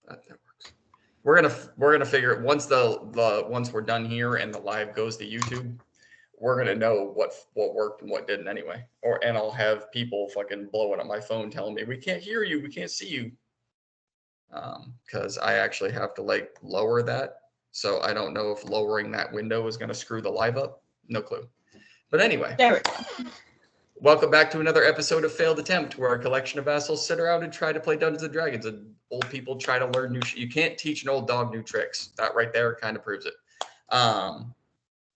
That works. We're gonna figure it once once we're done here and the live goes to YouTube. We're gonna know what worked and what didn't anyway. And I'll have people fucking blowing up my phone telling me we can't hear you, we can't see you. Because I actually have to like lower that. So I don't know if lowering that window is gonna screw the live up. No clue. But anyway. There we go. Welcome back to another episode of Failed Attempt, where a collection of assholes sit around and try to play Dungeons and Dragons, and old people try to learn new shit. You can't teach an old dog new tricks. That right there kind of proves it.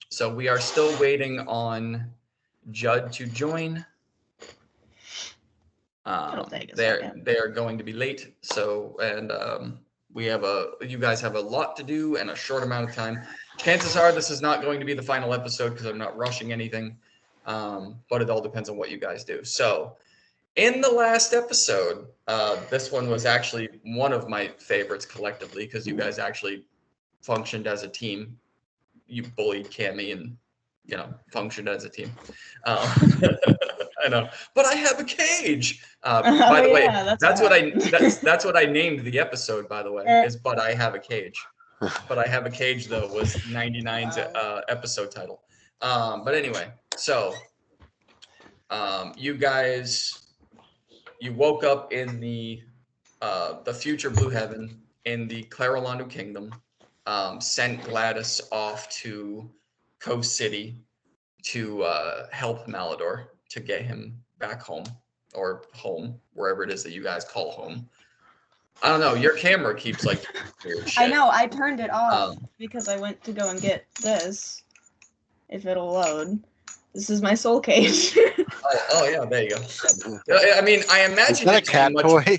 So we are still waiting on Judd to join. It'll take a second. They are going to be late. So, and you guys have a lot to do and a short amount of time. Chances are this is not going to be the final episode because I'm not rushing anything. But it all depends on what you guys do. So in the last episode, this one was actually one of my favorites collectively because you guys actually functioned as a team. You bullied Cammy and, functioned as a team. I know, but I have a cage. By the way, that's what I named the episode, by the way, is But I Have a Cage. But I Have a Cage, though, was 99's episode title. But anyway, so you guys, you woke up in the future Blue Heaven in the Clarolando Kingdom, sent Gladys off to Coast City to help Malador to get him back home, or home, wherever it is that you guys call home. I don't know. Your camera keeps like weird shit. I know. I turned it off because I went to go and get this. If it'll load. This is my soul cage. oh yeah, there you go. I mean, I imagine it to be toy?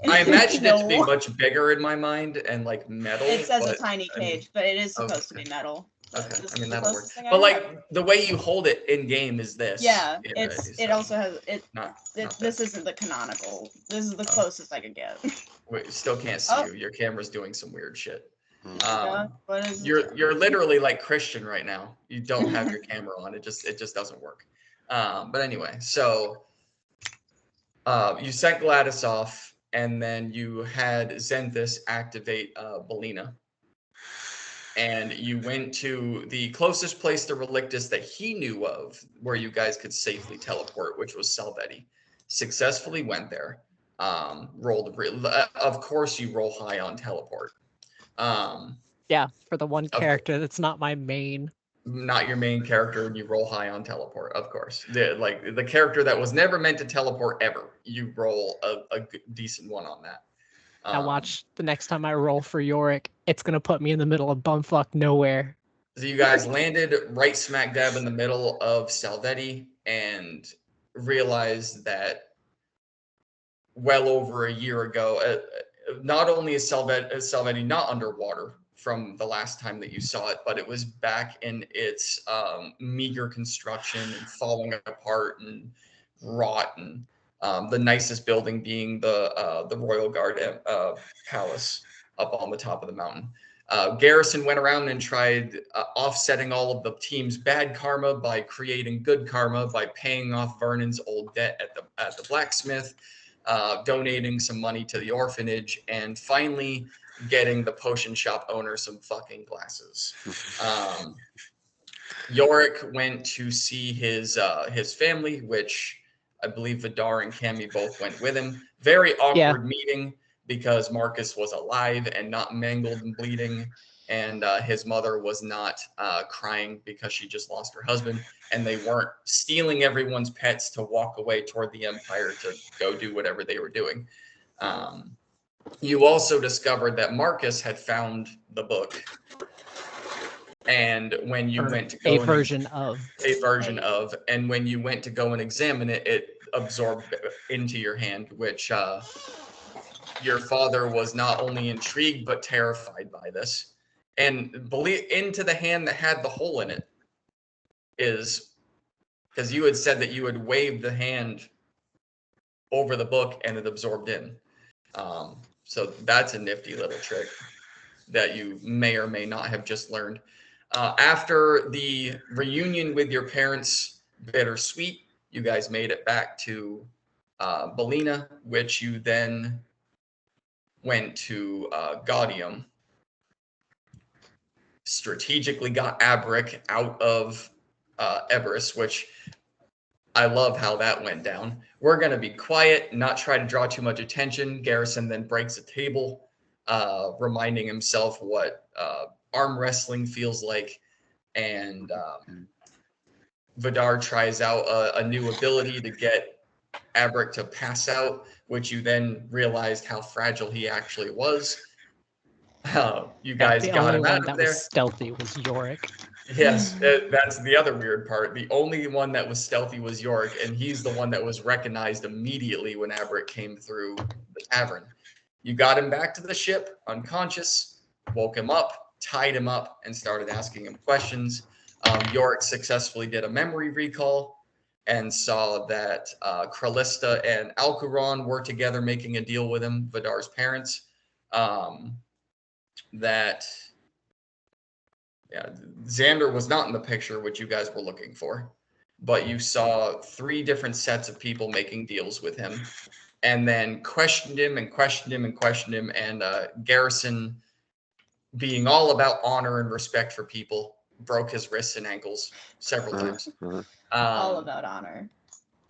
I imagine it to be much bigger in my mind and like metal. It says a tiny cage, but it is supposed to be metal. Okay, I mean that'll work. But like the way you hold it in game is this. Yeah, it also has it. This isn't the canonical. This is the closest I could get. Wait, you still can't see you. Your camera's doing some weird shit. You're literally like Christian right now. You don't have your camera on. It just doesn't work. But anyway, so you sent Gladys off, and then you had Zenthis activate Belina. And you went to the closest place to Relictus that he knew of, where you guys could safely teleport, which was Salvetti. Successfully went there. Of course, you roll high on teleport. Yeah, for the one character that's not my main. Not your main character, and you roll high on teleport, of course. The character that was never meant to teleport ever, you roll a decent one on that. Now watch, the next time I roll for Yorick, it's going to put me in the middle of bumfuck nowhere. So you guys landed right smack dab in the middle of Salvetti and realized that well over a year ago, not only is Salvetti not underwater from the last time that you saw it, but it was back in its meager construction and falling apart and rot, and the nicest building being the Royal Guard Palace up on the top of the mountain. Garrison went around and tried offsetting all of the team's bad karma by creating good karma by paying off Vernon's old debt at the blacksmith, donating some money to the orphanage, and finally getting the potion shop owner some fucking glasses. Yorick went to see his family, which I believe Vidar and Cammy both went with him. Very awkward meeting because Marcus was alive and not mangled and bleeding, and his mother was not crying because she just lost her husband, and they weren't stealing everyone's pets to walk away toward the Empire to go do whatever they were doing. You also discovered that Marcus had found the book, and when you went to go and when you went to go and examine it, it absorbed into your hand, which your father was not only intrigued but terrified by this. And into the hand that had the hole in it is because you had said that you had waved the hand over the book and it absorbed in. So that's a nifty little trick that you may or may not have just learned. After the reunion with your parents, bittersweet, you guys made it back to Belina, which you then went to Gaudium, strategically got Abric out of Everest, which I love how that went down. We're going to be quiet, not try to draw too much attention. Garrison then breaks a table, reminding himself what arm wrestling feels like. And Vidar tries out a new ability to get Abric to pass out, which you then realized how fragile he actually was. You guys the got only him one out that of there. was stealthy was Yorick. Yes, that's the other weird part. The only one that was stealthy was Yorick, and he's the one that was recognized immediately when Abric came through the tavern. You got him back to the ship, unconscious, woke him up, tied him up, and started asking him questions. Yorick successfully did a memory recall and saw that Kralista and Alcuron were together making a deal with him, Vidar's parents. That Xander was not in the picture, which you guys were looking for, but you saw 3 different sets of people making deals with him, and then questioned him and questioned him and questioned him. And Garrison, being all about honor and respect for people, broke his wrists and ankles several times. All about honor.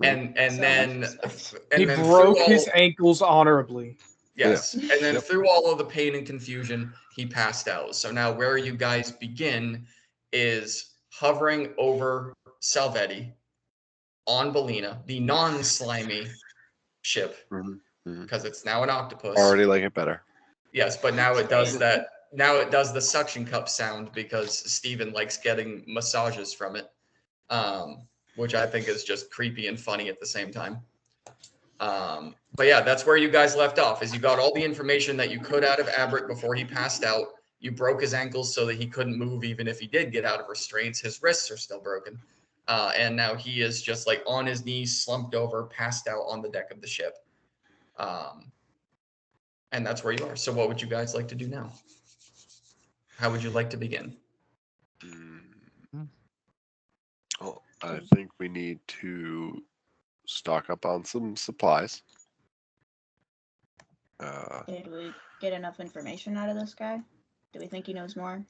And So then much respect. and He then broke through his all, ankles honorably. yes, Yeah. and then Yep. through all of the pain and confusion, he passed out. So now where you guys begin is hovering over Salvetti on Bellina, the non-slimy ship, Mhm. because it's now an octopus. Already like it better. Yes, but now it does that. Now it does the suction cup sound because Steven likes getting massages from it, which I think is just creepy and funny at the same time. But yeah, that's where you guys left off. Is you got all the information that you could out of Abric before he passed out. You broke his ankles so that he couldn't move even if he did get out of restraints. His wrists are still broken. And now he is just like on his knees, slumped over, passed out on the deck of the ship. And that's where you are. So what would you guys like to do now? How would you like to begin? Well, I think we need to stock up on some supplies. Did we get enough information out of this guy? Do we think he knows more?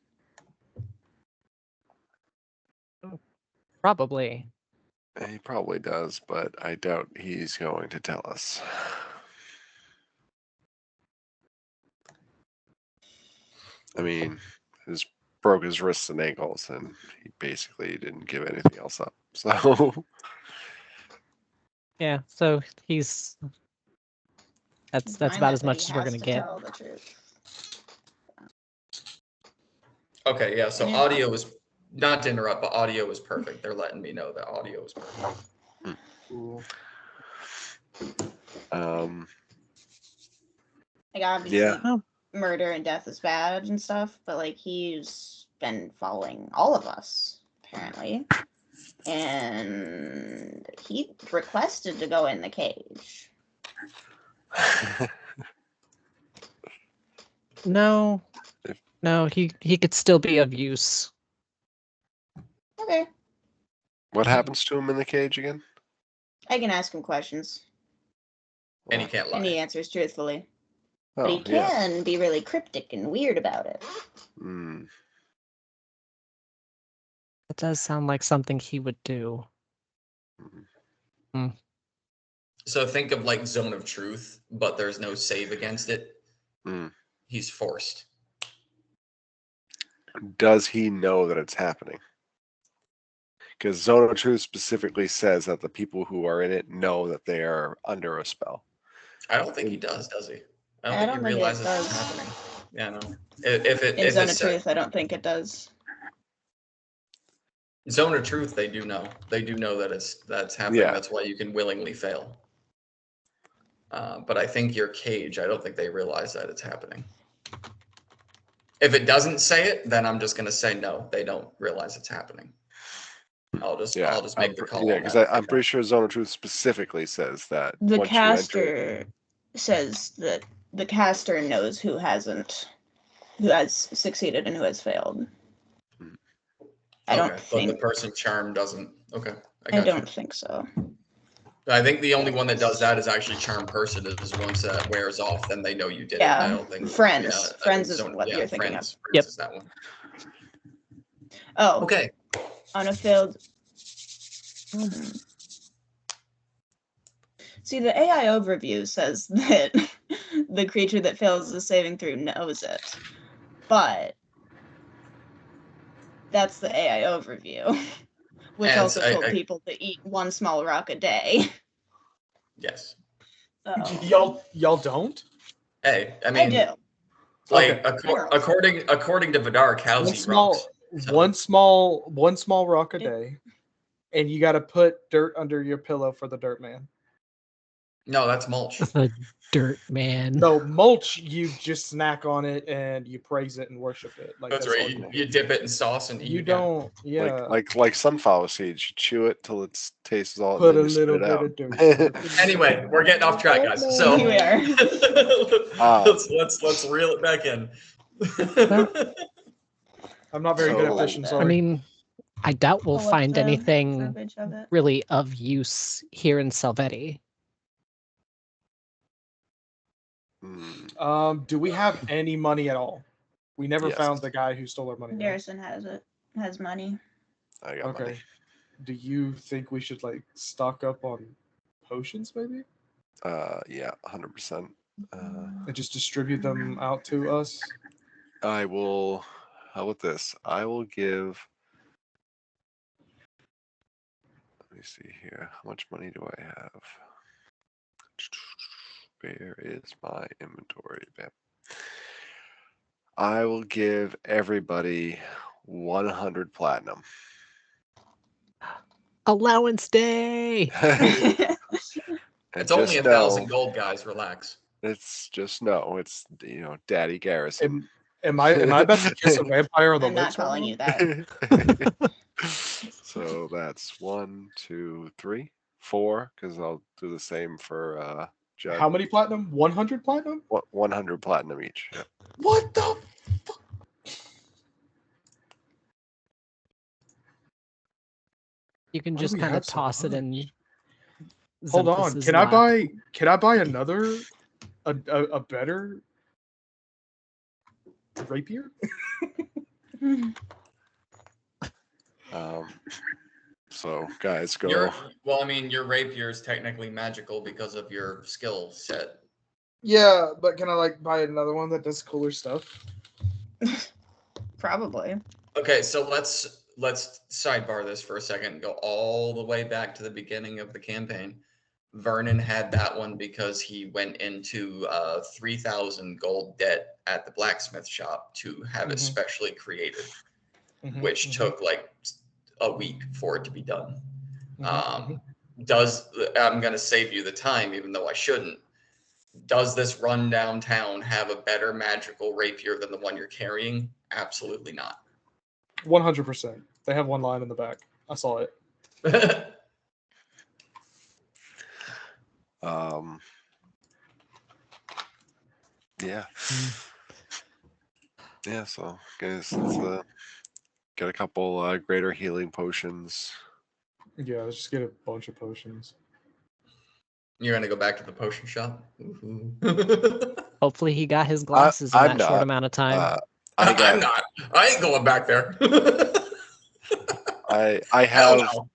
Probably. He probably does, but I doubt he's going to tell us. I mean, his broke his wrists and ankles, and he basically didn't give anything else up. So Yeah, so he's that's Fine about that, as but much he as we're has gonna to get. tell the truth. Okay, yeah. So Yeah. audio is not to interrupt, but audio is perfect. They're letting me know that audio is perfect. Cool. Like obviously, Yeah. Oh, murder and death is bad and stuff, but like he's been following all of us apparently, and he requested to go in the cage. no, If- no, he could still be of use. Okay, What happens to him in the cage again? I can ask him questions, And he can't and he lie. answers truthfully. Oh, But he yeah. can be really cryptic and weird about it. Hmm. That does sound like something he would do. So think of like Zone of Truth, but there's no save against it. Hmm. He's forced. Does he know that it's happening? Because Zone of Truth specifically says that the people who are in it know that they are under a spell. I don't think he does he? I don't I think don't he think it realizes it's does. happening. Yeah, no. If In Zone of it's said- Truth, I don't think it does. Zone of Truth, they do know. They do know that that's happening. Yeah. That's why you can willingly fail. But I think your cage, I don't think they realize that it's happening. If it doesn't say it, then I'm just going to say no. They don't realize it's happening. I'll just make the call. Yeah, on because that. I'm pretty sure Zone of Truth specifically says that The once you enter, caster says that the caster knows who has succeeded and who has failed. I don't but think. the person charmed doesn't. Okay, I got don't think so. I think the only one that does that is actually Charm Person. Is once that wears off, then they know you did it. Yeah, I don't think Friends. Friends is Zona- what you're thinking Friends. of. Friends is that one. Oh, Okay. on a failed. See, the AI overview says that the creature that fails the saving throw knows it, but that's the AI overview, which And also I- told I- people to eat one small rock a day. Yes. Oh. Y'all don't? Hey, I I mean, do. like Okay. according to Vidar, cows One eat small, rocks. So- one small rock a day, and you got to put dirt under your pillow for the dirt man. No, that's mulch. The dirt man. No, mulch, you just snack on it and you praise it and worship it. Like That's all right. you do. You dip it in sauce and eat. You it, don't, yeah. Like sunflower seeds. You chew it till it tastes all. Put and a then you spit little it bit out. of dirt. Yeah. Anyway, we're getting off track, guys. So We are. let's reel it back in. I'm not very good at So- fishing, sorry. I mean, I doubt we'll Oh, what's find the anything verbiage of it? really of use here in Salvetti. Hmm. Do we have any money at all? We never Yes. found the guy who stole our money. right? Garrison has money. I got Okay. money. Do you think we should like stock up on potions maybe? Yeah, 100%. And just distribute them out to us? I will. How about this? I will give. Let me see here. How much money do I have? Where is my inventory? Bam. I will give everybody 100 platinum. Allowance day. And It's only just 1,000 know- gold, guys. Relax. It's just no. It's Daddy Garrison. Am I about to kiss a vampire on the I'm not lips? right calling now? you that. So that's 1, 2, 3, 4. Because I'll do the same for Judd. How many platinum? 100 platinum? 100 platinum each. Yeah. What the fuck? You can Why do just we kind of have so toss it much? in. Hold on. Xenthus's Can I lap. buy another a better rapier? So guys, go. Your rapier is technically magical because of your skill set. Yeah, but can I like buy another one that does cooler stuff? Probably. Okay, so let's sidebar this for a second and go all the way back to the beginning of the campaign. Vernon had that one because he went into 3,000 gold debt at the blacksmith shop to have it Mhm. specially created, Mhm, which mhm, took like a week for it to be done. mhm, I'm going to save you the time, even though I shouldn't. Does this run downtown have a better magical rapier than the one you're carrying? Absolutely not. 100%. They have one line in the back. I saw it. Yeah. Yeah. So guys, let's get a couple greater healing potions. Yeah, let's just get a bunch of potions. You're going to go back to the potion shop? Woohoo. Hopefully, he got his glasses in I'm that short not. amount of time. I got. I'm not. I ain't going back there. I Hell have. no.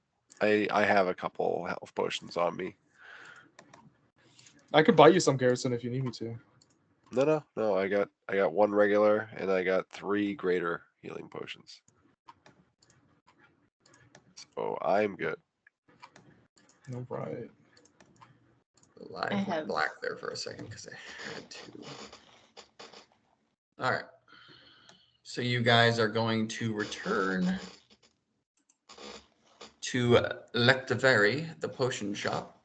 I have a couple health potions on me. I could buy you some, Garrison, if you need me to. No. I got one regular and I got 3 greater healing potions. So I'm good. No, right. Live I went have- black there for a second because I had to. All right. So you guys are going to return to Lectaveri, the potion shop.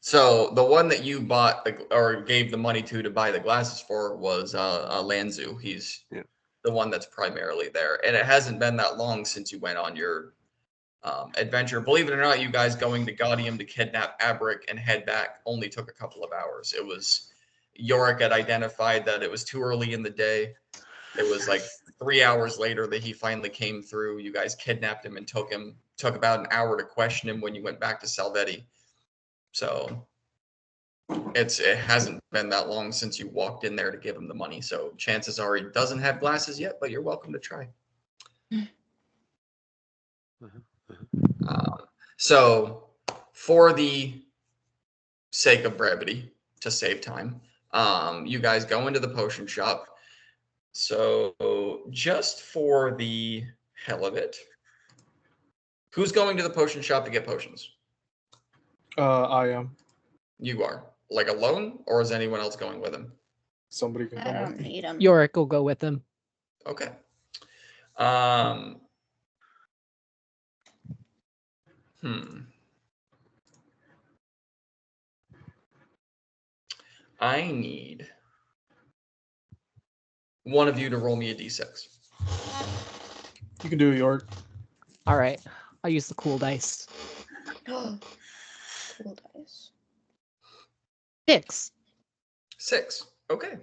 So the one that you bought or gave the money to buy the glasses for was Lanzu. He's Yeah. the one that's primarily there, and it hasn't been that long since you went on your adventure. Believe it or not, you guys going to Gaudium to kidnap Abric and head back only took a couple of hours. It was Yorick had identified that it was too early in the day. It was like 3 hours later that he finally came through. You guys kidnapped him and took about an hour to question him when you went back to Salvetti. So it hasn't been that long since you walked in there to give him the money. So chances are he doesn't have glasses yet, but you're welcome to try. So for the sake of brevity, to save time, you guys go into the potion shop. So just for the hell of it, who's going to the potion shop to get potions? I am. You are. Like alone, or is anyone else going with him? Somebody can I come don't with me. need them. Yorick will go with him. Okay. I need one of you to roll me a d6. You can do it, York. All right. I'll use the cool dice. Cool dice. 6. 6. Okay.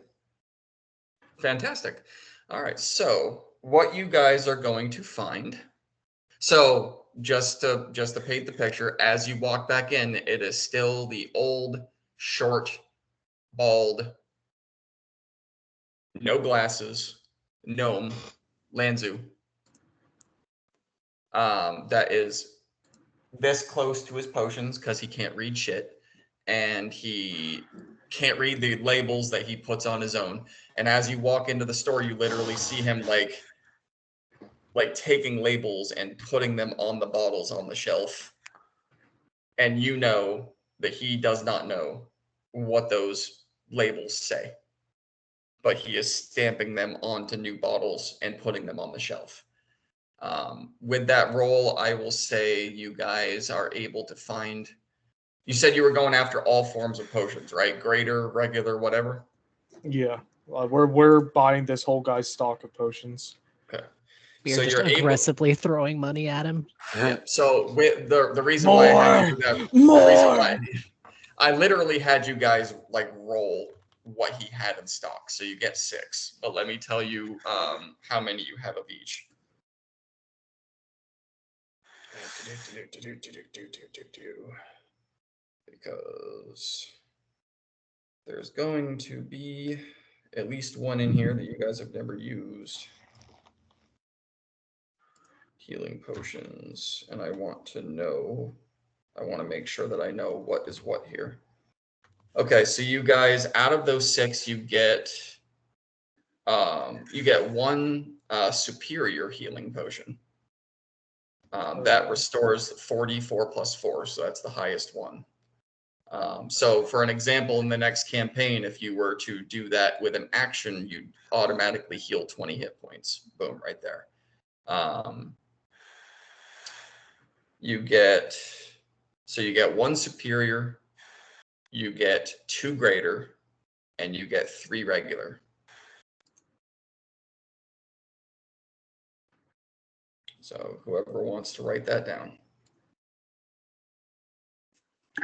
Fantastic. All right. So what you guys are going to find. So just to paint the picture, as you walk back in, it is still the old, short, bald, no glasses, gnome, Lanzu. That is this close to his potions because he can't read shit, and he can't read the labels that he puts on his own. And as you walk into the store, you literally see him like taking labels and putting them on the bottles on the shelf. And you know that he does not know what those labels say, but he is stamping them onto new bottles and putting them on the shelf. With that roll, I will say you guys are able to find. You said you were going after all forms of potions, right? Greater, regular, whatever. Yeah, we're buying this whole guy's stock of potions. Okay. We are So just you're able. aggressively throwing money at him. Yeah. So with the reason why I had you do that, the reason why I literally had you guys like roll what he had in stock, so you get 6. But let me tell you how many you have of each. Because there's going to be at least one in here that you guys have never used. Healing potions, and I want to make sure that I know what is what here. Okay, so you guys, out of those 6, you get one superior healing potion. That restores 44 plus 4, so that's the highest one. So for an example, in the next campaign, if you were to do that with an action, you'd automatically heal 20 hit points. Boom, right there. You get 1 superior, you get 2 greater, and you get 3 regular. So whoever wants to write that down.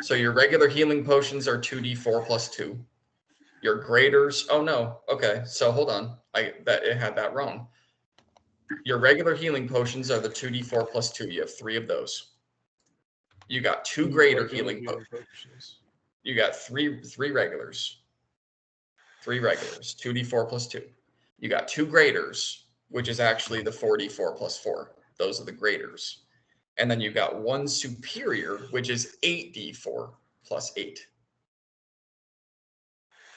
So your regular healing potions are 2d4 plus 2. Your graders, oh no, okay, so hold on, it had that wrong. Your regular healing potions are the 2d4 plus 2. You have 3 of those. You got 2 greater healing potions. You got 3 regulars. 3 regulars, 2d4 plus 2. You got 2 graders, which is actually the 4d4 plus 4. Those are the graders. And then you got 1 superior, which is 8d4 plus 8.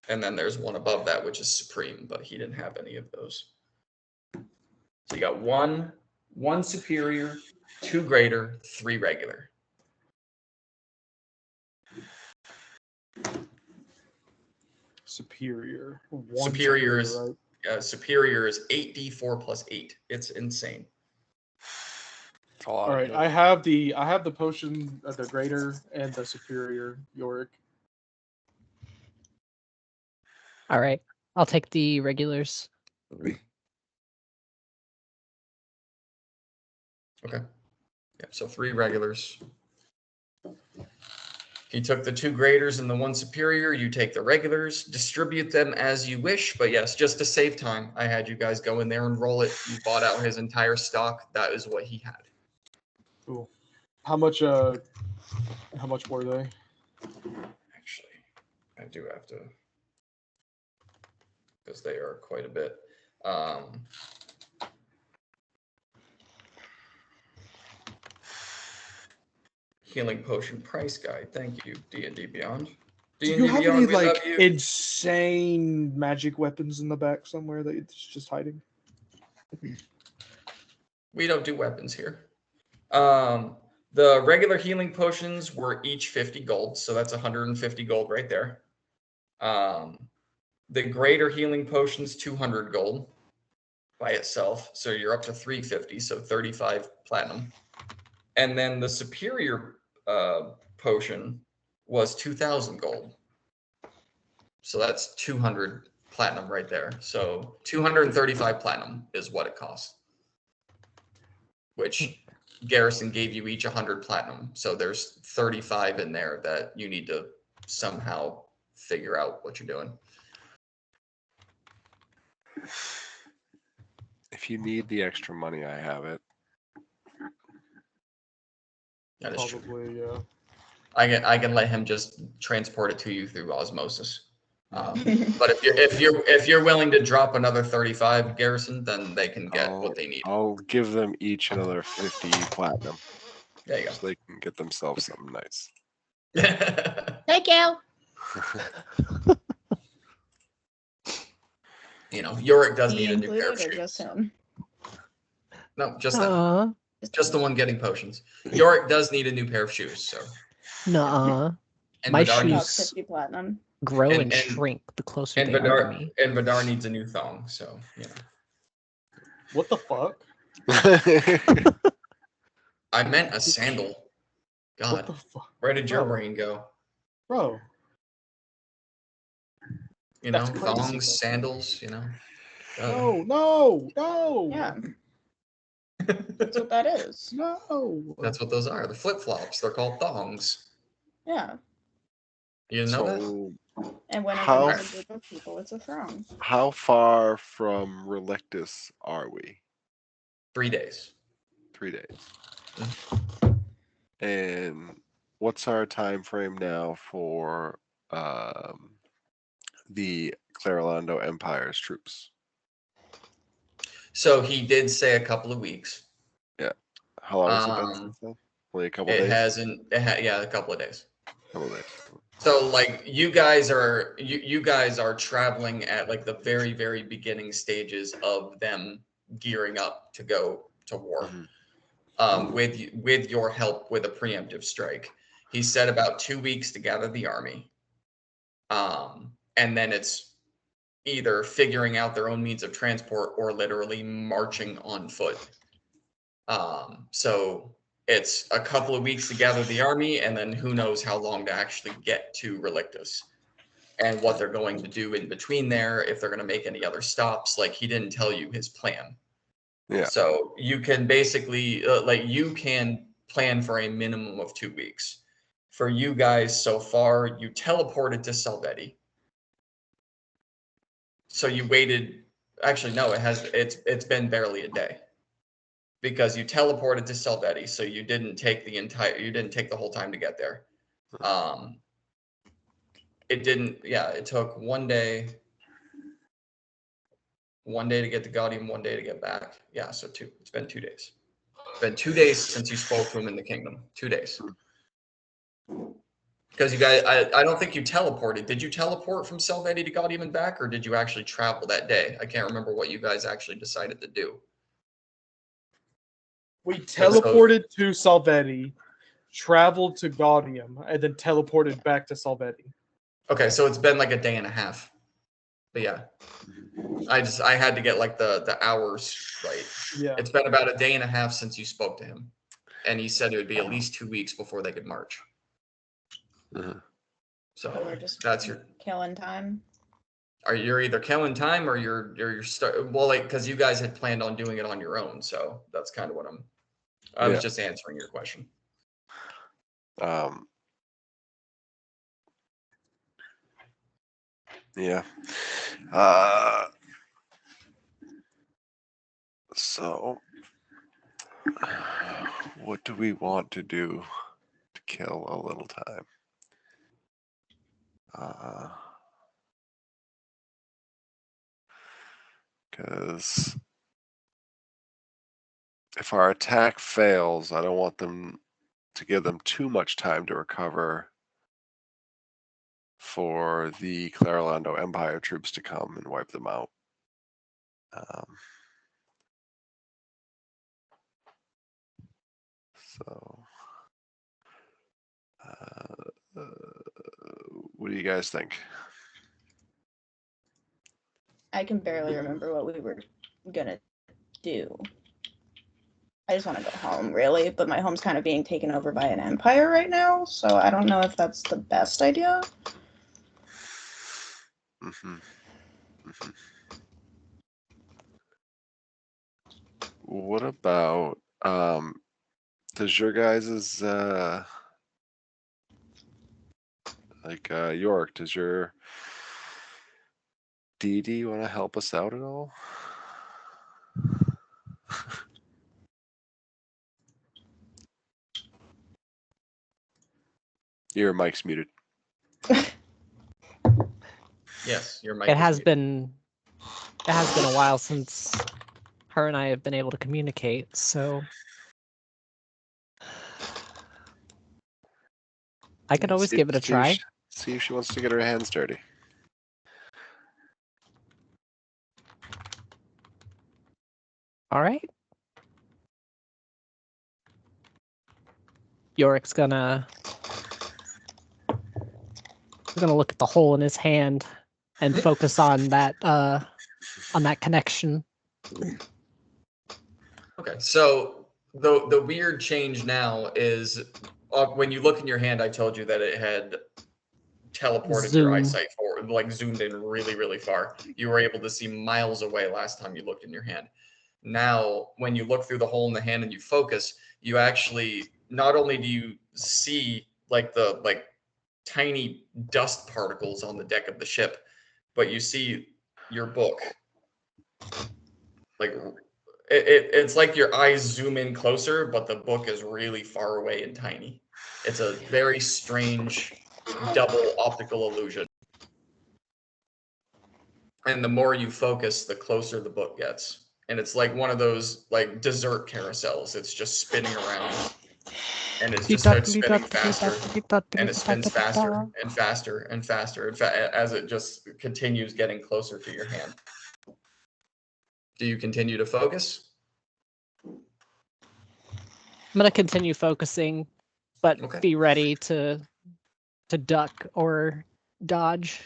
And then there's one above that, which is supreme, but he didn't have any of those. So you got one superior, 2 greater, 3 regular. Superior. Superior is right? superior is 8d4 plus 8. It's insane. All right, I have the potion, the greater and the superior, Yorick. All right. I'll take the regulars. Okay. Yeah, so 3 regulars. He took the 2 graders and the 1 superior. You take the regulars, distribute them as you wish. But yes, just to save time, I had you guys go in there and roll it. You bought out his entire stock. That is what he had. Cool. How much were they? Actually, I do have to, because they are quite a bit. Healing potion price guide. Thank you, D&D Beyond. Do you D&D have Beyond, any we love like you. insane magic weapons in the back somewhere that it's just hiding? We don't do weapons here. The regular healing potions were each 50 gold, so that's 150 gold right there. The greater healing potions, 200 gold by itself, so you're up to 350, so 35 platinum. And then the superior potion was 2,000 gold. So that's 200 platinum right there. So 235 platinum is what it costs. Which Garrison gave you each 100 platinum. So there's 35 in there that you need to somehow figure out what you're doing. If you need the extra money, I have it. That is true. Probably, yeah. I can let him just transport it to you through osmosis. But if you're willing to drop another 35, Garrison, then they can get what they need. I'll give them each another 50 platinum. There you go. So they can get themselves something nice. Thank you. You know, Yorick does Me need a new pair of included, or just shoes. him? No, just them. Just the one getting potions. Yorick does need a new pair of shoes, so. Nuh-uh. And My Vidar shoes- needs, 50 platinum. Grow And- and, and- shrink the closer and they are to Vidar me. and Vidar needs a new thong, so you know. What the fuck? I meant a sandal. What the God, fuck? where did your Bro. brain go? Bro. You know, That's crazy. thongs, sandals, you know. No. Yeah, that's what that is. No. That's what those are. The flip-flops. They're called thongs. Yeah. You didn't know that? So, And whenever How- there's a group of people, it's a throng. how far from Relictus are we? 3 days. 3 days. And what's our time frame now for the Clarolando Empire's troops? So he did say a couple of weeks. How long has it been Um, since then? Only a couple It days? hasn't. Yeah, a couple of days. Couple days. So like you guys are traveling at like the very, very beginning stages of them gearing up to go to war. Mhm. With your help with a preemptive strike. He said about 2 weeks to gather the army. And then it's either figuring out their own means of transport or literally marching on foot. So it's a couple of weeks to gather the army, and then who knows how long to actually get to Relictus and what they're going to do in between there, if they're going to make any other stops. Like, he didn't tell you his plan. Yeah. So you can basically, you can plan for a minimum of 2 weeks. For you guys so far, you teleported to Salvetti. So you waited, actually, no, it's been barely a day. Because you teleported to Salvetti, so you didn't take the whole time to get there. It took 1 day. 1 day to get to Gaudium, 1 day to get back. Yeah, so it's been 2 days. It's been 2 days since you spoke to him in the kingdom. 2 days. Because you guys, I don't think you teleported. Did you teleport from Salvetti to Gaudium and back, or did you actually travel that day? I can't remember what you guys actually decided to do. We teleported to Salvetti, traveled to Gaudium, and then teleported back to Salvetti. Okay, so it's been like a day and a half. But yeah, I had to get like the hours right. Yeah. It's been about a day and a half since you spoke to him, and he said it would be at least 2 weeks before they could march. Mhm. So So we're just that's your. killing time. You're either killing time or you're well, like, because you guys had planned on doing it on your own, so that's kind of what I was Yeah. just answering your question. Yeah. So, what do we want to do to kill a little time? Because if our attack fails, I don't want them to give them too much time to recover for the Clarolando Empire troops to come and wipe them out. What do you guys think? I can barely remember what we were gonna do. I just want to go home, really, but my home's kind of being taken over by an empire right now, so I don't know if that's the best idea. What about does your guys's York, does your DD want to help us out at all? Your mic's muted. Yes, your mic. It has been a while since her and I have been able to communicate, so I could always give it a try. See if she wants to get her hands dirty. All right. Yorick's gonna look at the hole in his hand and focus on that connection. Okay, so the weird change now is when you look in your hand, I told you that it had teleported your eyesight forward, like zoomed in really, really far. You were able to see miles away last time you looked in your hand. Now, when you look through the hole in the hand and you focus, you actually, not only do you see like tiny dust particles on the deck of the ship, but you see your book. Like it's like your eyes zoom in closer, but the book is really far away and tiny. It's a very strange double optical illusion. And the more you focus, the closer the book gets. And it's like one of those like dessert carousels. It's just spinning around. And it just starts spinning faster. And it spins faster and faster and faster as it just continues getting closer to your hand. Do you continue to focus? I'm going to continue focusing, but be ready to duck or dodge.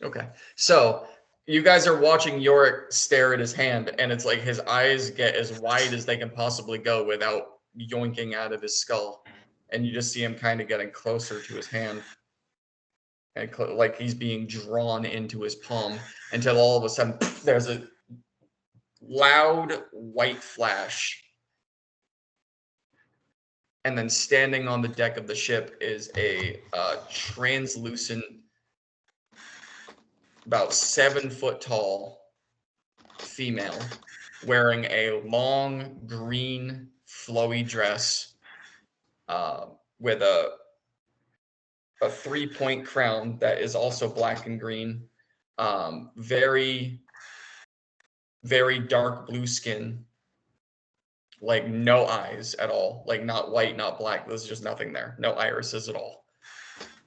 Okay. So you guys are watching Yorick stare at his hand, and it's like his eyes get as wide as they can possibly go without yoinking out of his skull. And you just see him kind of getting closer to his hand. And like he's being drawn into his palm until all of a sudden there's a loud white flash. And then standing on the deck of the ship is a translucent, about 7 foot tall female wearing a long green flowy dress with a 3-point crown that is also black and green. Very, very dark blue skin. Like no eyes at all. Like not white, not black. There's just nothing there. No irises at all.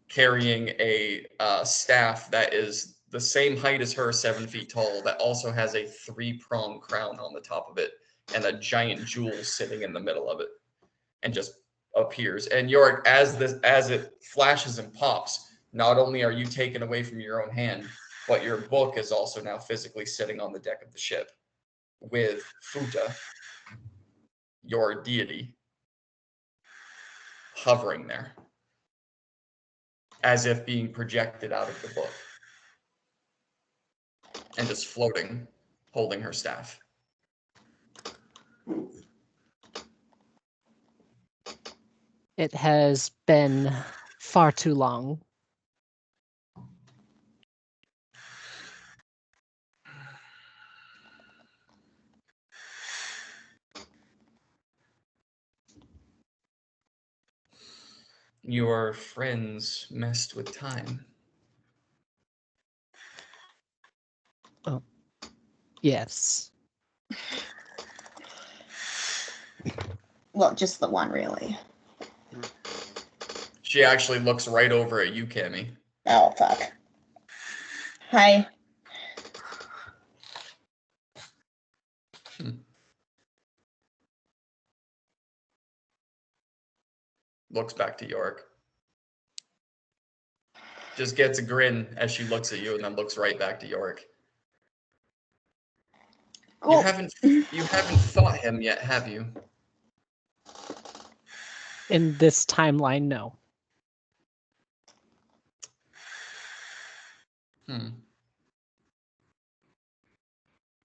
Carrying a staff that is the same height as her, 7 feet tall, that also has a 3-prong crown on the top of it and a giant jewel sitting in the middle of it, and just appears. And Yorick, as it flashes and pops, not only are you taken away from your own hand, but your book is also now physically sitting on the deck of the ship with Futa, your deity, hovering there as if being projected out of the book and just floating, holding her staff. It has been far too long. Your friends messed with time. Yes. Well, just the one, really. She actually looks right over at you, Cammy. Oh, fuck. Hi. Looks back to York. Just gets a grin as she looks at you and then looks right back to York. Cool. You haven't fought him yet, have you? In this timeline, no.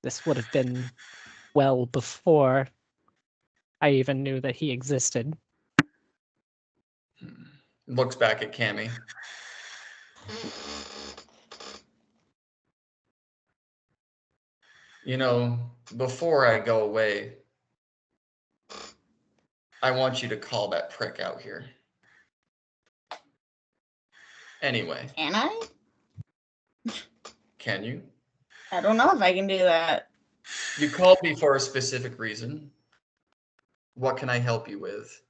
This would have been well before I even knew that he existed. Looks back at Cammy. You know, before I go away, I want you to call that prick out here. Anyway. Can I? Can you? I don't know if I can do that. You called me for a specific reason. What can I help you with?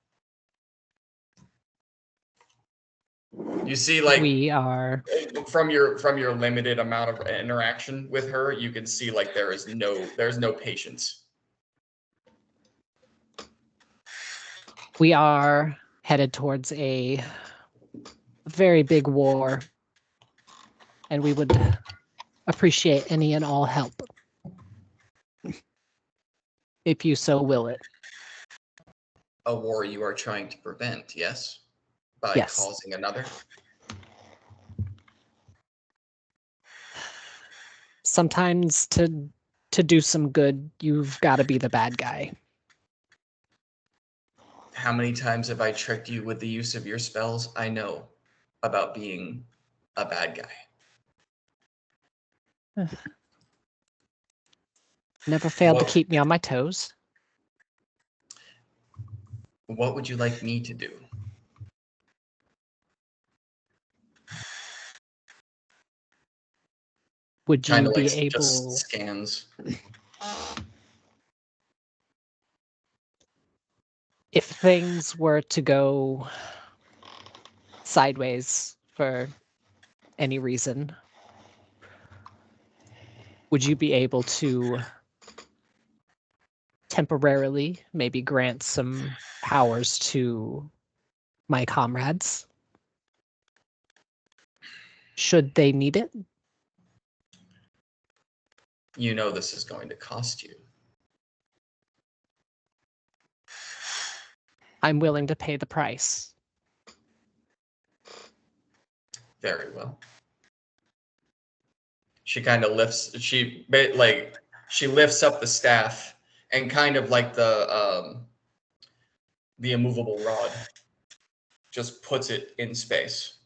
You see, like, we are from your limited amount of interaction with her, you can see like there's no patience. we are headed towards a very big war, and we would appreciate any and all help, if you so will it. A war you are trying to prevent, yes? By Yes. causing another? Sometimes to do some good, you've got to be the bad guy. How many times have I tricked you with the use of your spells? I know about being a bad guy. Never failed to What- keep me on my toes. What would you like me to do? Would you Kind of be like able... just scans. If things were to go sideways for any reason, would you be able to temporarily maybe grant some powers to my comrades? Should they need it? You know this is going to cost you. I'm willing to pay the price. Very well. She kind of lifts. She lifts up the staff and kind of like the immovable rod, just puts it in space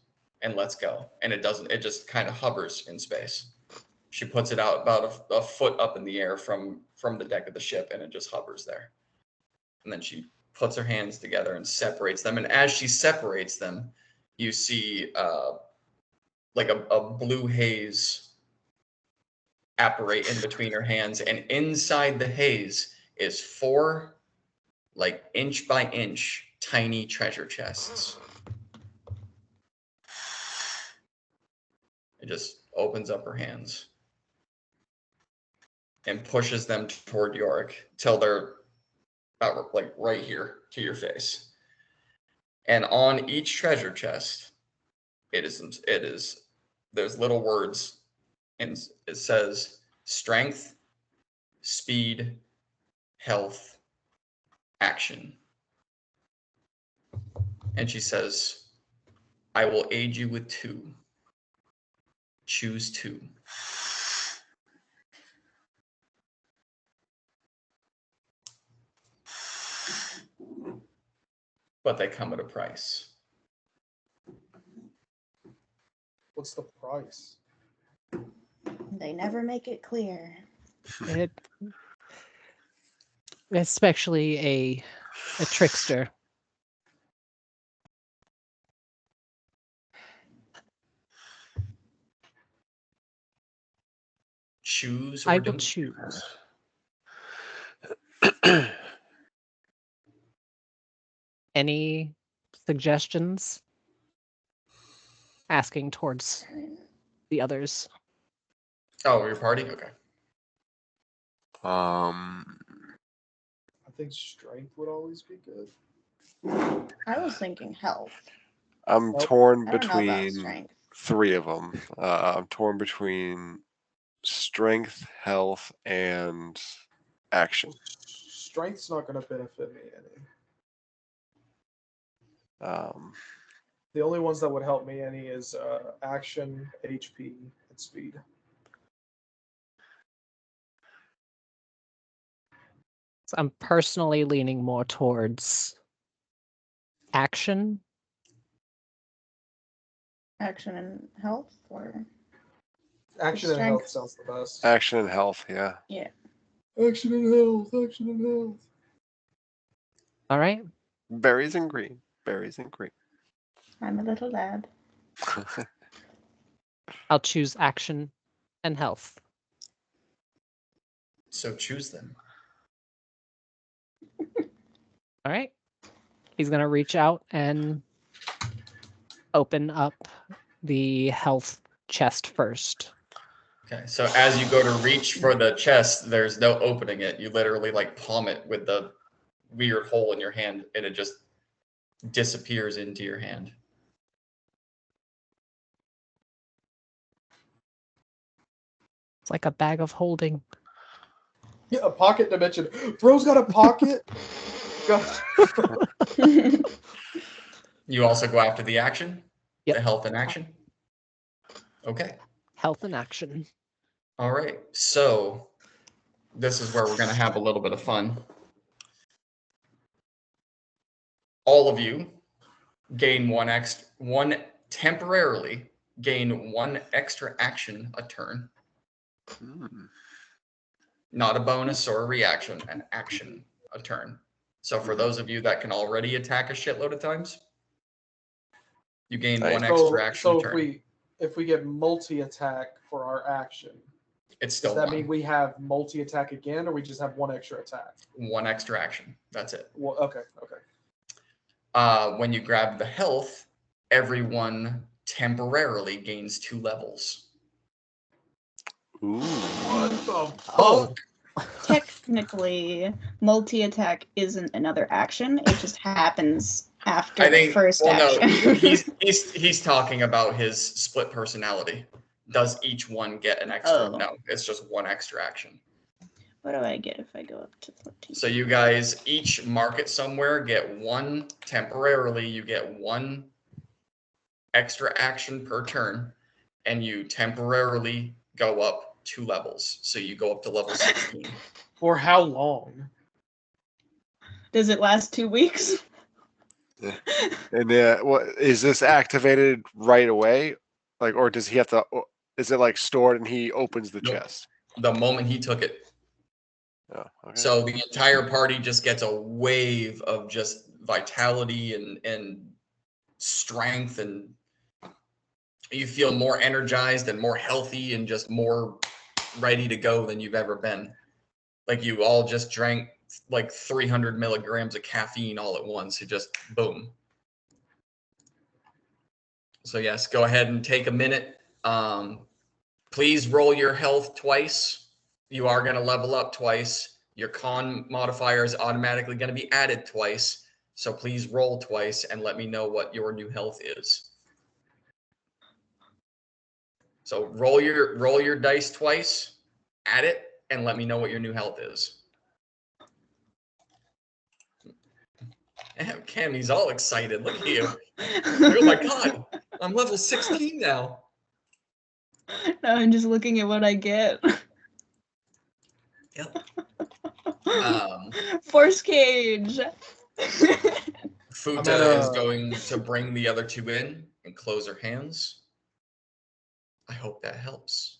and lets go, and it doesn't. It just kind of hovers in space. She puts it out about a foot up in the air from the deck of the ship, and it just hovers there. And then she puts her hands together and separates them. And as she separates them, you see like a blue haze apparate in between her hands, and inside the haze is 4 like inch by inch tiny treasure chests. It just opens up her hands and pushes them toward Yorick till they're about like right here to your face. And on each treasure chest, there's little words, and it says strength, speed, health, action. And she says, I will aid you with 2. Choose 2. But they come at a price. What's the price? They never make it clear. It, especially a trickster. choose or I will don't choose. Any suggestions? Asking towards the others. Oh, your party? Okay. Um, I think strength would always be good. I was thinking health. I'm Nope. torn I don't know about between strength. 3 of them. I'm torn between strength, health, and action. Strength's not going to benefit me any. Um, The only ones that would help me any is action, HP, and speed. So I'm personally leaning more towards action. Action and health, or Action and health Strength. sounds the best. action and health, yeah. yeah. Action and health. Action and health. All right. Berries and green. Berries and green. I'm a little lad. I'll choose action and health. So choose them. All right. He's going to reach out and open up the health chest first. Okay, so as you go to reach for the chest, there's no opening it. You literally like palm it with the weird hole in your hand, and it just disappears into your hand. It's like a bag of holding. Yeah, a pocket dimension. Bro's got a pocket. You also go after the action? Yep. The health and action? Okay. Health and action. All right. So this is where we're going to have a little bit of fun. All of you gain temporarily gain 1 extra action a turn. Not a bonus or a reaction, an action a turn. So for those of you that can already attack a shitload of times, you gain Nice. 1 extra action So a turn. if we get multi-attack for our action, It's still does that 1. mean we have multi-attack again, or we just have 1 extra attack? 1 extra action. That's it. Well, okay. When you grab the health, everyone temporarily gains 2 levels. Ooh. Oh, Technically, multi-attack isn't another action. It just happens after I think. the first Well, action. no, he's talking about his split personality. Does each one get an extra? Oh. No, it's just 1 extra action. What do I get if I go up to 14? So you guys each mark it somewhere, get 1 temporarily. You get 1 extra action per turn, and you temporarily go up 2 levels. So you go up to level 16. For how long? Does it last 2 weeks? And what is this activated right away? Like, or does he have to? Is it like stored and he opens the Nope. chest? The moment he took it. Oh, okay. So the entire party just gets a wave of just vitality and strength, and you feel more energized and more healthy and just more ready to go than you've ever been. Like you all just drank like 300 milligrams of caffeine all at once. You just boom. So yes, go ahead and take a minute. Please roll your health twice. You are going to level up twice. Your con modifier is automatically going to be added twice. So please roll twice and let me know what your new health is. So roll your dice twice, add it, and let me know what your new health is. Damn, Cam, he's all excited. Look at you. Oh my god, I'm level 16 now. No, I'm just looking at what I get. Yep. Force cage. Futa is going to bring the other 2 in and close her hands. I hope that helps.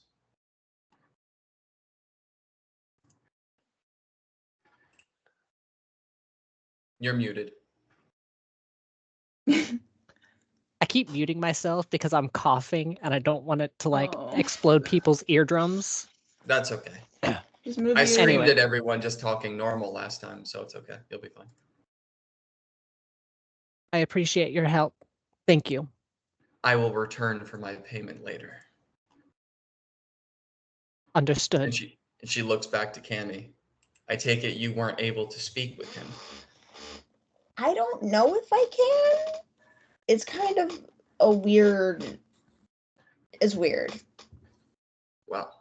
You're muted. I keep muting myself because I'm coughing and I don't want it to like Oh. explode people's eardrums. That's okay. Just move I you. screamed Anyway. at everyone just talking normal last time, so it's okay. You'll be fine. I appreciate your help. Thank you. I will return for my payment later. Understood. And she looks back to Cammy. I take it you weren't able to speak with him. I don't know if I can. It's kind of a weird. It's weird. Well,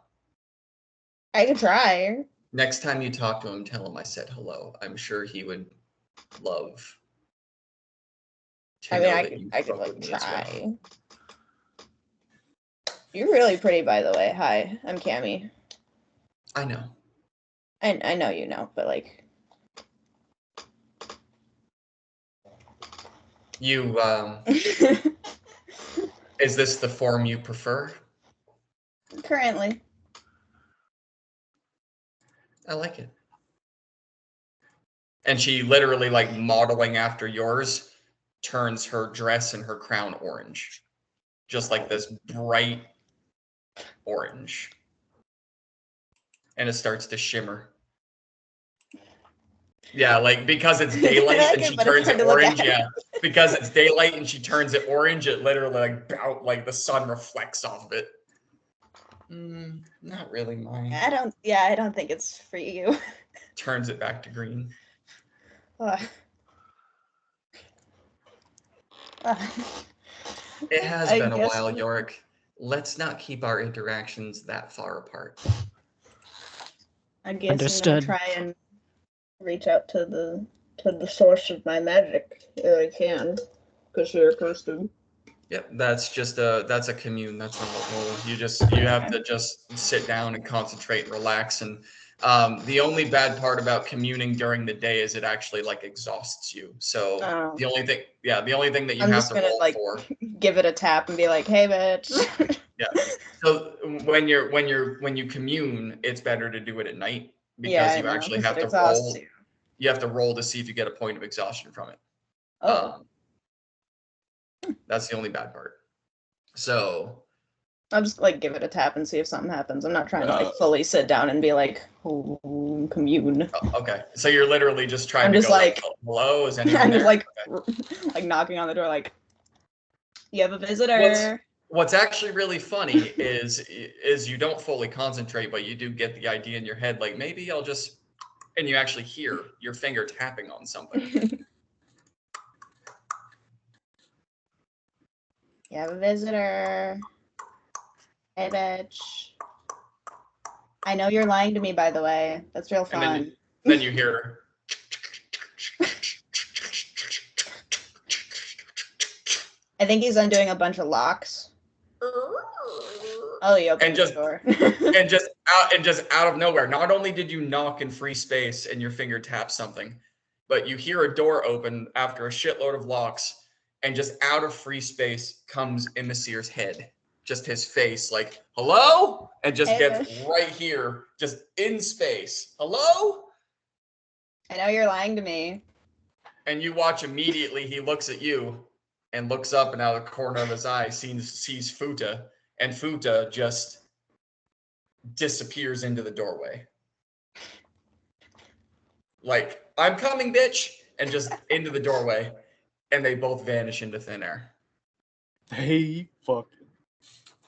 I could try. next time you talk to him, tell him I said hello. I'm sure he would love to know that you I could spoke with like me as well. try. You're really pretty, by the way. Hi, I'm Cammy. I know. I know you know, but like. You, is this the form you prefer? Currently. I like it. And she literally, like modeling after yours, turns her dress and her crown orange. Just like this bright orange. And it starts to shimmer. Yeah, like because it's daylight I like and it, she but it's turns hard it to look orange. at. Yeah, because it's daylight and she turns it orange, it literally like the sun reflects off of it. Not really mine. I don't think it's for you. Turns it back to green. It has been a while, Yorick. Let's not keep our interactions that far apart. I guess Understood. I'm gonna try and reach out to the source of my magic if I can, because you're accustomed. Yep, that's a commune. That's not a roll. You have to just sit down and concentrate and relax. And the only bad part about communing during the day is it actually like exhausts you. So the only thing that you I'm have just to gonna roll like for. give it a tap and be like, "Hey, bitch." Yeah. So when you commune, it's better to do it at night because Yeah, I you know, actually 'cause have it to exhausts roll. you. You have to roll to see if you get a point of exhaustion from it. Oh, That's the only bad part. So I'll just like give it a tap and see if something happens. I'm not trying to like fully sit down and be like, "Oh, commune." okay. So you're literally just trying I'm to just go like- hello, is anyone I'm there? just like, Okay. like knocking on the door, like, "You have a visitor." What's actually really funny is you don't fully concentrate, but you do get the idea in your head, like maybe I'll just, and you actually hear your finger tapping on something. You have a visitor. Hey, bitch. I know you're lying to me, by the way. That's real And fun. then you hear. I think he's undoing a bunch of locks. Oh, you opened the door. and just out of nowhere, not only did you knock in free space and your finger taps something, but you hear a door open after a shitload of locks, and just out of free space comes Imasir's head, just his face, like hello, and just Hey, gets bitch. right here, just in space. Hello, I know you're lying to me. and you watch immediately. He looks at you and looks up, and out of the corner of his eye sees Futa, and Futa just disappears into the doorway. Like, I'm coming, bitch, and just into the doorway, and they both vanish into thin air. Hey, fuck.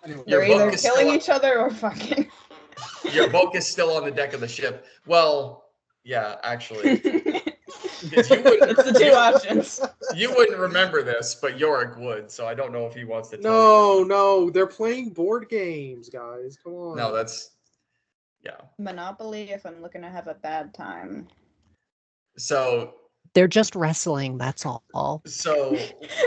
They're Your either book is killing still each other or fucking. Your book is still on the deck of the ship. Well, yeah, actually. It's the two options. You wouldn't remember this, but Yorick would, so I don't know if he wants to tell you. No, they're playing board games, guys. Come on. No, that's yeah. Monopoly if I'm looking to have a bad time. So They're just wrestling, that's all. so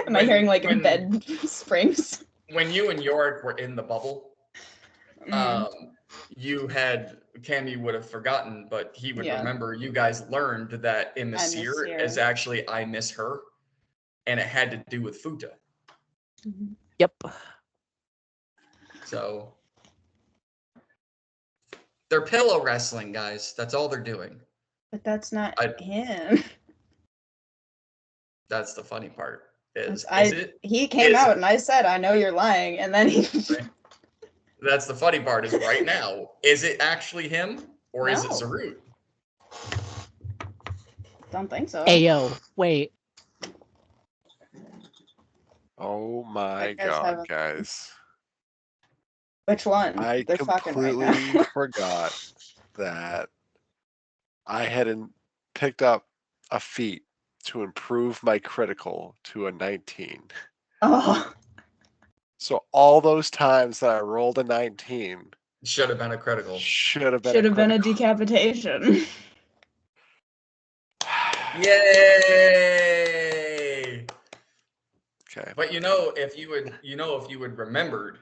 Am I hearing like bed springs? when you and Yorick were in the bubble, you had Cammy would have forgotten, but he would remember. You guys learned that Imasir is actually I miss her, and it had to do with Futa. Yep. So they're pillow wrestling, guys. That's all they're doing. But that's not him. That's the funny part. He came out and I said, "I know you're lying," and then he. That's the funny part is right now. Is it actually him or is it No. Zarut? Don't think so. Ayo, wait. Oh my You guys god, haven't- guys. Which one? I They're fucking right completely now. forgot that I hadn't picked up a feat to improve my critical to a 19. Oh, So all those times that I rolled a 19 Should have been a critical. should have been should a have been a critical. decapitation. Yay! Okay. But if you would remembered,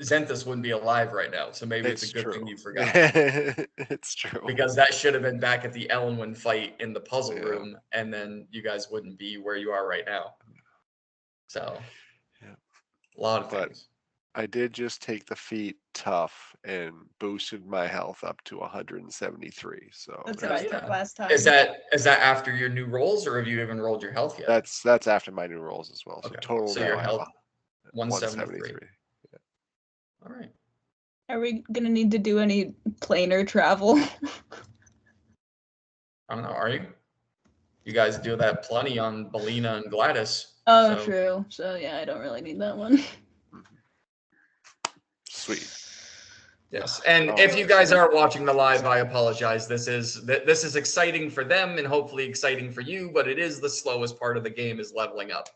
Zenthus wouldn't be alive right now. So maybe it's a good thing you forgot. It's true. Because that should have been back at the Ellenwin fight in the puzzle Yeah. room, and then you guys wouldn't be where you are right now. So, Yeah. a lot of But- things. I did just take the feat tough and boosted my health up to 173. So That's Yeah, what I yeah. took last time. Is that after your new rolls, or have you even rolled your health yet? that's after my new rolls as well. So Okay. total So now your I have health 173. All right. Are we gonna need to do any planar travel? I don't know. Are you? You guys do that plenty on Belina and Gladys. Oh, so- true. So yeah, I don't really need that one. Sweet. Yes, and Oh. if you guys are watching the live, I apologize. This is exciting for them and hopefully exciting for you, but it is the slowest part of the game is leveling up.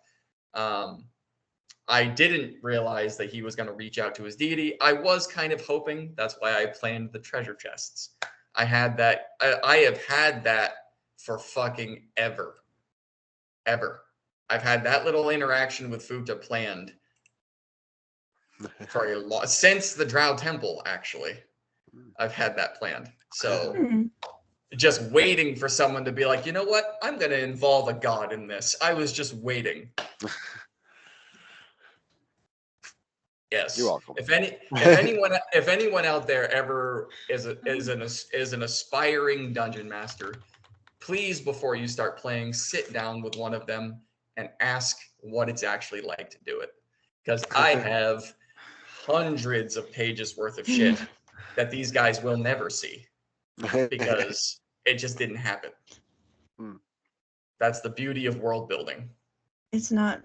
I didn't realize that he was going to reach out to his deity. I was kind of hoping. That's why I planned the treasure chests. I had that. I have had that for fucking ever. I've had that little interaction with Futa planned for a lot since the Drow Temple. Actually, I've had that planned. So just waiting for someone to be like, you know what? I'm going to involve a god in this. I was just waiting. Yes. You're welcome. If anyone out there ever is an aspiring dungeon master, please before you start playing, sit down with one of them and ask what it's actually like to do it. Because I have hundreds of pages worth of shit that these guys will never see because it just didn't happen. Hmm. That's the beauty of world building. It's not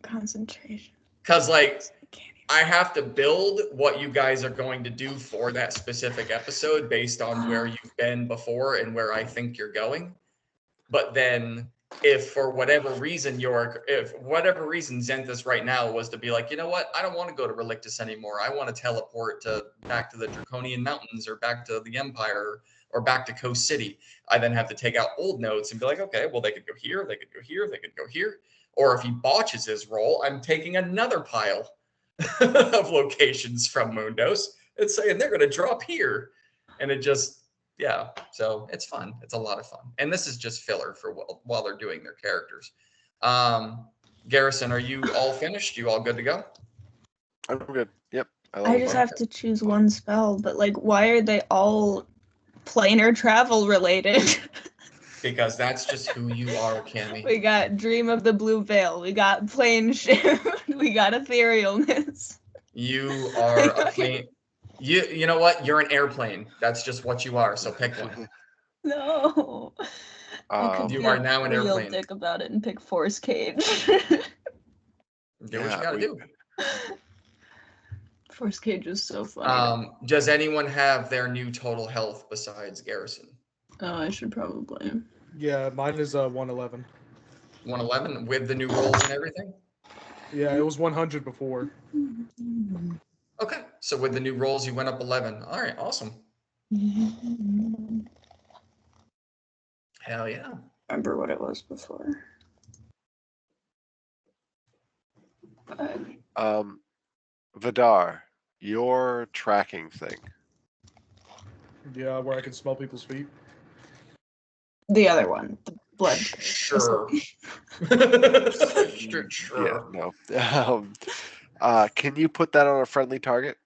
concentration. Because like I can't even- I have to build what you guys are going to do for that specific episode based on where you've been before and where I think you're going. But then if for whatever reason Zenthus right now was to be like, you know what, I don't want to go to Relictus anymore. I want to teleport back to the Draconian Mountains or back to the Empire or back to Coast City. I then have to take out old notes and be like, okay, well, they could go here, they could go here, they could go here. Or if he botches his roll, I'm taking another pile of locations from Mundos and saying they're going to drop here. And it just, yeah, so it's fun. It's a lot of fun. And this is just filler for while they're doing their characters. Garrison, are you all finished? You all good to go? I'm good. Yep. I just have to choose one spell, but like, why are they all planar travel related? Because that's just who you are, Cammy. We got Dream of the Blue Veil. We got Plane Shift. We got Etherealness. You are a plane. You know what? You're an airplane. That's just what you are. So pick one. No. I could You be are a now an real airplane. dick about it and pick Force Cage. Do what you gotta do. Force Cage is so funny. Does anyone have their new total health besides Garrison? Oh, I should probably. Yeah, mine is 111. 111 with the new rolls and everything? Yeah, it was 100 before. Okay. So with the new rolls, you went up 11. All right. Awesome. Hell yeah. Remember what it was before. Vidar, your tracking thing. Yeah, where I can smell people's feet. The other one, the blood. Sure. Sure. Yeah, no. Can you put that on a friendly target?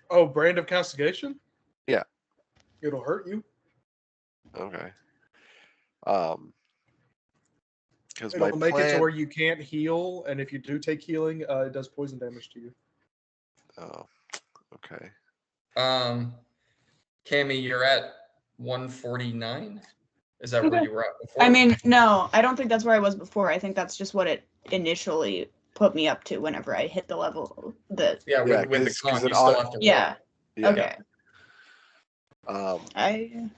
Oh, Brand of Castigation? Yeah. It'll hurt you. Okay. Because It'll my make it to plan, where you can't heal, and if you do take healing, it does poison damage to you. Oh, okay. Cammy, you're at 149. Is that where Okay. you were at before? I mean, no, I don't think that's where I was before. I think that's just what it initially put me up to whenever I hit the level. Yeah, with the 'cause con, it you still auto- have to roll. Yeah. Yeah. Okay. Um,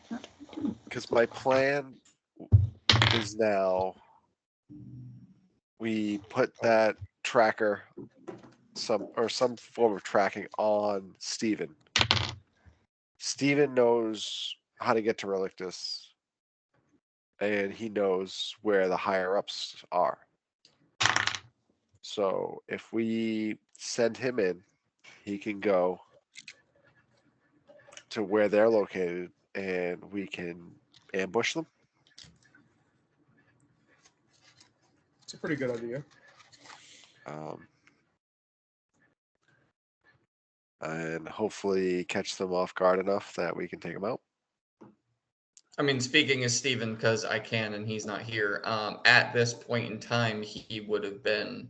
because my plan is now we put that tracker, some form of tracking on Steven. Steven knows how to get to Relictus, and he knows where the higher ups are. So if we send him in, he can go to where they're located and we can ambush them. It's a pretty good idea. And hopefully catch them off guard enough that we can take them out. I mean, speaking as Steven, because I can and he's not here, at this point in time, he would have been,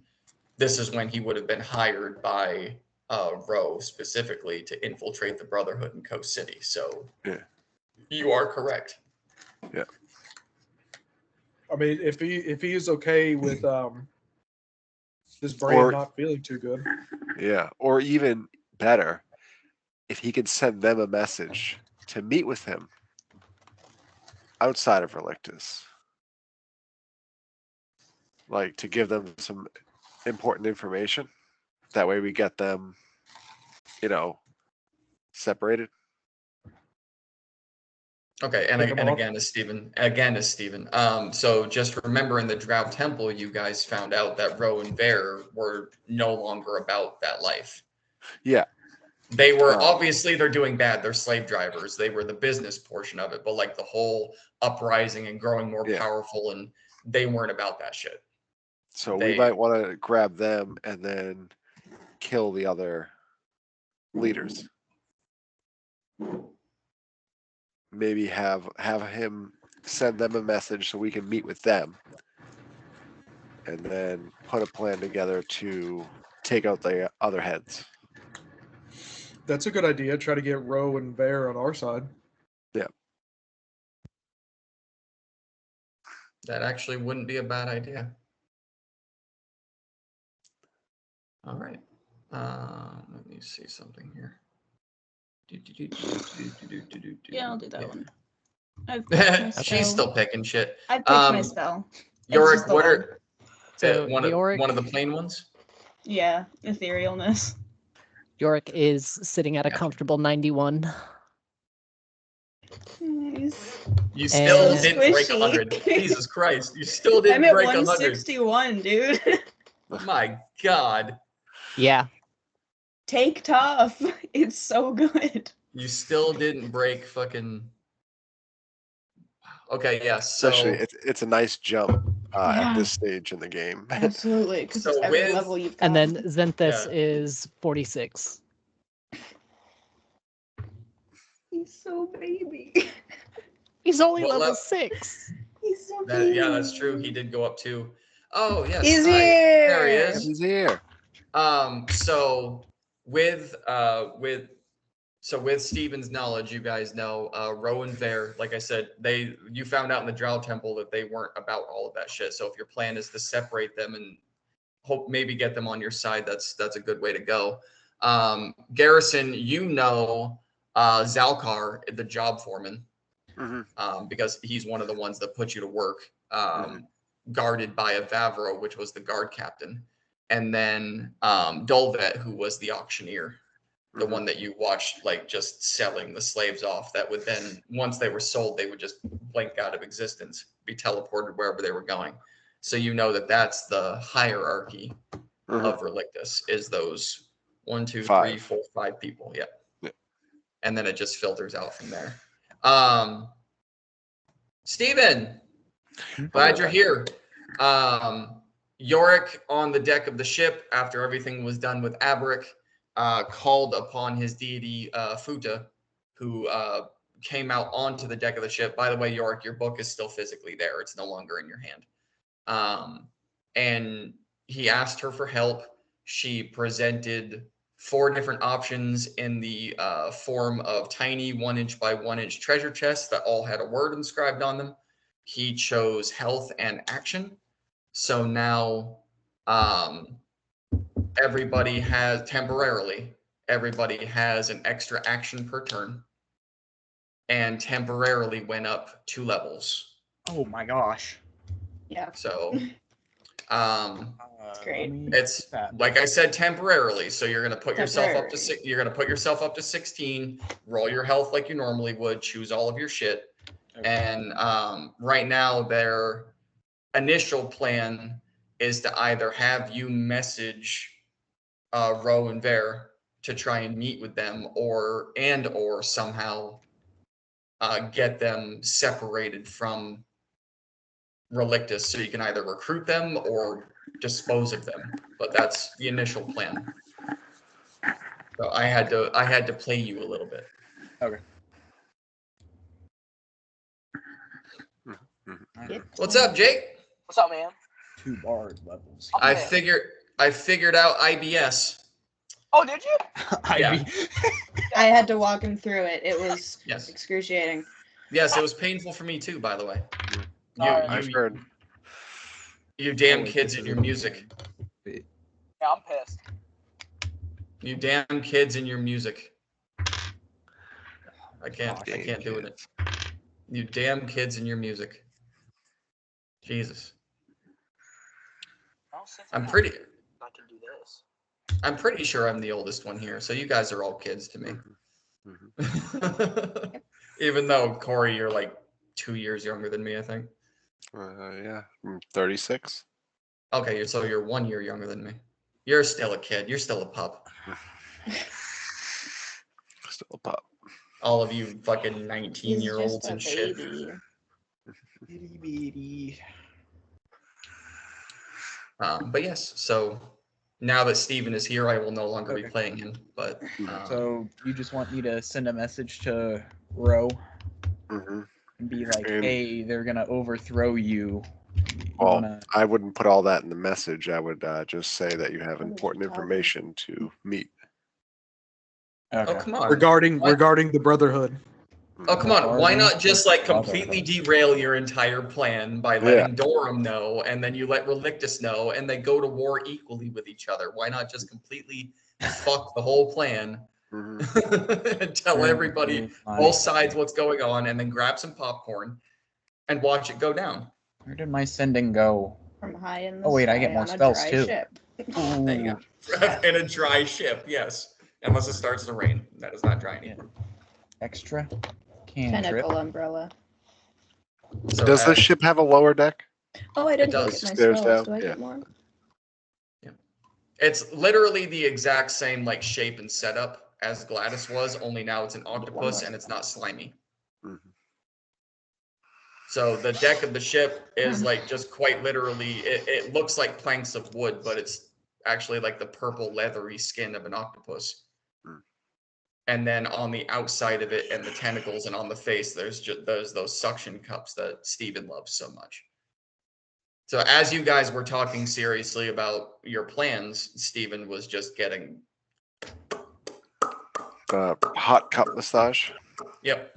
this is when he would have been hired by Roe specifically to infiltrate the Brotherhood in Coast City. So Yeah. You are correct. Yeah. I mean, if he is okay with his brain not feeling too good. Yeah. Or even better, if he could send them a message to meet with him outside of Relictus. Like to give them some important information. That way we get them, separated. Okay, and again is Stephen. So just remember in the Drow Temple, you guys found out that Roe and Bear were no longer about that life. Yeah. They were obviously they're doing bad. They're slave drivers. They were the business portion of it, but like the whole uprising and growing more powerful, and they weren't about that shit. So we might want to grab them and then kill the other leaders. Maybe have him send them a message so we can meet with them. And then put a plan together to take out the other heads. That's a good idea. Try to get Roe and Bear on our side. Yeah. That actually wouldn't be a bad idea. All right. Let me see something here. Yeah, I'll do that one. She's still picking shit. I picked my spell. Yorick, what are one Yorick, of the plain ones? Yeah, etherealness. Yorick is sitting at a comfortable 91. Nice. You still didn't break squishy. 100. Jesus Christ, you still didn't I'm at break 100. 161, dude. My God. Yeah. Take tough. It's so good. You still didn't break fucking. Okay, yes. Especially, So it's a nice jump at this stage in the game. Absolutely, because So it's every with- level you've got. And then Zenthis is 46. He's so baby. He's only What level level? 6. He's so baby. yeah, that's true. He did go up too. Oh yes, He's hi. here. There he is. He's here. So with Steven's knowledge, you guys know Roe and Bear, like I said, you found out in the Drow Temple that they weren't about all of that shit. So if your plan is to separate them and hope maybe get them on your side, that's a good way to go. Garrison, Zalkar, the job foreman, because he's one of the ones that put you to work, guarded by a Vavro, which was the guard captain. And then Dolvet, who was the auctioneer, the one that you watched, like just selling the slaves off, that would then, once they were sold, they would just blink out of existence, be teleported wherever they were going. So you know that's the hierarchy of Relictus, is those 1, 2, 3, 4, 5 people. Yeah. And then it just filters out from there. Steven, glad you're here. Yorick on the deck of the ship after everything was done with Aberic called upon his deity Futa, who came out onto the deck of the ship. By the way, Yorick, your book is still physically there. It's no longer in your hand. And he asked her for help. She presented 4 different options in the form of tiny 1-inch by 1-inch treasure chests that all had a word inscribed on them. He chose health and action. So now everybody has everybody has an extra action per turn, and temporarily went up 2 levels. Oh my gosh. Yeah, So it's great. it's like I said, temporarily. So you're gonna put yourself up to Temporary. you're gonna put yourself up to 16. Roll your health like you normally would. Choose all of your shit. Okay. And right now, their initial plan is to either have you message Ro and Ver to try and meet with them, or somehow get them separated from Relictus, so you can either recruit them or dispose of them. But that's the initial plan. So I had to play you a little bit. Okay. What's up, Jake? What's up, man? 2 bard levels. I'm I pissed. figured out IBS. Oh, did you? Yeah. I had to walk him through it. It was Yes. excruciating. Yes, it was painful for me too, by the way. I've heard. You damn Holy kids shit. and your music. Yeah, I'm pissed. You damn kids and your music. I can't Damn do it. You damn kids and your music. Jesus. Well, since I'm I pretty I can do this. I'm pretty sure I'm the oldest one here, so you guys are all kids to me. Even though Corey, you're like 2 years younger than me, I think. Yeah, I'm 36. Okay, so you're 1 year younger than me. You're still a kid. You're still a pup. Still a pup. All of you fucking He's 19-year-olds just a and shit. baby. Itty bitty. But yes, so now that Steven is here, I will no longer be Okay. playing him. But So you just want me to send a message to Ro Mm-hmm. and be like, And- "Hey, they're gonna overthrow you." You Well, wanna- I wouldn't put all that in the message. I would just say that you have What was important he talking? information to meet. Okay. oh come on, Regarding What? regarding the Brotherhood. oh come on, why not just like Brotherhood. completely derail your entire plan by letting Dorum know, and then you let Relictus know, and they go to war equally with each other? Why not just completely fuck the whole plan? Mhm. And tell everybody both sides what's going on, and then grab some popcorn and watch it go down. Where did my sending go? From high in the Oh, wait, I get sky more on a spells, dry too. ship. There you go. In a dry ship, yes. Unless it starts to rain. That is not dry anymore. Extra cantrip. Tentacle umbrella. So Does the ship have a lower deck? Oh, I didn't does. look at my Stairs spells. down, Do I yeah. get more? It's literally the exact same like shape and setup as Gladys was, only now it's an octopus and it's not slimy. Mhm. So the deck of the ship is like just quite literally, it looks like planks of wood, but it's actually like the purple leathery skin of an octopus. Hmm. And then on the outside of it and the tentacles and on the face, there's just those suction cups that Steven loves so much. So as you guys were talking seriously about your plans, Steven was just getting, Hot cup massage. yep.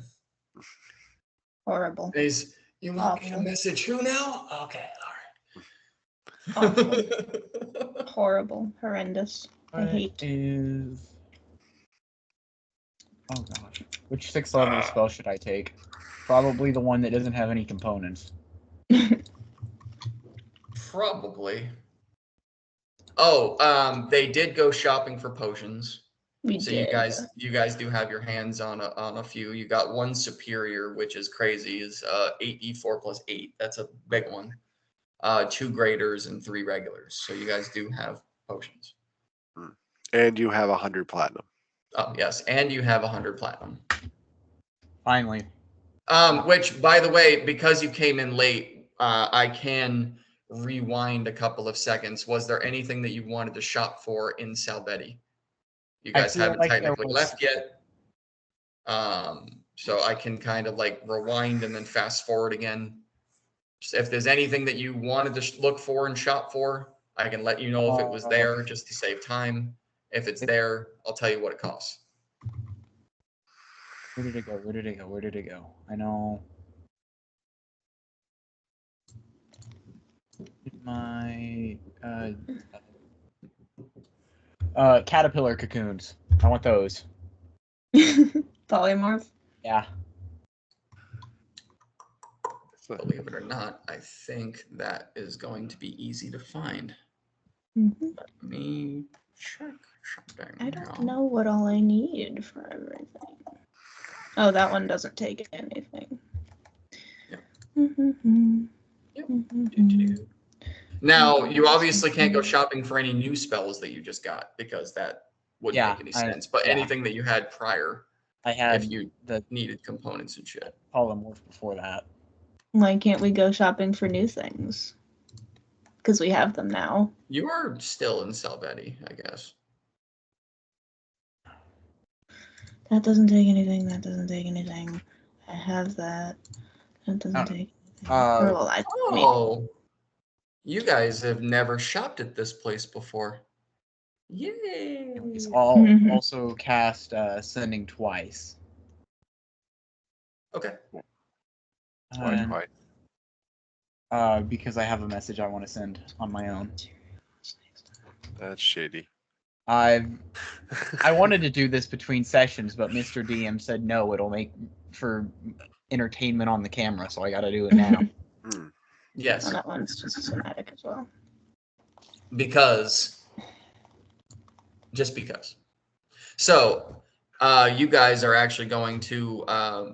Horrible. He's, you want me to Awful. message who now? Okay, all Awful. right. Horrible. Horrendous. I What hate. is? Oh gosh, which 6th level spell should I take? Probably the one that doesn't have any components. Probably. Oh, they did go shopping for potions. We So did. you guys do have your hands on a few. You got one superior, which is crazy, is 8d4 plus 8. That's a big one. 2 graders and 3 regulars. So you guys do have potions. And you have 100 platinum. Oh yes, and you have 100 platinum. Finally. Which, by the way, because you came in late, I can rewind a couple of seconds. Was there anything that you wanted to shop for in Salvetti? You I guys feel haven't like there technically was- left yet. So I can kind of like rewind and then fast forward again. Just if there's anything that you wanted to look for and shop for, I can let you know if it was there just to save time. If it's there, I'll tell you what it costs. Where did it go? Where did it go? Where did it go? I know. My caterpillar cocoons. I want those. Polymorph. Yeah. Believe it or not, I think that is going to be easy to find. Mhm. Let me check something. I don't know what all I need for everything. Oh, that one doesn't take anything. Yep. Mhm. Yep. Mhm. Now, you obviously can't go shopping for any new spells that you just got because that wouldn't Yeah, make any sense. But anything that you had prior, I had if you the needed components and shit. polymorph before that. Why can't we go shopping for new things? Because we have them now. You are still in Salvetti, I guess. That doesn't take anything. That doesn't take anything. I have that. That doesn't take anything. Or, well, I mean, Oh, you guys have never shopped at this place before. Yay! It's all Mhm. also cast sending twice. Okay. And, Twice. because I have a message I want to send on my own. That's shady. I wanted to do this between sessions, but Mr. DM said no, it'll make for entertainment on the camera, so I got to do it now. Yes. Well, that one's just somatic as well. Just because. So, you guys are actually going to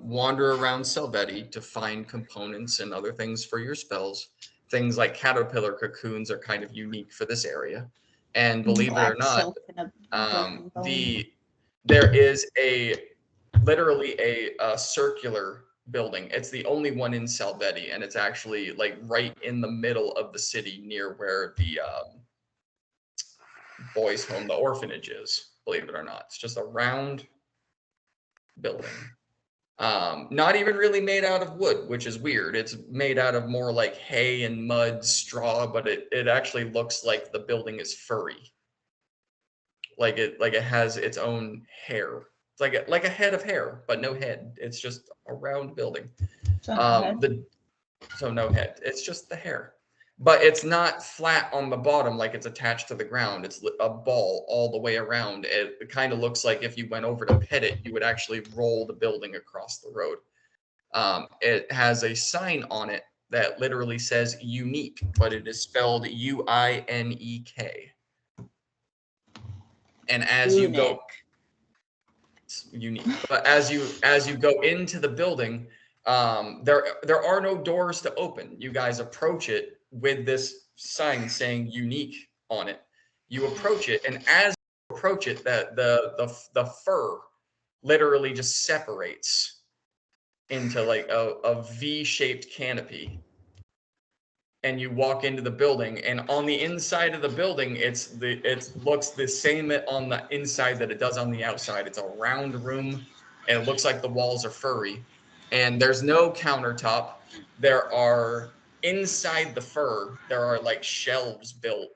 wander around Salvetti to find components and other things for your spells. Things like caterpillar cocoons are kind of unique for this area. And believe it or Black not, silk and a broken bone. there is literally a circular building. It's the only one in Salvetti, and it's actually like right in the middle of the city near where the boys' home, the orphanage is, believe it or not. It's just a round building. Not even really made out of wood, which is weird. It's made out of more like hay and mud, straw, but it actually looks like the building is furry. Like it has its own hair. It's like a head of hair, but no head. It's just a round building. So no head. So no head. It's just the hair. But it's not flat on the bottom like it's attached to the ground. It's a ball all the way around. It kind of looks like if you went over to pet it, you would actually roll the building across the road. It has a sign on it that literally says unique, but it is spelled UINEK. And as you go, it's unique. But as you go into the building, there are no doors to open. You guys approach it with this sign saying unique on it. You approach it, and as you approach it, the fur literally just separates into like a V-shaped canopy. And you walk into the building, and on the inside of the building, it looks the same on the inside that it does on the outside. It's a round room, and it looks like the walls are furry. And there's no countertop. There are inside the fur, there are like shelves built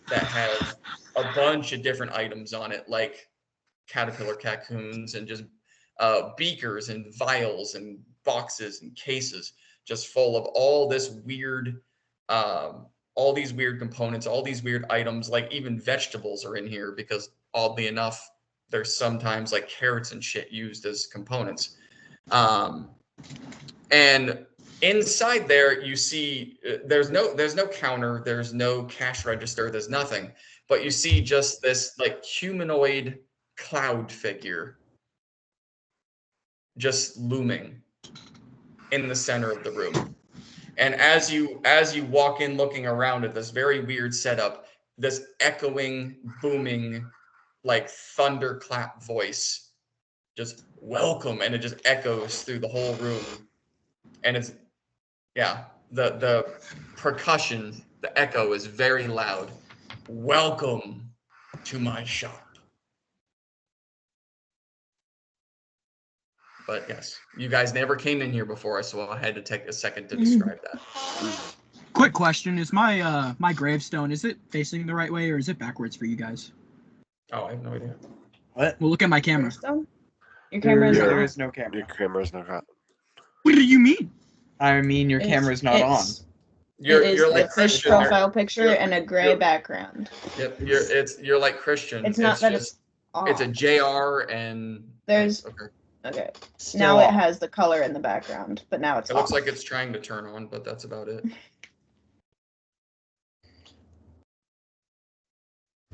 that have a bunch of different items on it, like caterpillar cocoons and just beakers and vials and boxes and cases, just full of all this weird all these weird components, all these weird items, like even vegetables are in here because oddly enough, there's sometimes like carrots and shit used as components. And inside there, you see there's no counter, there's no cash register, there's nothing, but you see just this like humanoid cloud figure just looming in the center of the room. And as you walk in looking around at this very weird setup, this echoing, booming, like thunderclap voice, just welcome, and it just echoes through the whole room. And it's the percussion, the echo is very loud. Welcome to my shop. But yes, you guys never came in here before, so I had to take a second to describe that. Quick question: is my my gravestone, is it facing the right way or is it backwards for you guys? Oh, I have no idea. What? Well, look at my camera. Brimstone? Your camera is There There on. is no Your camera. camera's not hot. What do you mean? I mean, your It's- camera's not on. it's- You're it is you're the like fish Christian. there. profile picture and a gray you're- background. Yep. You're like Christian. It's not that just, it's off. it's a JR and There's- okay. Okay. Still Now it off. has the color in the background, but now it's It looks off. like it's trying to turn on, but that's about it.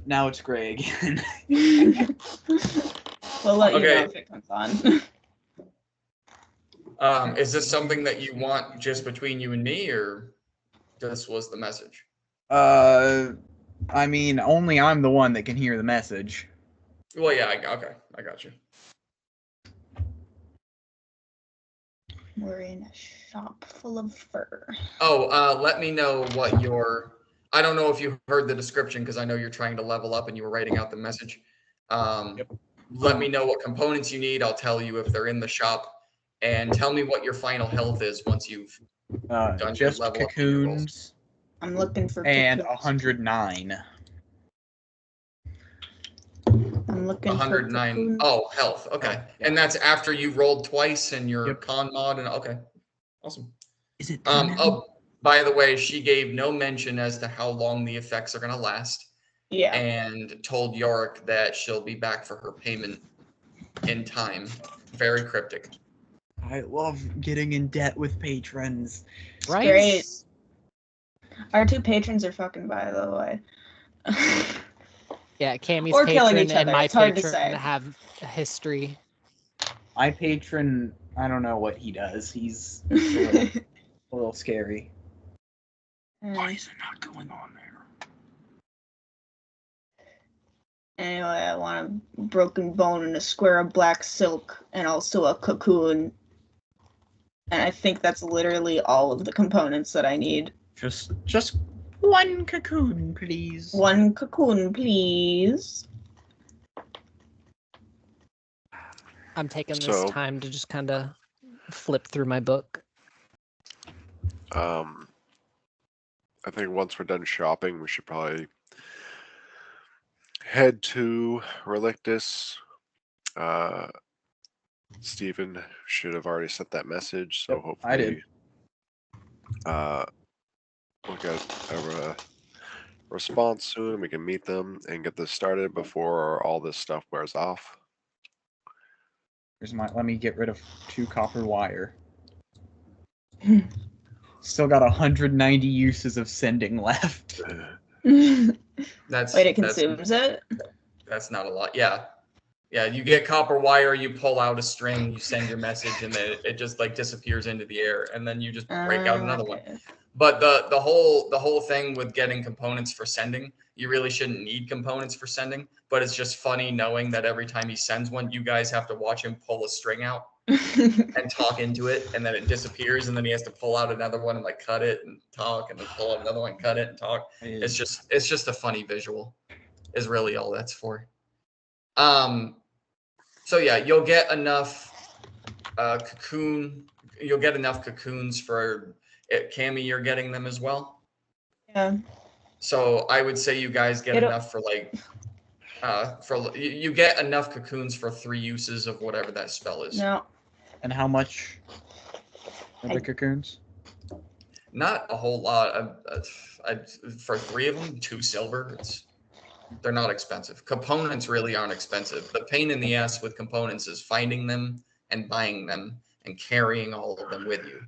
Now it's gray again. We'll let you know Okay. if it comes on. Is this something that you want just between you and me, or this was the message? I mean, only I'm the one that can hear the message. Well, yeah. Okay, I got you. We're in a shop full of fur. Oh, let me know what your. I don't know if you heard the description because I know you're trying to level up and you were writing out the message. Let me know what components you need. I'll tell you if they're in the shop, and tell me what your final health is once you've done your Just level up and your rolls. cocoons I'm looking for and cocoons. 109. I'm looking 109. for cocoons. Oh, health. Okay, and that's after you rolled twice and your Yep. con mod and okay, awesome. Is it? Oh, by the way, she gave no mention as to how long the effects are going to last. Yeah. And told Yorick that she'll be back for her payment in time. Very cryptic. I love getting in debt with patrons. Right? Great. Our two patrons are fucking by the way. Yeah, Cammy's Or killing patron each and other, my it's hard to patron say. have a history. My patron, I don't know what he does. He's a little scary. Why is it not going on there? Anyway, I want a broken bone and a square of black silk and also a cocoon. And I think that's literally all of the components that I need. Just one cocoon, please. One cocoon, please. I'm taking this So- time to just kind of flip through my book. I think once we're done shopping, we should probably head to Relictus. Stephen should have already sent that message, so Yep, hopefully I did. We'll get a response soon and we can meet them and get this started before all this stuff wears off. Here's my. Let me get rid of 2 copper wire. Still got 190 uses of sending left. That's Wait, it consumes it? That's not a lot. Yeah. Yeah, you get copper wire, you pull out a string, you send your message, and then it just like disappears into the air, and then you just break out another one. Okay. But the whole thing with getting components for sending, you really shouldn't need components for sending. But it's just funny knowing that every time he sends one, you guys have to watch him pull a string out and talk into it, and then it disappears, and then he has to pull out another one and like cut it and talk, and then pull out another one, cut it and talk. It's just a funny visual, is really all that's for. So yeah, you'll get enough cocoon. You'll get enough cocoons for it. Cammy, you're getting them as well. Yeah. So I would say you guys get It'll- enough for like, you get enough cocoons for 3 uses of whatever that spell is. No. And how much are the I- cocoons? Not a whole lot. For 3 of them, 2 silver. They're not expensive. Components really aren't expensive. The pain in the ass with components is finding them and buying them and carrying all of them with you.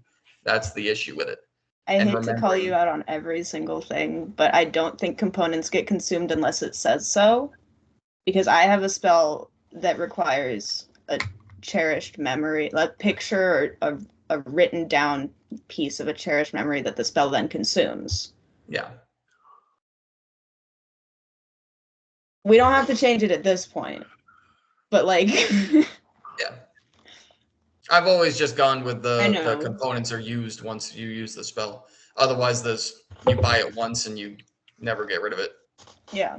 That's the issue with it. I And hate to call remembering- you out on every single thing, but I don't think components get consumed unless it says so. Because I have a spell that requires a cherished memory, a picture or a written down piece of a cherished memory that the spell then consumes. Yeah. We don't have to change it at this point. But like Yeah. I've always just gone with I the know. components are used once you use the spell. Otherwise, you buy it once and you never get rid of it. yeah.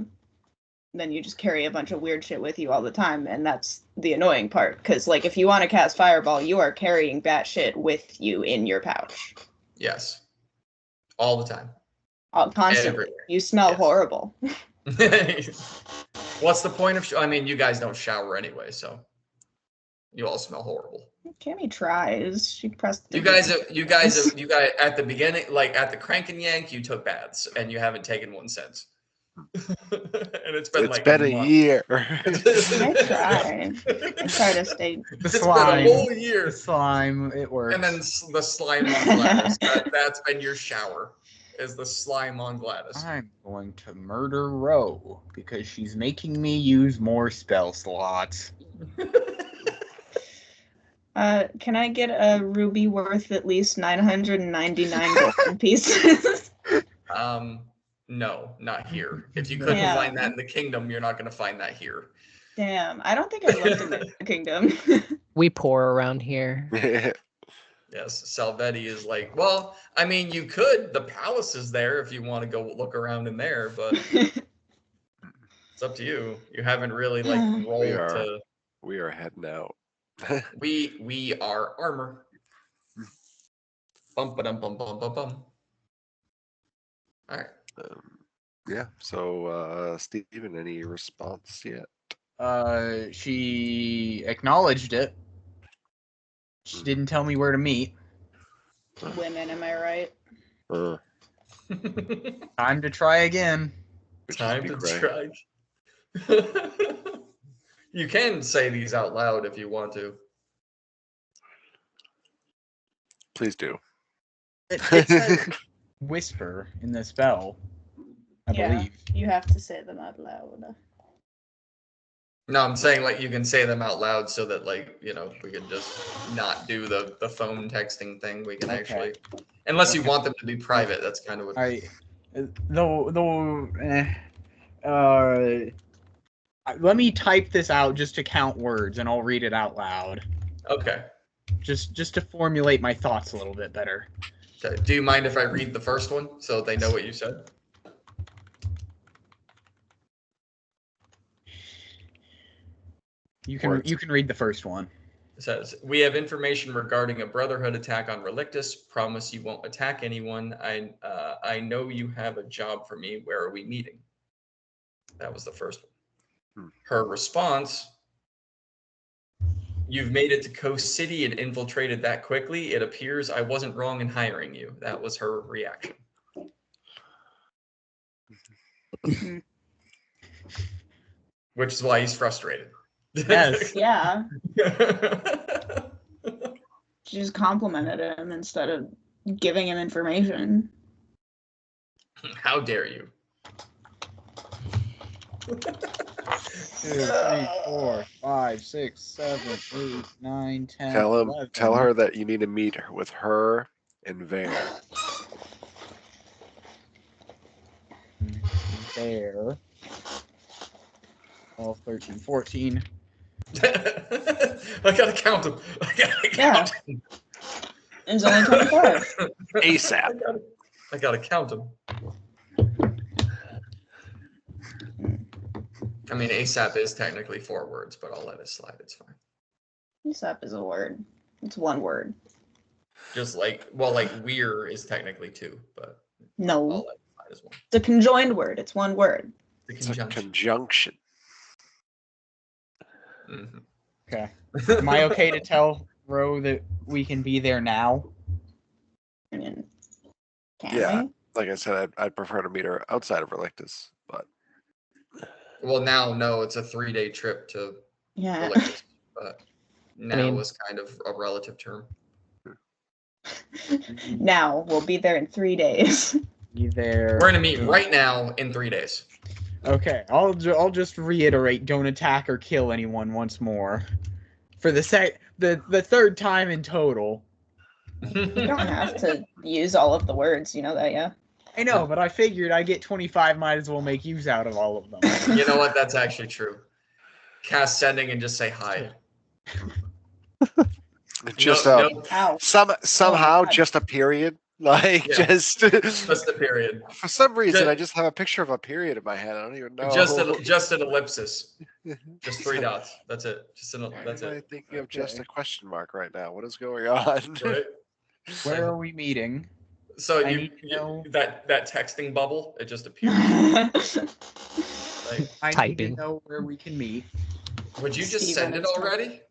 Then you just carry a bunch of weird shit with you all the time, and that's the annoying part. Because like if you want to cast Fireball, you are carrying that shit with you in your pouch. Yes. All the time. Constantly. Everywhere. You smell Yes. horrible. What's the point of? I mean, you guys don't shower anyway, so you all smell horrible. Cammy tries. She pressed. the You guys buttons. at the beginning, like at the Crank and Yank, you took baths, and you haven't taken one since. And it's been like a month. year. I try. I try to stay. The It's slime. been a whole year. The slime. It works. And then the slime on Gladys. That's been your shower. Is the slime on Gladys? I'm going to murder Ro because she's making me use more spell slots. Can I get a ruby worth at least 999 gold pieces? No, not here. If you couldn't Yeah. find that in the kingdom, you're not going to find that here. Damn, I don't think I lived in the kingdom. We pour around here. Yes, Salvetti is like, well, I mean, you could. The palace is there if you want to go look around in there, but it's up to you. You haven't really like rolled to. We are heading out. We are armor. Bum ba dum bum bum bum bum. All right. Yeah. So, Steven, any response yet? She acknowledged it. She didn't tell me where to meet. Women, am I right? Time to try again. Time to try. You can say these out loud if you want to. Please do. It says whisper in the spell, I believe. You have to say them out loud. No, I'm saying like you can say them out loud so that like, you know, we can just not do the phone texting thing. We can actually, unless you want them to be private, that's kind of what. Let me type this out just to count words, and I'll read it out loud. Okay. Just to formulate my thoughts a little bit better. Okay. Do you mind if I read the first one so they know what you said? You can read the first one. It says, we have information regarding a Brotherhood attack on Relictus. Promise you won't attack anyone. I know you have a job for me. Where are we meeting? That was the first one. Her response, you've made it to Coast City and infiltrated that quickly. It appears I wasn't wrong in hiring you. That was her reaction. Which is why he's frustrated. Yes. Yeah. She just complimented him instead of giving him information. How dare you? 2, 3, 4, 5, 6, 7, 8, 9, 10. Tell 11. her that you need to meet her with her and Vare. There. 12, 13, 14. I gotta count them. Him. It's only 25. ASAP. I gotta count them. I mean, ASAP is technically 4 words, but I'll let it slide. It's fine. ASAP is a word. It's one word. Just like, well, like weir is technically 2, but No. I'll let it slide as one. It's a conjoined word. It's one word. It's a conjunction. Mm-hmm. Okay. Am I okay to tell Ro that we can be there now? I mean, can Yeah. we? Like I said, I'd prefer to meet her outside of Relictus, but Well, now, no, it's a 3-day trip to Yeah. Relictus, but now mean- is kind of a relative term. Now we'll be there in 3 days. Be there. We're gonna meet right now in 3 days. Okay, I'll just reiterate: don't attack or kill anyone once more. For the third time in total. You don't have to use all of the words, you know that, yeah? I know, but I figured I get 25, might as well make use out of all of them. You know what? That's actually true. Cast sending and just say hi. just No, Ow. somehow God. just a period. Like Yeah. just just a period. for some reason, Just- I just have a picture of a period in my head. I don't even know. Just an ellipsis. Just 3 dots. That's it. That's Why am I it. thinking of just Okay. a question mark right now? What is going on? Right? Where are we meeting? So I you need to know- that texting bubble, it just appears. I need Typing. to know where we can meet. Would you just Steven send it is already?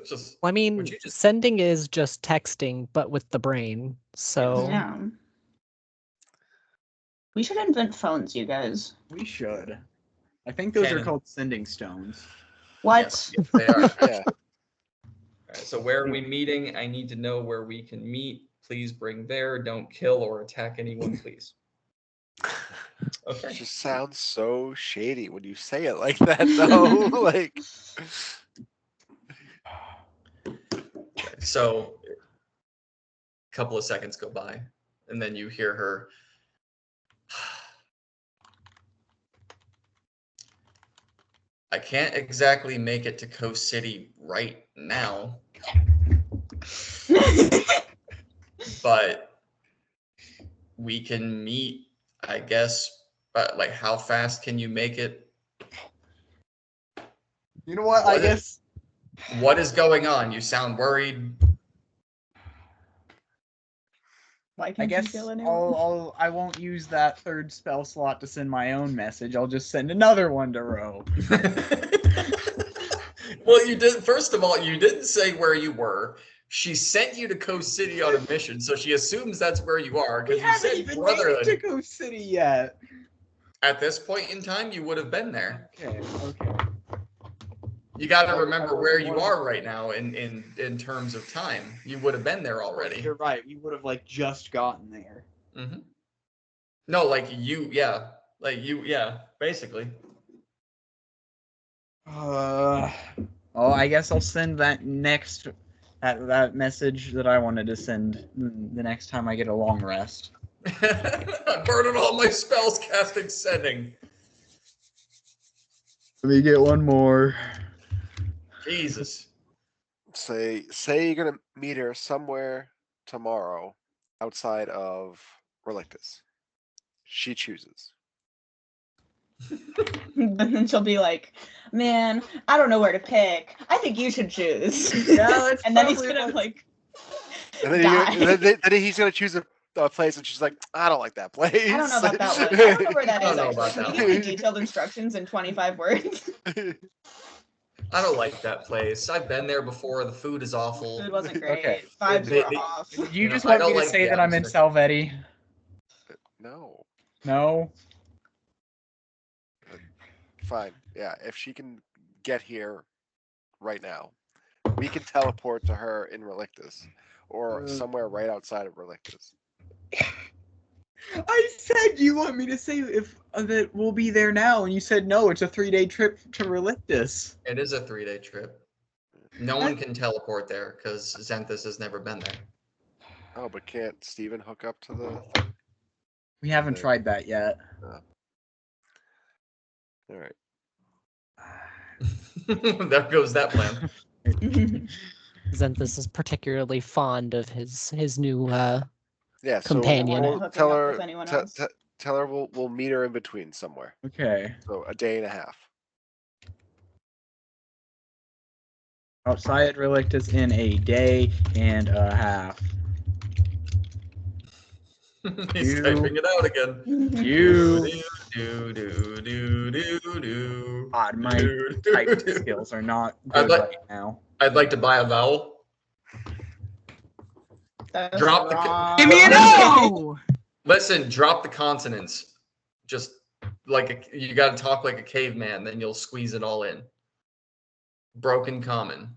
Just Well, I mean, Would you just- sending is just texting, but with the brain. So Yeah. We should invent phones, you guys. We should. I think those Cannon. are called sending stones. What? yes, they are. Yeah. All right, so where are we meeting? I need to know where we can meet. Please bring there. Don't kill or attack anyone, please. It Okay. just sounds so shady when you say it like that, though. Like, So a couple of seconds go by, and then you hear her. I can't exactly make it to Coast City right now, but we can meet, I guess. But like, how fast can you make it? You know what? What I is- guess What is going on? You sound worried. Why I can't you guess kill anyone? I won't use that third spell slot to send my own message. I'll just send another one to Ro. Well, you did. First of all, you didn't say where you were. She sent you to Coast City on a mission, so she assumes that's where you are. We Because you haven't said even made it Brotherhood. to Coast City yet. At this point in time, you would have been there. Okay, okay. You got to I- remember I where you wasn't- are right now in terms of time. You would have been there already. You're right. We would have like just gotten there. Hmm. No, like you, yeah, basically. Oh, I guess I'll send that next that message that I wanted to send the next time I get a long rest. I'm burning all my spells casting sending. Let me get one more. Jesus. say you're gonna meet her somewhere tomorrow outside of Relictus. She chooses. And then she'll be like, "Man, I don't know where to pick. I think you should choose." Yeah, that's and then he's probably gonna what- like And then, die. then he's gonna choose a place, and she's like, I don't like that place. I don't know about that one. I don't know where that I is don't know actually. about Can you that give me one. detailed instructions in 25 words? I don't like that place. I've been there before. The food is awful. Food wasn't great. Okay. Vibes They- were they- off. You You know, just I want don't me to like say the that I'm in atmosphere. Salvetti? No. No. Fine. Yeah. If she can get here right now, we can teleport to her in Relictus or somewhere right outside of Relictus. I said you want me to say if that we'll be there now, and you said no. It's a 3-day trip to Relictus. It is a 3-day trip. No one can teleport there because Xanthus has never been there. Oh, but can't Steven hook up to the thing? We haven't Okay. tried that yet. All right. There goes that plan. Xanthus is particularly fond of his new Yeah. So Companion. we'll Hooking tell up her. with anyone else. Tell her we'll meet her in between somewhere. Okay. So a day and a half. Outside Relictus in a day and a half. He's You- typing it out again. You. Do. God, my typing skills are not I'd good like- right now. I'd like to buy a vowel. That's Drop the- wrong. Give me an O! Listen, drop the consonants. Just like you got to talk like a caveman, then you'll squeeze it all in. Broken common.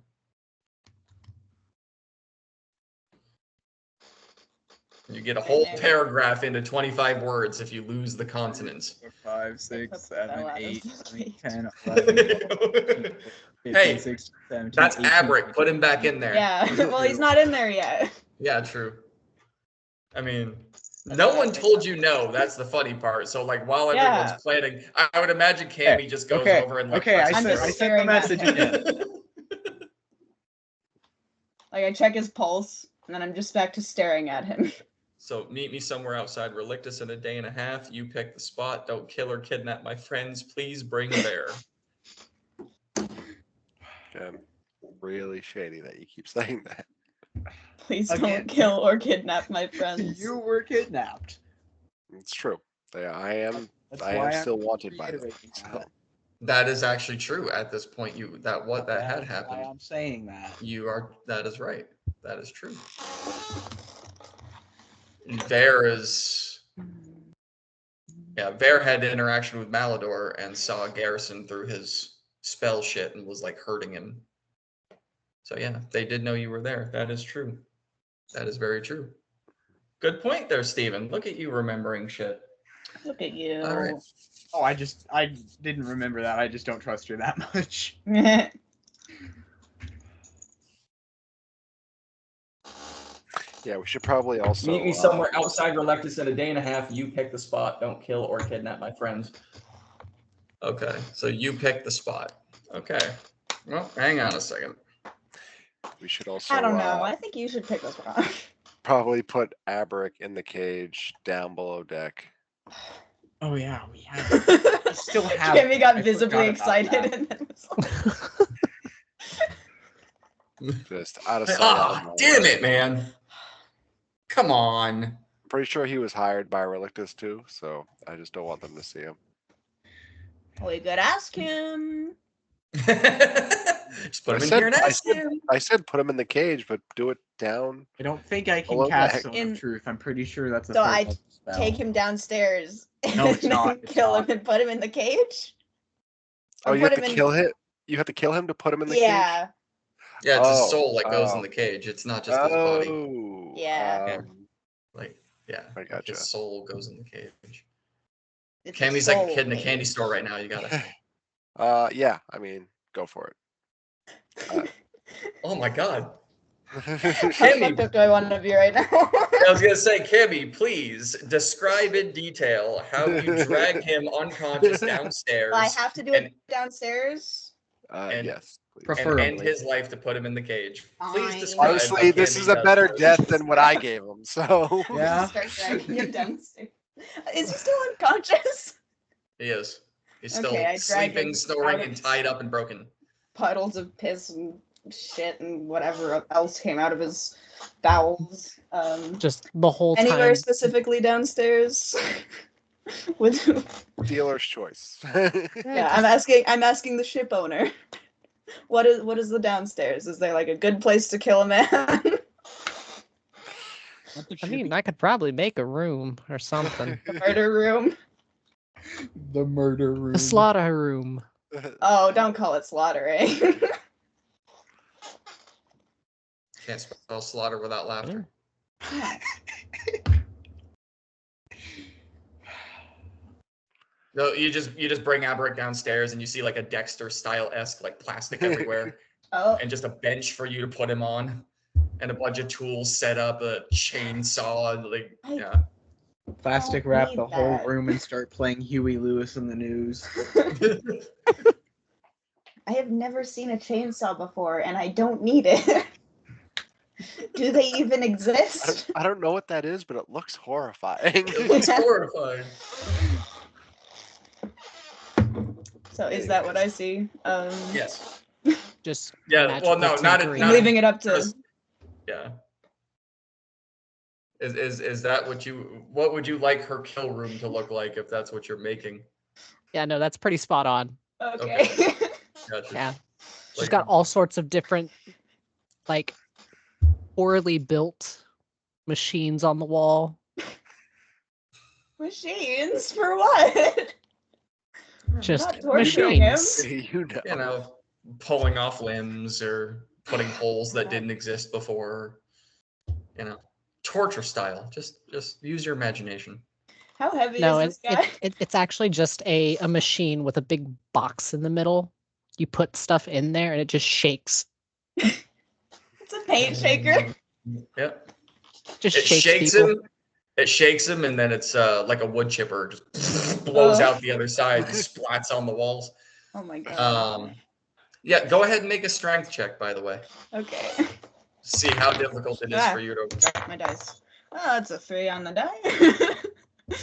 You get a whole paragraph into 25 words if you lose the consonants. 5, Put 6, the bell 7, out of 8, sleep. 9, 10, 11, 12, 13, 14, Hey, 15, 16, 17, That's 18, Abric. Put him back in there. Yeah. Well, he's not in there yet. Yeah, true. I mean, no one told you no. That's the funny part. So, like, while everyone's Yeah. planning, I would imagine Cammy just goes okay, over and like. okay, I presses I'm sent, just I her. sent the staring at message him. again. Like I check his pulse, and then I'm just back to staring at him. So meet me somewhere outside Relictus in a day and a half. You pick the spot. Don't kill or kidnap my friends. Please bring bear. Again, really shady that you keep saying that. Please Again. don't kill or kidnap my friends. You were kidnapped. It's true. Yeah, I am That's I why am I'm still wanted by them. reiterating So. that. That is actually true at this point. That had That's why happened. I'm saying that. That is right. That is true. Vare had interaction with Malador and saw Garrison through his spell shit and was like hurting him. So yeah, they did know you were there. That is true. That is very true. Good point there, Steven. Look at you remembering shit. Look at you. All right. Oh, I didn't remember that. I just don't trust her that much. Yeah, we should probably also Meet me somewhere outside Relictus in a day and a half. You pick the spot. Don't kill or kidnap my friends. Okay, so you pick the spot. Okay. Well, hang on a second. We should also I don't know. I think you should pick this one. probably put Abric in the cage down below deck. Oh yeah, we have. I still have. Kimmy got I visibly forgot about excited that. and then was like, Just out of sight. out of Ah, mind. damn it, man. Come on. Pretty sure he was hired by Relictus too, so I just don't want them to see him. we could ask him. Just put him in here and ask him. I said put him in the cage, but do it down. I don't think I can Below cast deck. Zone In- of Truth. I'm pretty sure that's a So third I level spell. Take him downstairs and No, it's then not. It's kill him not. and put him in the cage. Oh, Or you have put to him in- kill him. You have to kill him to put him in the cage. Yeah. Yeah, it's his Oh, soul that goes in oh. the cage. It's not just his body. Oh. Yeah. Like, yeah. I gotcha. His soul goes in the cage. It's Cammy's like a kid in a candy store right now. You gotta. Yeah. I mean, go for it. Oh my god. How fucked up do I want to be right now? I was gonna say, Kimmy, please describe in detail how you dragged him unconscious downstairs Well, I have to do and- it downstairs. and- Yes. please. and Preferably. end his life to put him in the cage. Please Fine. describe. Honestly, how this Kimmy is a does better this. death than what I gave him. So Yeah. Start dragging him downstairs. Is he still unconscious? He is. He's still Okay, I drag sleeping, him snoring, out and of- tied up and broken. Puddles of piss and shit and whatever else came out of his bowels. Just the whole Anywhere time. specifically downstairs? With dealer's choice. yeah, I'm asking the ship owner. What is the downstairs? Is there like a good place to kill a man? I mean, I could probably make a room or something. The murder room? The murder room. A slaughter room. Oh, don't call it slaughtering. Can't spell slaughter without laughter. No, you just bring Alberic downstairs and you see like a Dexter style esque like plastic everywhere Oh, and just a bench for you to put him on and a bunch of tools set up, a chainsaw, like yeah. Plastic don't wrap need the whole that. room and start playing Huey Lewis in the news. I have never seen a chainsaw before, and I don't need it. Do they even exist? I don't know what that is, but it looks horrifying. It looks horrifying. So is that what I see? Yes. Just Yeah. Well, no, magical not tinkering. I'm leaving it up to. Just- yeah. Is that what would you like her kill room to look like if that's what you're making? Yeah, no, that's pretty spot on. Okay. Gotcha. Yeah. She's Like- got all sorts of different, like, poorly built machines on the wall. Machines for what? Just Not torturing him. machines. You know. You know, pulling off limbs or putting holes that didn't exist before. You know, torture style. Just use your imagination. How heavy No, is this guy? it's actually just a machine with a big box in the middle. You put stuff in there and it just shakes. It's a paint shaker. Yep. Just It shakes shakes people. him. It shakes him, and then it's like a wood chipper, just blows out the other side, and splats on the walls. Oh my god. Yeah, go ahead and make a strength check, by the way. Okay. See how difficult it is for you to. Drop my dice. Oh, it's a 3 on the die.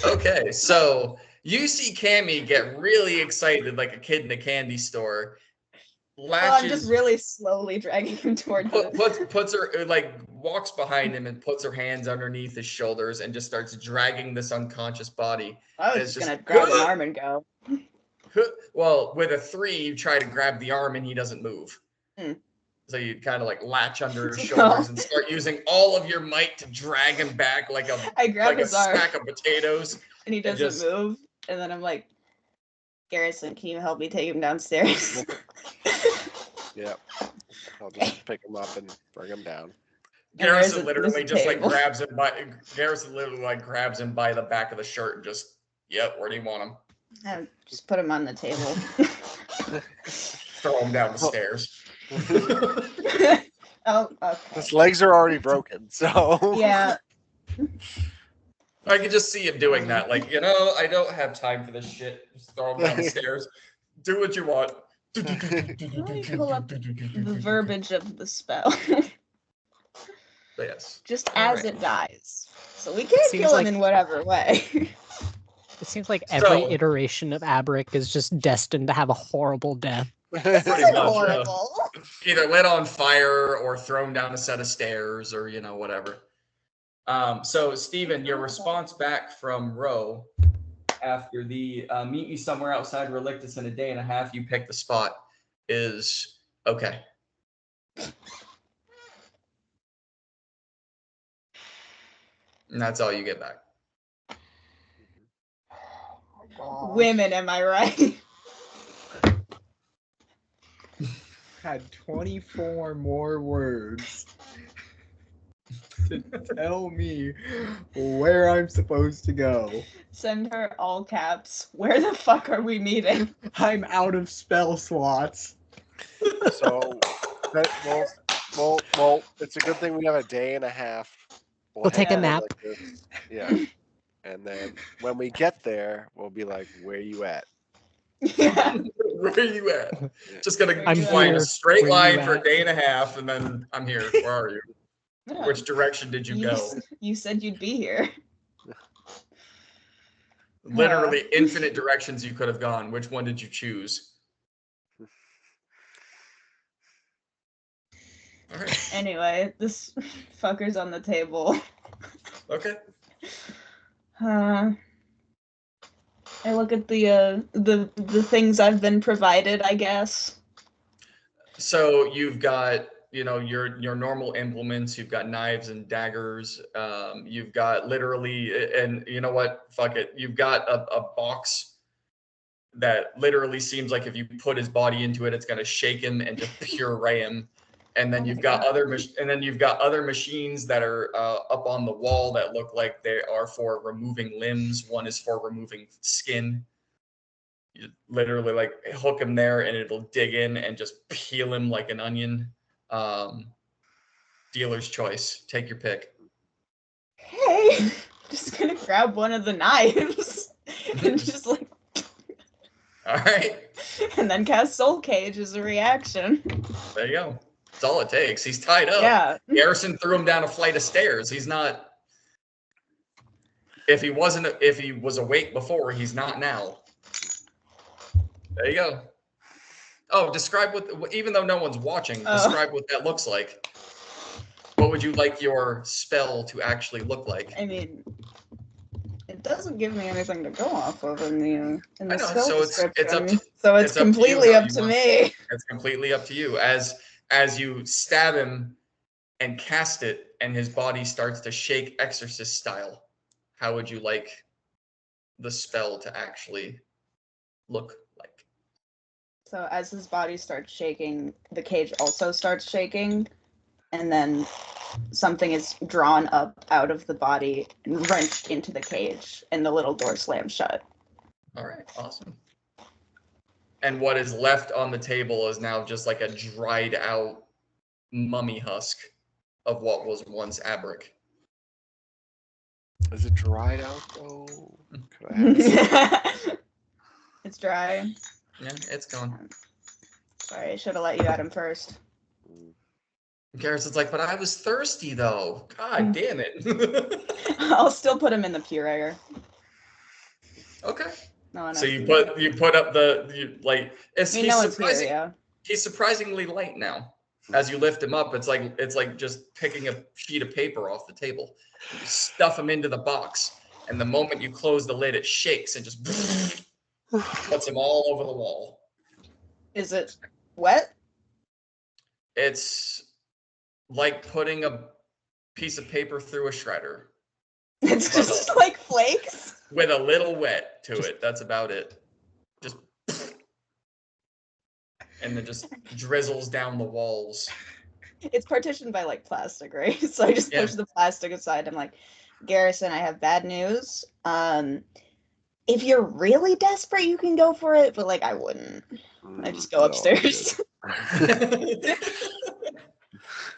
Okay, so you see Cammy get really excited like a kid in a candy store. Well, I'm just Latches, really slowly dragging him toward the. puts her like walks behind him and puts her hands underneath his shoulders and just starts dragging this unconscious body. I was It's just just- gonna grab an arm and go. Well, with a 3, you try to grab the arm and he doesn't move. Hmm. So you kind of like latch under his shoulders and start using all of your might to drag him back like a I grab his arm sack of potatoes. and he doesn't just- move, and then I'm like, Garrison, can you help me take him downstairs? Yep. I'll just pick him up and bring him down. Garrison there's literally a just like table. grabs him by the back of the shirt and just, yep, where do you want him? I just put him on the table. Throw him down the stairs. Oh, okay. His legs are already broken, so Yeah. I can just see him doing that. Like, I don't have time for this shit. Just throw him down the stairs. Do what you want. Let me pull up the verbiage of the spell. Yes. Just All as right. it dies. So we can't Seems kill like- him in whatever way. It seems like every So- iteration of Abric is just destined to have a horrible death. This Pretty isn't much, horrible. Either lit on fire or thrown down a set of stairs or, whatever. So, Steven, your response back from Ro after the meet me somewhere outside Relictus in a day and a half, you pick the spot, is okay. And that's all you get back. Women, am I right? Had 24 more words to tell me where I'm supposed to go. Send her all caps. Where the fuck are we meeting? I'm out of spell slots. So well, it's a good thing we have a day and a half. We'll take a hang nap. out like this. Yeah. And then when we get there, we'll be like, where you at? Yeah. Where are you at? Just gonna I'm fly in here. a straight Where line you for a at? day and a half, and then I'm here. Where are you? Which direction did you go? You said you'd be here. Literally infinite directions you could have gone. Which one did you choose? All right. Anyway, this fucker's on the table. Okay. I look at the things I've been provided, I guess. So you've got, your normal implements. You've got knives and daggers. You've got literally, and you know what? Fuck it. You've got a box that literally seems like if you put his body into it, it's gonna shake him and just puree him. And then Oh you've my got God. other machines that are up on the wall that look like they are for removing limbs. One is for removing skin. You literally like hook him there and it'll dig in and just peel him like an onion. Dealer's choice. Take your pick. Hey, just gonna grab one of the knives and just like, All right. and then cast Soul Cage as a reaction. There you go. That's all it takes. He's tied up. Yeah. Garrison threw him down a flight of stairs. He's not. If he was awake before, he's not now. There you go. Oh, describe even though no one's watching, describe what that looks like. What would you like your spell to actually look like? I mean, it doesn't give me anything to go off of in the I know, spell so it's up description. to- So it's it's up to you completely how up you to want me. It's completely up to you. As you stab him and cast it, and his body starts to shake exorcist style, how would you like the spell to actually look like? So as his body starts shaking, the cage also starts shaking, and then something is drawn up out of the body and wrenched into the cage, and the little door slams shut. All right, awesome. And what is left on the table is now just like a dried out mummy husk of what was once Abric. Is it dried out though? Could I have some? It's dry. Yeah, it's gone. Sorry, I should have let you at him first. Garrison's like, but I was thirsty though. God damn it. I'll still put him in the pureer. Okay. No one So else you can put up the I mean, no one's here, yeah. he's surprisingly light now. As you lift him up, it's like just picking a sheet of paper off the table. You stuff him into the box, and the moment you close the lid, it shakes and just puts him all over the wall. Is it wet? It's like putting a piece of paper through a shredder It's just like flakes. with a little wet to it. That's about it. Just and then just drizzles down the walls. It's partitioned by like plastic, right? So I just Yeah. push the plastic aside. I'm like, Garrison, I have bad news. If you're really desperate, you can go for it, but like I wouldn't. I just go No, upstairs.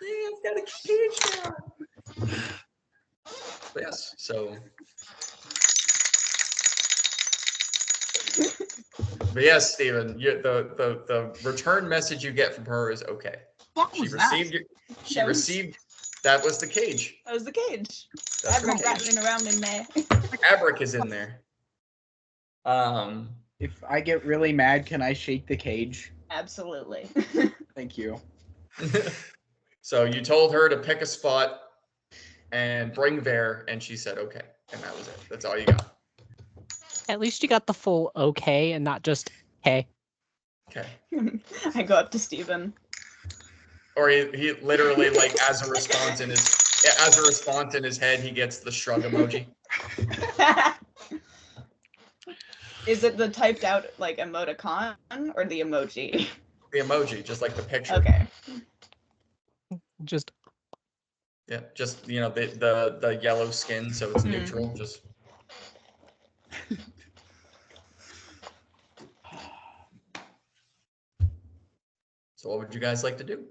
Yeah, I've got a cage now. But yes, so. But yes, Steven, the return message you get from her is okay. What She was that? received it. She That was- received. That was the cage. That was the cage. That's the Fabric cage. rattling around in there. Fabric is in there. If I get really mad, can I shake the cage? Absolutely. Thank you. So you told her to pick a spot and bring Bear, and she said okay, and that was it. That's all you got. At least you got the full okay and not just hey. Okay. I go up to Steven. Or he literally like as a response in his head, he gets the shrug emoji. Is it the typed out like emoticon or the emoji? The emoji, just like the picture. Okay. Just Yeah, just the yellow skin, so it's Mhm. neutral. Just so, what would you guys like to do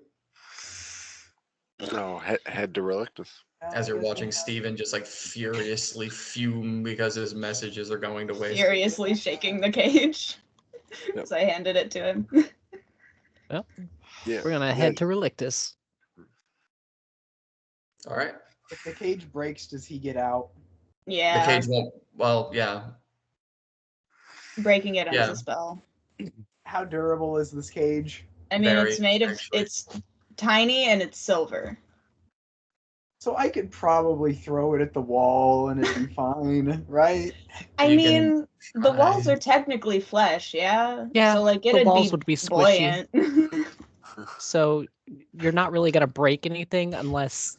No, head to Relictus. as you're watching Steven just like furiously fume because his messages are going to waste? Furiously shaking the cage. Yep. So I handed it to him. Yeah. we're gonna head to Relictus. All right. If the cage breaks, does he get out? Yeah. The cage won't. Well, yeah. Breaking it ends Yeah. a spell. How durable is this cage? I mean, Very, it's made of. actually. It's tiny and it's silver. So I could probably throw it at the wall and it'd be fine, right? I You mean, the walls try. are technically flesh, yeah. Yeah, So like the it'd walls be would be squishy. buoyant. So you're not really gonna break anything unless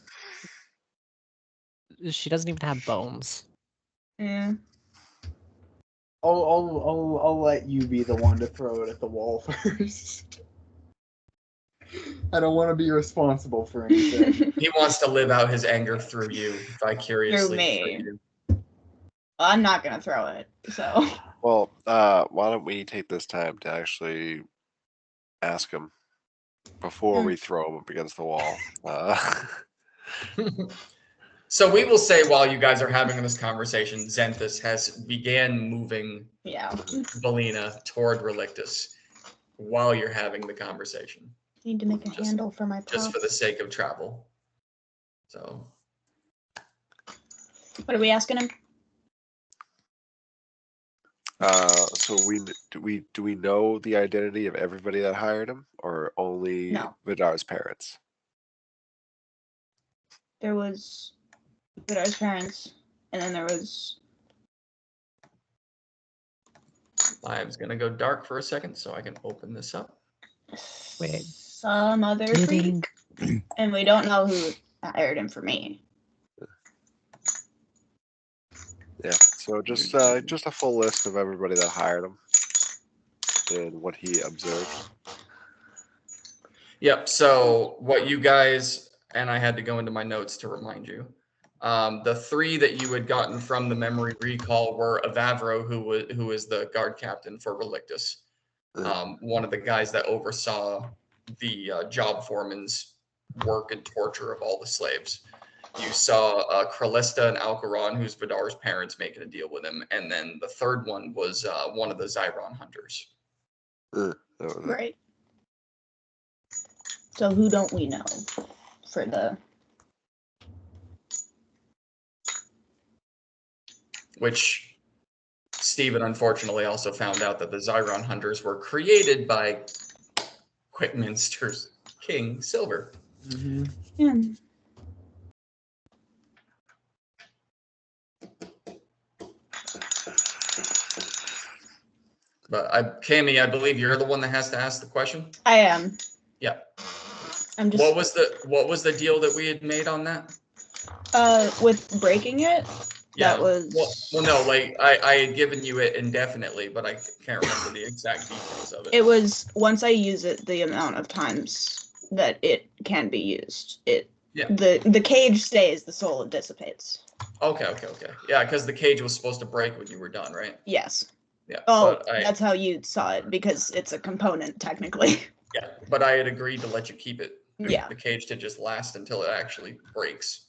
she doesn't even have bones. Yeah. I'll let you be the one to throw it at the wall first. I don't want to be responsible for anything. He wants to live out his anger through you, vicariously me. you. I'm not gonna throw it. So Well, why don't we take this time to actually ask him before we throw him up against the wall? So we will say while you guys are having this conversation, Xanthus has began moving yeah. Belina toward Relictus while you're having the conversation, Need to make a Just- handle for my just for the props. sake of travel. So What are we asking him? So do we know the identity of everybody that hired him, or only No. Vidar's parents? There was Vidar's parents, and then there was I'm gonna go dark for a second so I can open this up. Wait. some other Kidding. freak, and we don't know who hired him for me. Yeah. So just a full list of everybody that hired him and what he observed. Yep. So what you guys and I had to go into my notes to remind you. The three that you had gotten from the memory recall were Avavro, who is the guard captain for Relictus, one of the guys that oversaw the job foreman's work and torture of all the slaves. You saw Kralista and Alcaron, who's Vidar's parents, making a deal with him, and then the third one was one of the Zyron hunters. That was it. Right. So who don't we know for the? Which Steven unfortunately also found out that the Zyron hunters were created by Quickminster's King Silver. Yeah. But Cammy, I believe you're the one that has to ask the question. I am. Yeah. I'm just What was the deal that we had made on that? with breaking it. Yeah. That was Well, no, like I had given you it indefinitely, but I can't remember the exact details of it. It was once I use it, the amount of times that it can be used. The cage stays, the soul dissipates. Okay. Yeah, because the cage was supposed to break when you were done, right? Yes. Yeah. Oh, but that's how you saw it because it's a component technically. Yeah, but I had agreed to let you keep it. Yeah. The cage to just last until it actually breaks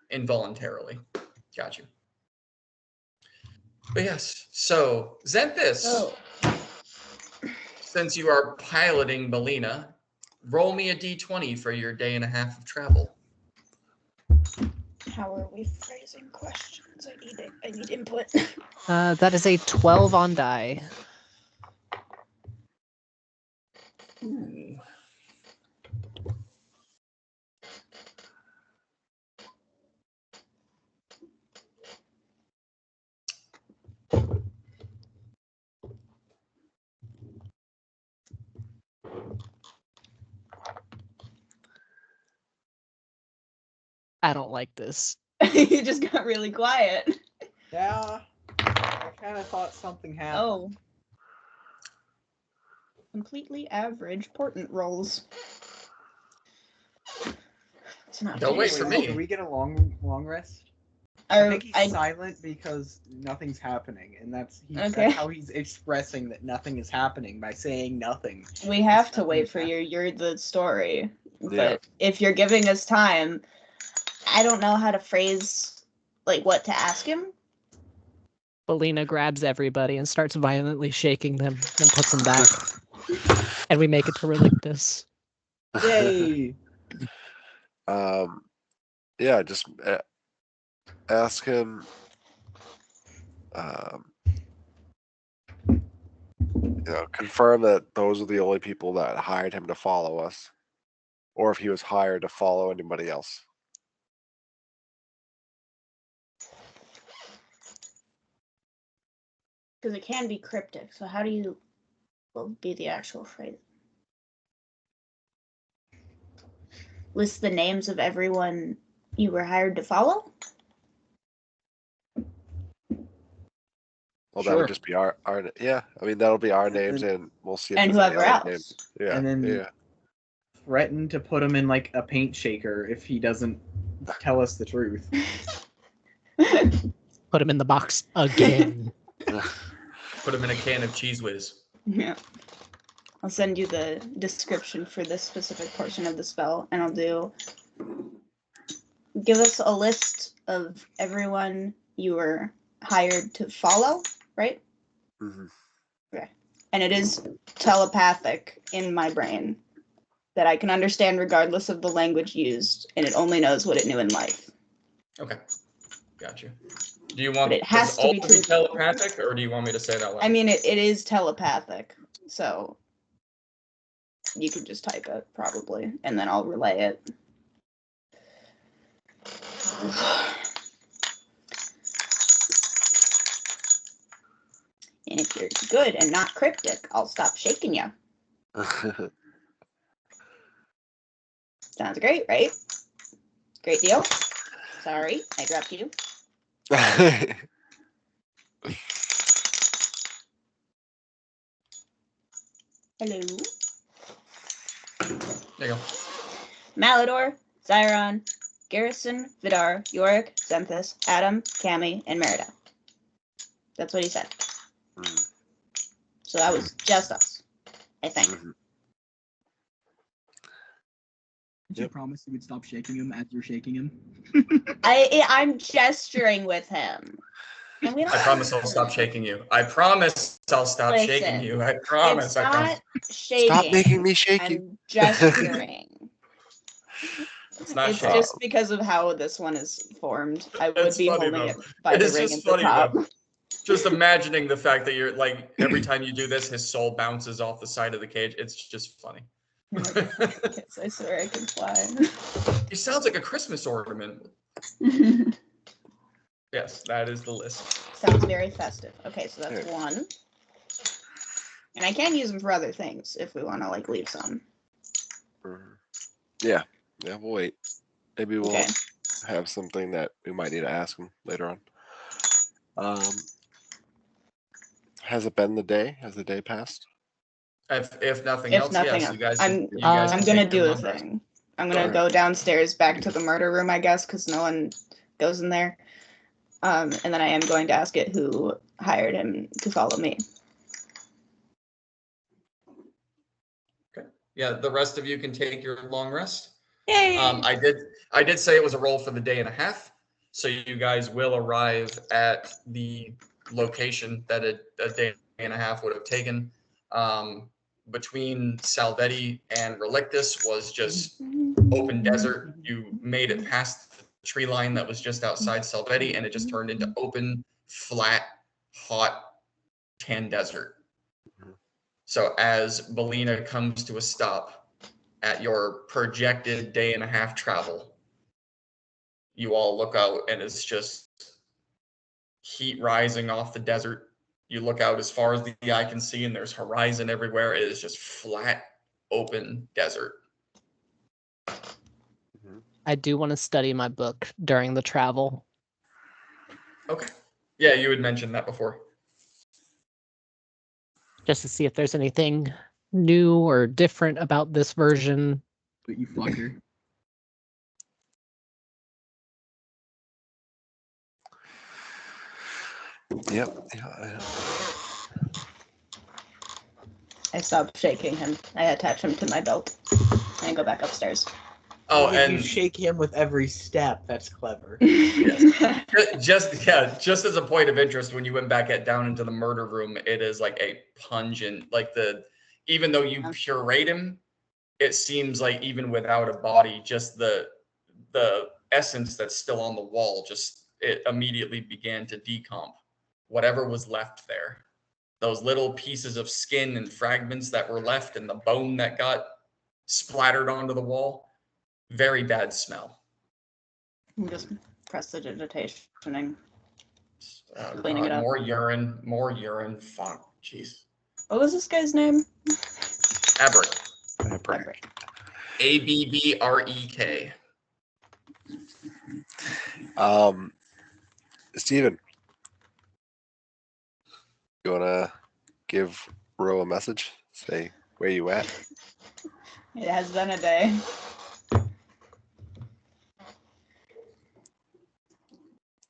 involuntarily. Got you. But yes, so Xanthus, Oh. since you are piloting Melina, roll me a d20 for your day and a half of travel. How are we phrasing questions? I need input. That is a 12 on die. Ooh. I don't like this. You just got really quiet. Yeah. I kind of thought something happened. Oh. Completely average portent rolls. It's not Don't wait fair. for Wait, me. Can we get a long rest? I think he's I silent because nothing's happening, and that's Okay. how he's expressing that nothing is happening by saying nothing. we have to wait for you. You're the story. But Yeah. if you're giving us time, I don't know how to phrase like what to ask him. Belina grabs everybody and starts violently shaking them and puts them back. And we make it to Relictus. Yay! Yeah, just ask him. Confirm that those are the only people that hired him to follow us, or if he was hired to follow anybody else. Because it can be cryptic. So how do you be the actual phrase? List the names of everyone you were hired to follow? Well, that Sure. would just be our yeah. I mean, that'll be our names, and we'll see if And there's any whoever other else. names. Yeah, And then- yeah. Threaten to put him in like a paint shaker if he doesn't tell us the truth. Put him in the box again. Put him in a can of Cheese Whiz. Yeah. I'll send you the description for this specific portion of the spell, and I'll do. Give us a list of everyone you were hired to follow, right? Mhm. Okay. And it is telepathic in my brain that I can understand regardless of the language used, and it only knows what it knew in life. Okay, got you. Do you want But it has this to all be to be truthful. telepathic, or do you want me to say it out loud? I mean, it is telepathic, so you could just type it probably, and then I'll relay it. And if you're good and not cryptic, I'll stop shaking you. Sounds great, right? Great deal. Sorry, I dropped you. Hello. There you go. Malador, Zyron, Garrison, Vidar, Yorick, Xanthus, Adam, Cammy, and Merida. That's what he said. Mm. So that was just us, I think. Mhm. Did you Yep. promise you would stop shaking him as you're shaking him? I'm gesturing with him. And we don't I promise I'll stop shaking you. I promise I'll stop shaking Listen, you. I promise. It's I promise. not shaking. Stop making me shaky. I'm gesturing. It's not It's shaking. just because of how this one is formed. I would It's be funny, holding though. it by the It's ring just at the funny, top. though. Just imagining the fact that you're like every time you do this, his soul bounces off the side of the cage. It's just funny. Yes, I swear I can fly. It sounds like a Christmas ornament. Yes, that is the list. Sounds very festive. Okay, so that's Yeah. 1. And I can use them for other things if we want to like leave some. Yeah, we'll wait. Maybe we'll Okay. have something that we might need to ask him later on. Has it been the day? Has the day passed? If nothing If else, nothing yes, else, you guys. I'm You guys I'm can gonna take your do a long rest. thing. I'm gonna Alright. go downstairs back to the murder room, I guess, because no one goes in there. And then I am going to ask it who hired him to follow me. Yeah, the rest of you can take your long rest. Yay! I did say it was a roll for the day and a half, so you guys will arrive at the location that a day and a half would have taken. Between Salvetti and Relictus was just open desert. You made it past the tree line that was just outside Salvetti, and it just turned into open, flat, hot, tan desert. So as Belina comes to a stop at your projected day and a half travel, you all look out and it's just heat rising off the desert. You look out as far as the eye can see and there's horizon everywhere. It is just flat, open desert. I do want to study my book during the travel. Okay. Yeah, you had mentioned that before. Just to see if there's anything new or different about this version. But you fucker. Yep. I stop shaking him. I attach him to my belt and go back upstairs. Oh, Why did you and shake him with every step. That's clever. just as a point of interest, when you went back down into the murder room, it is like a pungent, even though you purate him, it seems like even without a body, just the essence that's still on the wall, it immediately began to decomp. Whatever was left there, those little pieces of skin and fragments that were left, and the bone that got splattered onto the wall, very bad smell. I'm just prestidigitationing. Oh, Cleaning it up. More urine. Fuck, jeez. What was this guy's name? Abrick. Everett. Abbrek. Steven, you wanna give Ro a message? Say where you at? It has been a day.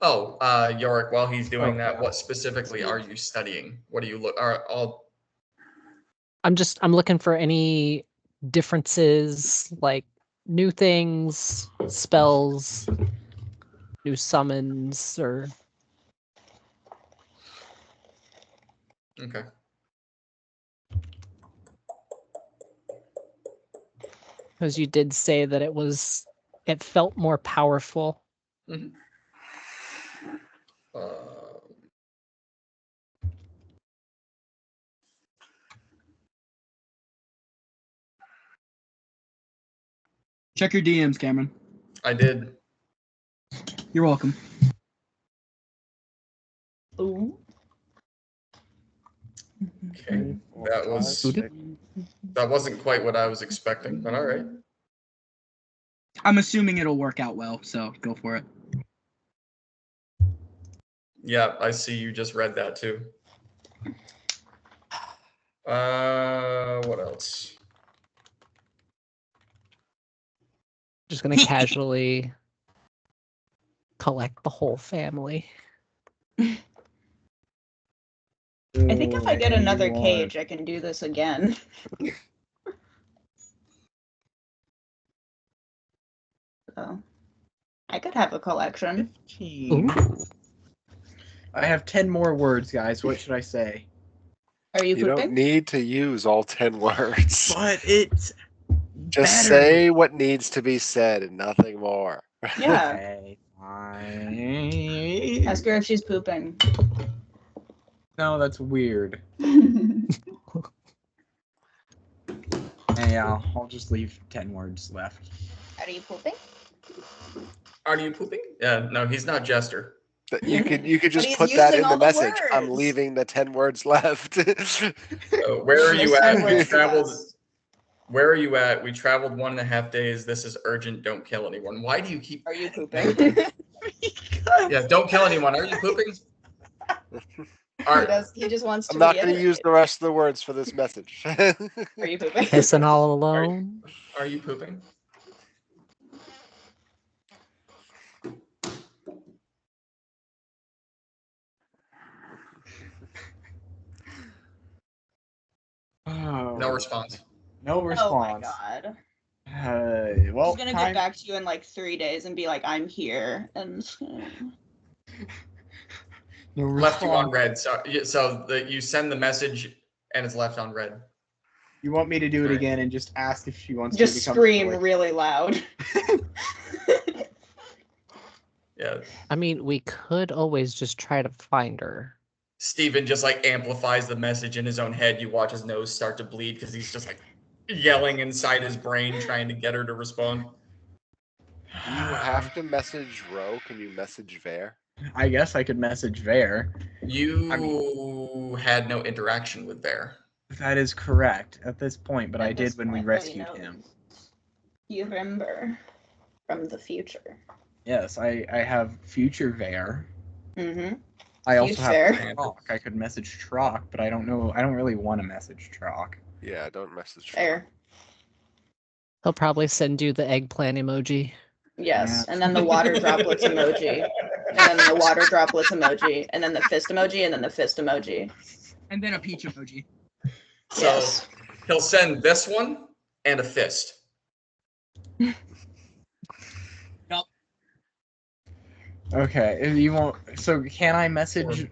Oh, Yorick, while he's doing that, yeah. what specifically are you studying? What do you look I'm looking for any differences, like new things, spells, new summons, or okay. because you did say that it felt more powerful. Mm-hmm. Check your DMs, Cameron. I did. You're welcome. Ooh. Okay. That wasn't quite what I was expecting, but all right. I'm assuming it'll work out well, so go for it. Yeah, I see you just read that too. What else? Just gonna casually collect the whole family. I think if I get another cage, I can do this again. So, I could have a collection. 15. I have 10 more words, guys. What should I say? Are you You don't pooping? need to use all 10 words. But it's Just better. say what needs to be said and nothing more. Yeah. Okay, fine. Ask her if she's pooping. No, that's weird. Yeah, I'll just leave 10 words left. Are you pooping? Are you pooping? Yeah, no, he's not Jester. You could just he's put that using in the all the message. I'm words. leaving the 10 words left. So where are you Those 10 at? We words traveled. last. Where are you at? We traveled 1.5 days. This is urgent. Don't kill anyone. Why do you keep? Are you pooping? Yeah, don't kill anyone. Are you pooping? He just wants to I'm not going to use reiterate. the rest of the words for this message. Are you pooping? Pissing all alone. Are you pooping? Oh, No response. no Oh my response. god. Well, He's gonna time- get back to you in like 3 days and be like, I'm here. And no Left you on response. red. So you send the message and it's left on red. You want me to do it Right. again and just ask if she wants just me to come scream forward? really loud. Yeah. I mean, we could always just try to find her. Steven just like amplifies the message in his own head. You watch his nose start to bleed because he's just like yelling inside his brain trying to get her to respond. Do you have to message Ro? Can you message Vare? I guess I could message Vare. You had no interaction with Bear. That is correct at this point, but At I did this when we point, rescued knows. him. You remember from the future. Yes, I have future Vare. Mm-hmm. I also have Future. Trock. I could message Trock, but I don't know. I don't really want to message Trock. Yeah, don't message Ro. Fair. He'll probably send you the eggplant emoji. Yes. Yeah. And then the water droplets emoji. And then the water droplets emoji. And then the fist emoji. And then the fist emoji. And then a peach emoji. So Yes. he'll send this one and a fist. Okay, if you want. So can I message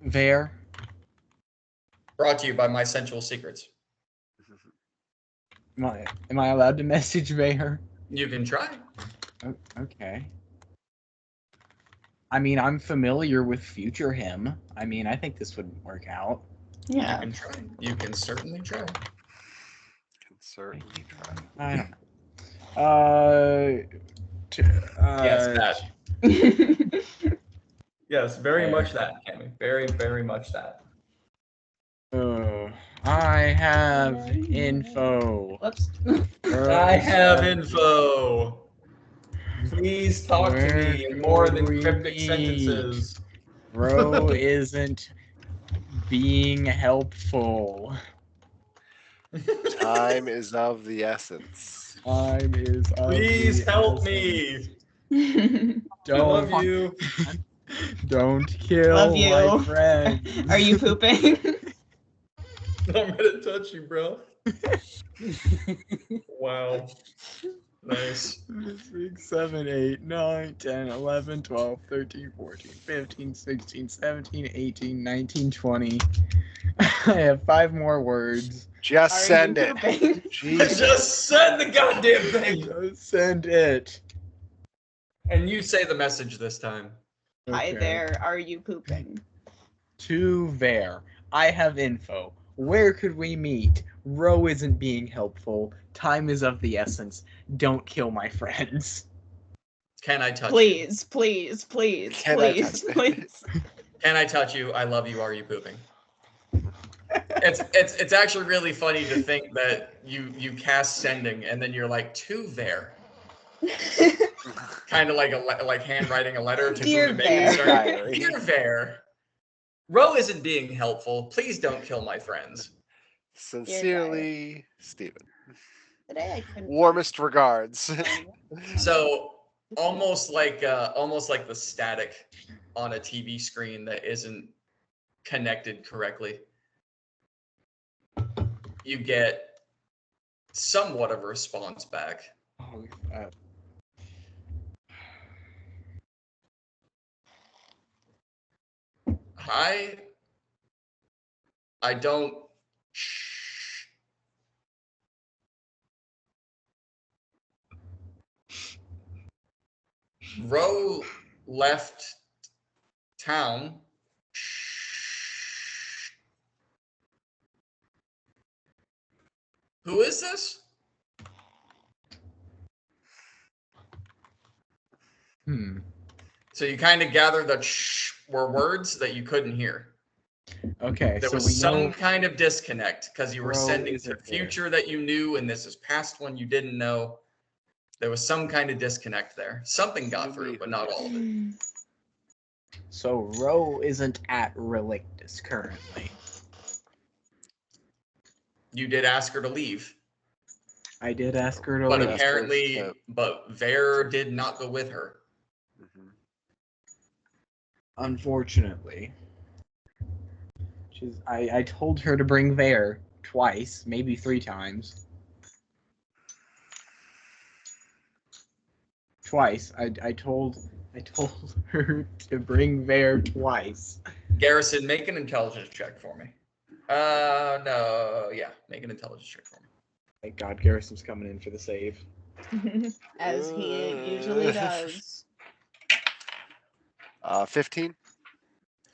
Vare? Brought to you by My Sensual Secrets. Am I allowed to message Vare? You can try. Okay. I mean, I'm familiar with future him. I mean, I think this would work out. You Yeah. can try. You can certainly try. Can certainly try. I don't know. Yes, that. Yes, very Okay. much that, Cammy. Very, very much that. I have info. Whoops. I have info. Please talk to me in more than Where cryptic we sentences. Bro isn't being helpful. Time is of the essence. Time is of Please the help essence. me. I Don't love you. Don't kill Love you. my friend. Are you pooping? I'm gonna touch you, bro. Wow. Nice. 6, 7, 8, 9, 10, 11, 12, 13, 14, 15, 16, 17, 18, 19, 20. I have 5 more words. Just Are you send it. pooping? Jesus. Just send the goddamn thing. Just send it. And you say the message this time. Hi Okay. there. Are you pooping? To Vare. I have info. Where could we meet? Ro isn't being helpful. Time is of the essence. Don't kill my friends. Can I touch you? Please, please, please, Can I please, touch it? please. Can I touch you? I love you. Are you pooping? It's actually really funny to think that you cast sending and then you're like to there, kind of like handwriting a letter to Dear whom it may Vare. concern. Diary. Dear Vare, Ro isn't being helpful. Please don't kill my friends. Sincerely, Steven. Today I couldn't. Warmest regards. So almost like the static on a TV screen that isn't connected correctly. You get somewhat of a response back. Oh, Hi. I don't. Ro left town. Who is this? So you kind of gather that shh were words that you couldn't hear. Okay, There so was we some know kind of disconnect because you were Ro sending to isn't future that you knew, and this is past one you didn't know. There was some kind of disconnect there. Something got through, but not all of it. so Ro isn't at Relictus currently. You did ask her to leave, I did ask her to but leave. apparently, but Ver did not go with her. Mhm. Unfortunately. I told her to bring Vare twice, maybe 3 times. Twice. I told her to bring Vare twice. Garrison, make an intelligence check for me. No, yeah, make an intelligence check for me. Thank God Garrison's coming in for the save. As he usually does. 15.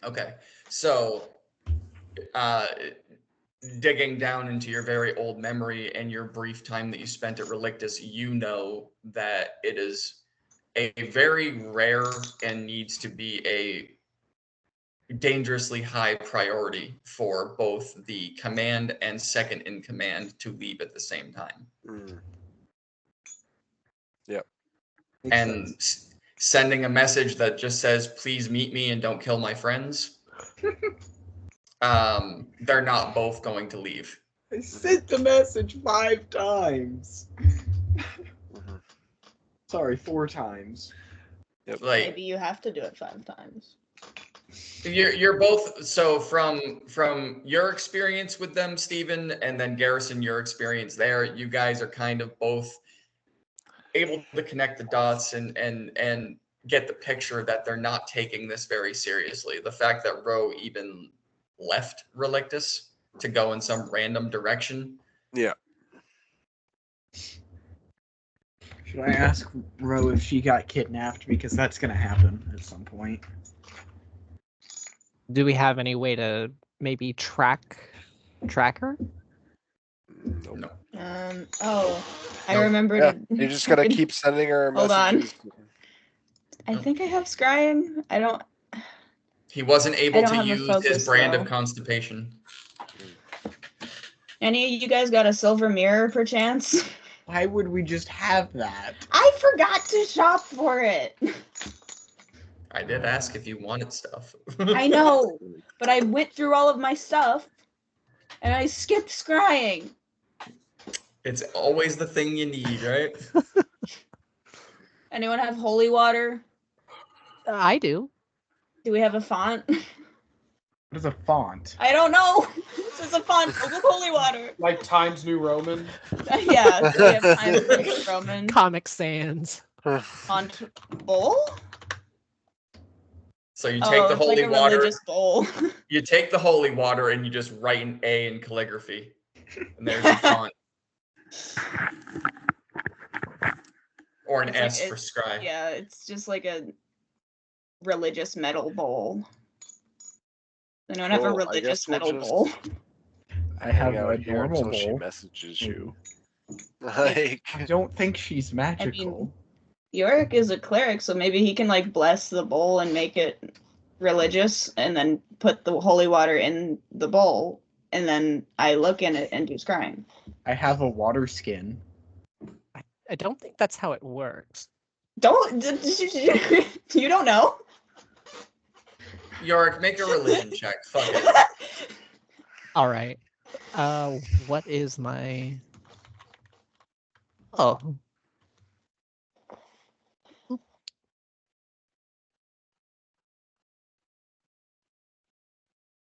Okay, so digging down into your very old memory and your brief time that you spent at Relictus, you know that it is a very rare and needs to be a dangerously high priority for both the command and second in command to leave at the same time. Yep. Makes And sense. sending a message that just says, please meet me and don't kill my friends. They're not both going to leave. I sent the message 5 times. Mhm. Sorry, 4 times. Yep. Like, Maybe you have to do it 5 times. you're both, so from your experience with them, Stephen, and then Garrison, your experience there, you guys are kind of both able to connect the dots and get the picture that they're not taking this very seriously. The fact that Ro even left Relictus to go in some random direction. Yeah. Should I ask Ro if she got kidnapped? Because that's gonna happen at some point. Do we have any way to maybe track her? Nope. No. I Nope. remembered. Yeah, you're just gonna keep sending her Hold on. messages. I think I have scrying. I don't. He wasn't able don't to have a use his focus, brand though. of constipation. Any of you guys got a silver mirror, perchance? Why would we just have that? I forgot to shop for it. I did ask if you wanted stuff. I know, but I went through all of my stuff, and I skipped scrying. It's always the thing you need, right? Anyone have holy water? I do. Do we have a font? What is a font? I don't know. This is a font filled with holy water. Like Times New Roman. Yeah, so we have Times New Roman. Comic Sans. Font bowl? So you take the it's holy like a water. religious bowl. You take the holy water and you just write an A in calligraphy, and there's your font. Or an It's like S for scry. Yeah, it's just like a religious metal bowl. Anyone have a Cool, I religious guess we'll metal just bowl? I have hang out a here normal until she bowl. messages you. Like, I don't think she's magical. Yorick is a cleric, so maybe he can like bless the bowl and make it religious, and then put the holy water in the bowl, and then I look in it and do scrying. I have a water skin. I don't think that's how it works. Don't you don't know? Yorick, make a religion check. Fuck it. All right. What is my? Oh.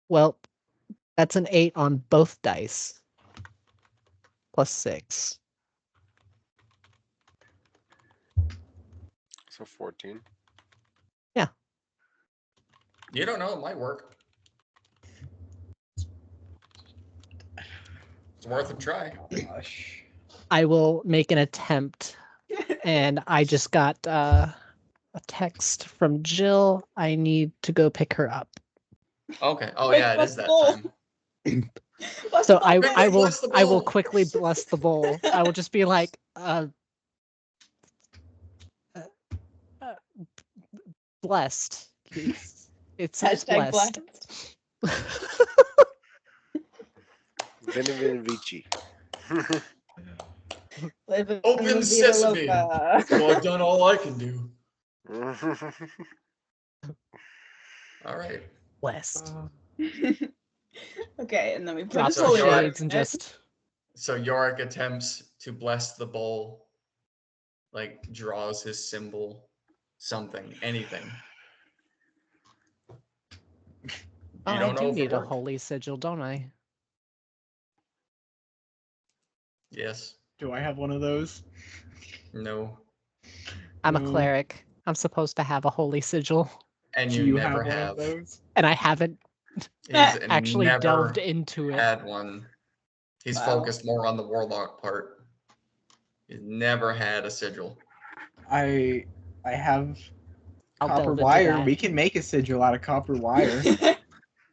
Well, that's an 8 on both dice. Plus 6. so 14. You don't know, it might work. It's worth a try. Gosh. I will make an attempt. And I just got a text from Jill. I need to go pick her up. Okay. Oh Wait, yeah, it what's is that bowl? time. Bless So the bowl, I will Bless the I will bowl. quickly bless the bowl. I will just be like, blessed. It's Hashtag blessed. Vini Vini Vici. Live in Open the Vida sesame. Loca. Well, I've done all I can do. All right. Blessed. Okay, and then we put Drop his So the holy water shades and in it. just So Yorick attempts to bless the bowl, like draws his symbol, something, anything. Oh, You I don't do know if it need a worked. holy sigil, don't I? Yes. Do I have one of those? No. I'm a No. cleric. I'm supposed to have a holy sigil, And Do you you never have one have. of those? and I haven't He's actually never delved into it. had one. He's Wow. focused more on the warlock part. He's never had a sigil. I have I'll copper delve into wire. that. We can make a sigil out of copper wire.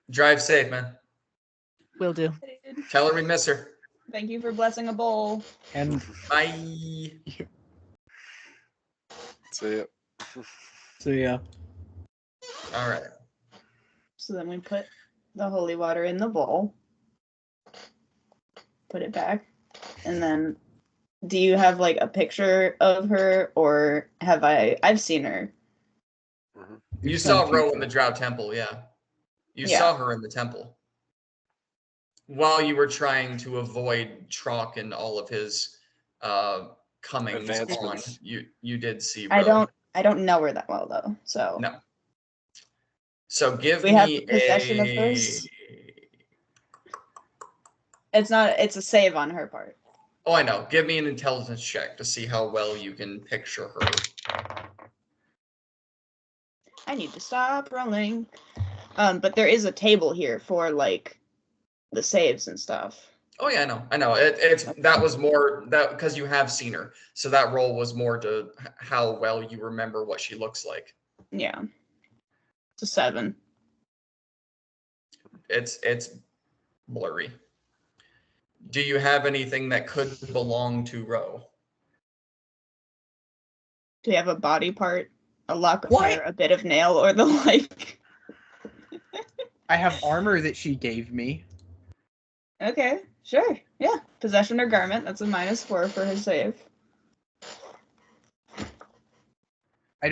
Drive safe, man. Will do. Tell her we miss her. Thank you for blessing a bowl. And Bye. See ya. so yeah, All right. So then we put the holy water in the bowl. Put it back. And then do you have like a picture of her, or have I've seen her. You You've saw sent Ro in pictures. the Drow Temple, yeah. You Yeah. saw her in the temple. While you were trying to avoid Trock and all of his comings on, Advancements. you did see I Ro. don't know her that well though. So No. So give We have me possession of hers? it's a save on her part. Oh, I know. Give me an intelligence check to see how well you can picture her. I need to stop rolling. But there is a table here for like the saves and stuff. Oh yeah, I know. That was more that because you have seen her, so that role was more to how well you remember what she looks like. Yeah. It's a 7. It's blurry. Do you have anything that could belong to Ro? Do you have a body part, a lock of What? hair, a bit of nail, or the like? I have armor that she gave me. Okay, sure. Yeah. Possession or garment. That's a -4 for his save. I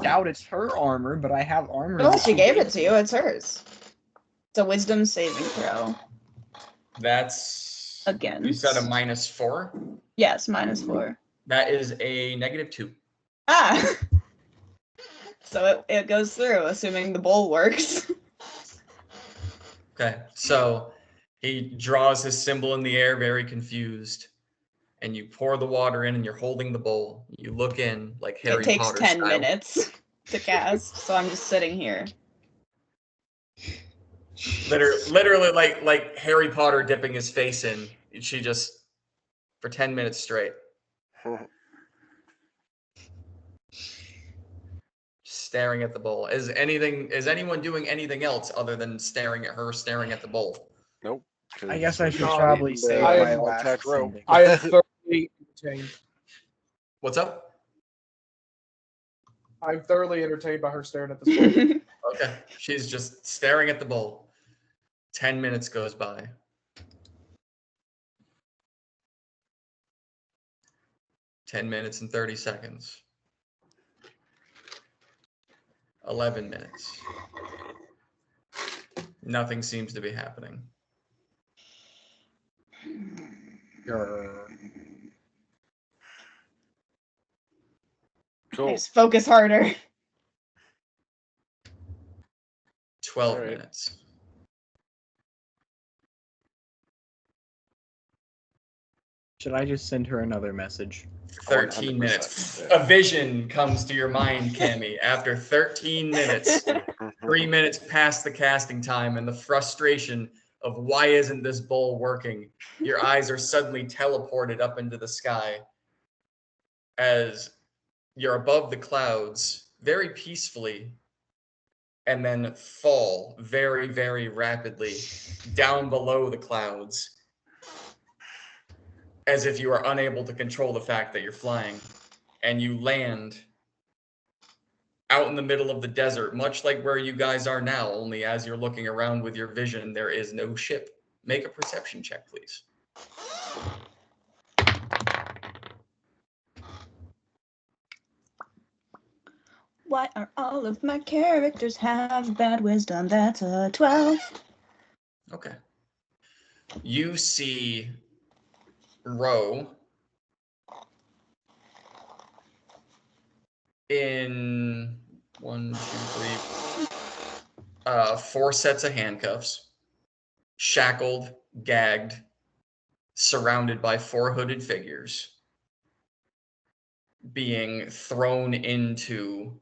doubt it's her armor, but I have armor. Well, that she gave it me. to you. It's hers. It's a wisdom saving throw. That's Again. You said a -4. Yes, -4. That is a -2. Ah! So it goes through, assuming the bowl works. Okay, so he draws his symbol in the air, very confused, and you pour the water in, and you're holding the bowl. You look in like Harry It takes Potter 10 style. minutes to cast, so I'm just sitting here. Literally like Harry Potter dipping his face in. She just for 10 minutes straight. Staring at the bowl. Is anyone doing anything else other than staring at her, staring at the bowl? Nope. I guess I should No, probably the say I my am last contact row. sending. I am thoroughly entertained. What's up? I'm thoroughly entertained by her staring at this bowl. Okay. She's just staring at the bowl. 10 minutes goes by. 10 minutes and 30 seconds. 11 minutes. Nothing seems to be happening. Cool. Just focus harder. 12 All right. minutes. Should I just send her another message? 13 minutes. 100%, yeah. A vision comes to your mind, Cammy, after 13 minutes. 3 minutes past the casting time and the frustration of why isn't this bowl working? Your eyes are suddenly teleported up into the sky as you're above the clouds very peacefully, and then fall very, very rapidly down below the clouds, as if you are unable to control the fact that you're flying, and you land out in the middle of the desert, much like where you guys are now, only as you're looking around with your vision, there is no ship. Make a perception check, please. Why are all of my characters have bad wisdom? That's a 12. Okay. You see Ro in 4 sets of handcuffs, shackled, gagged, surrounded by 4 hooded figures, being thrown into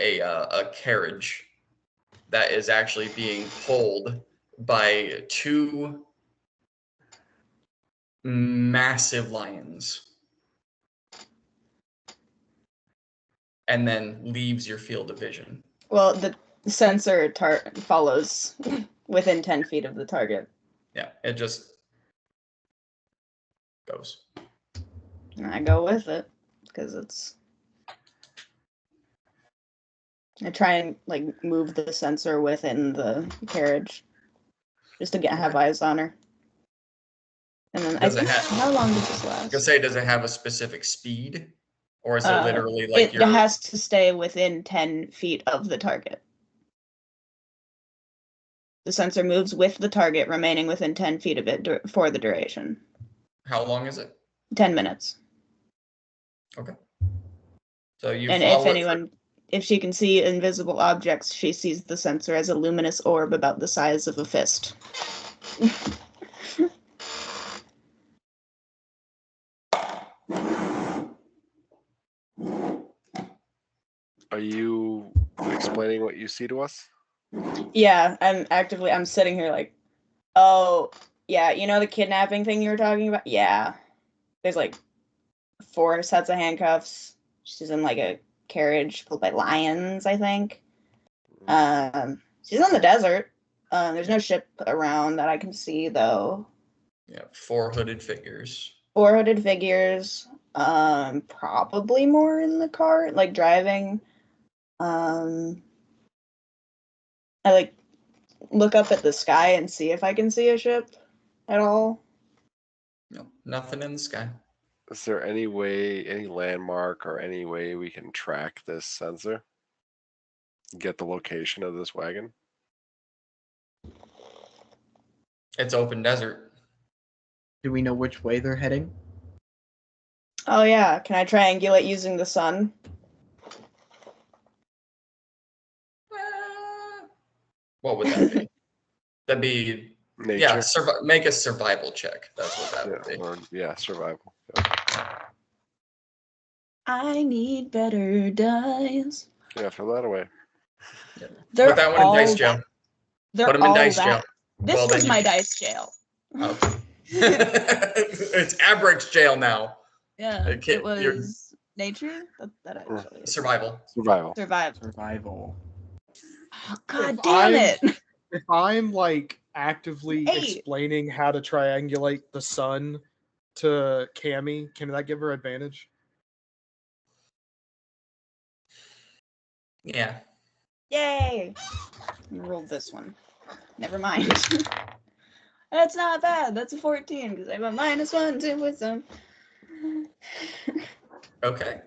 a carriage that is actually being pulled by 2 massive lions, and then leaves your field of vision. Well, the sensor follows within 10 feet of the target. Yeah, it just goes. And I go with it because it's. I try and like move the sensor within the carriage just to have eyes on her. And then Does I it think, have- how long did this I was last? gonna say, does it have a specific speed, or is it literally like it your? has to stay within 10 feet of the target. The sensor moves with the target, remaining within 10 feet of it for the duration. How long is it? 10 minutes. Okay. So you And follow it if she can see invisible objects, she sees the sensor as a luminous orb about the size of a fist. Are you explaining what you see to us? Yeah, I'm sitting here like, oh, yeah, you know the kidnapping thing you were talking about? Yeah. There's like 4 sets of handcuffs. She's in like a carriage pulled by lions, I think. She's in the desert. There's no ship around that I can see though. Yeah, 4 hooded figures. 4 hooded figures. Probably more in the car, like driving. I like look up at the sky and see if I can see a ship at all. No, nothing in the sky. Is there any way, any landmark, or any way we can track this sensor? Get the location of this wagon? It's open desert. Do we know which way they're heading? Oh yeah, can I triangulate using the sun? What would that be? That'd be Nature? make a survival check. That's what that would be. Survival. I need better dice. Yeah, throw that away. They're Put that one in all dice jail. They're Put them in all dice that. jail. This Well, was then my you- dice jail. Okay. It's Abrix jail now. Yeah, Okay, it you're- was nature. That actually is. Survival. Survival. Survival. Oh, God If damn I'm- it! If I'm like actively Hey. explaining how to triangulate the sun to Cammy, can that give her advantage? Yeah. Yay! I rolled this one. Never mind. That's not bad. That's a 14 because I have a -1 to wisdom. Okay.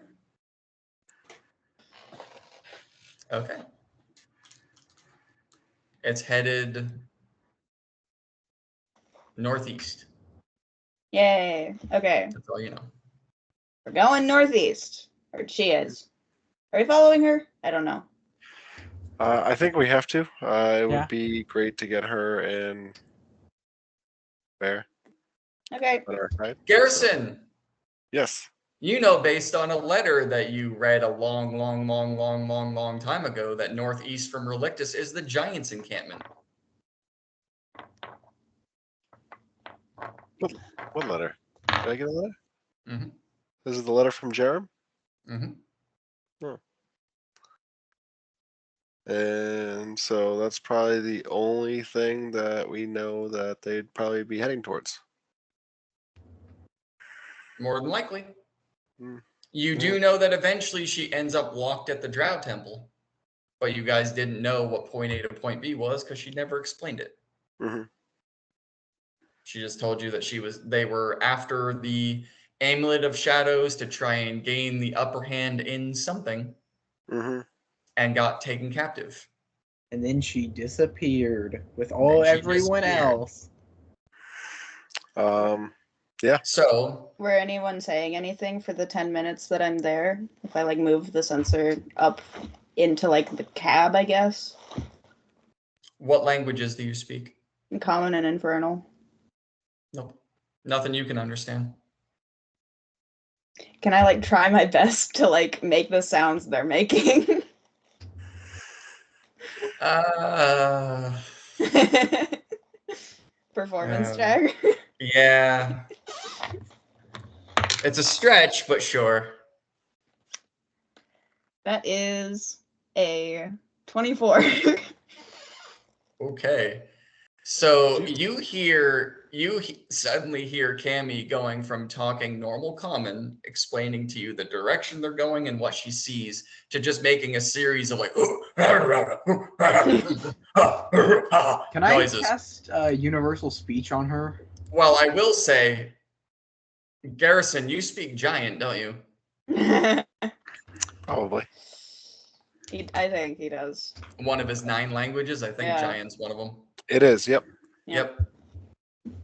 Okay. It's headed northeast. Yay. Okay, That's all you know. we're going northeast. Or she is. Are we following her? I don't know. I think we have to. It Yeah. would be great to get her and Bear Okay. on our side. Garrison, Yes. you know, based on a letter that you read a long time ago, that northeast from Relictus is the Giants' encampment. What letter? Did I get a letter? Mm-hmm. This is the letter from Jerem? Mm-hmm. And so that's probably the only thing that we know that they'd probably be heading towards. More than likely. Hmm. You do know that eventually she ends up locked at the Drow Temple, but you guys didn't know what point A to point B was because she never explained it. Mm-hmm. She just told you that they were after the Amulet of Shadows to try and gain the upper hand in something, Mm-hmm. and got taken captive. And then she disappeared with Then she everyone disappeared. else. Yeah. So, Were anyone saying anything for the 10 minutes that I'm there? If I like move the sensor up into like the cab, I guess. what languages do you speak? Common and infernal. Nope. Nothing you can understand. Can I like try my best to like make the sounds they're making? Performance check. Yeah. It's a stretch, but sure. That is a 24. Okay. So you suddenly hear Cammy going from talking normal common, explaining to you the direction they're going and what she sees, to just making a series of like Can noises. I cast universal speech on her? Well, I will say, Garrison, you speak giant, don't you? Probably. I think he does. One of his 9 languages. I think Yeah. giant's one of them. It is. Yep. Yep.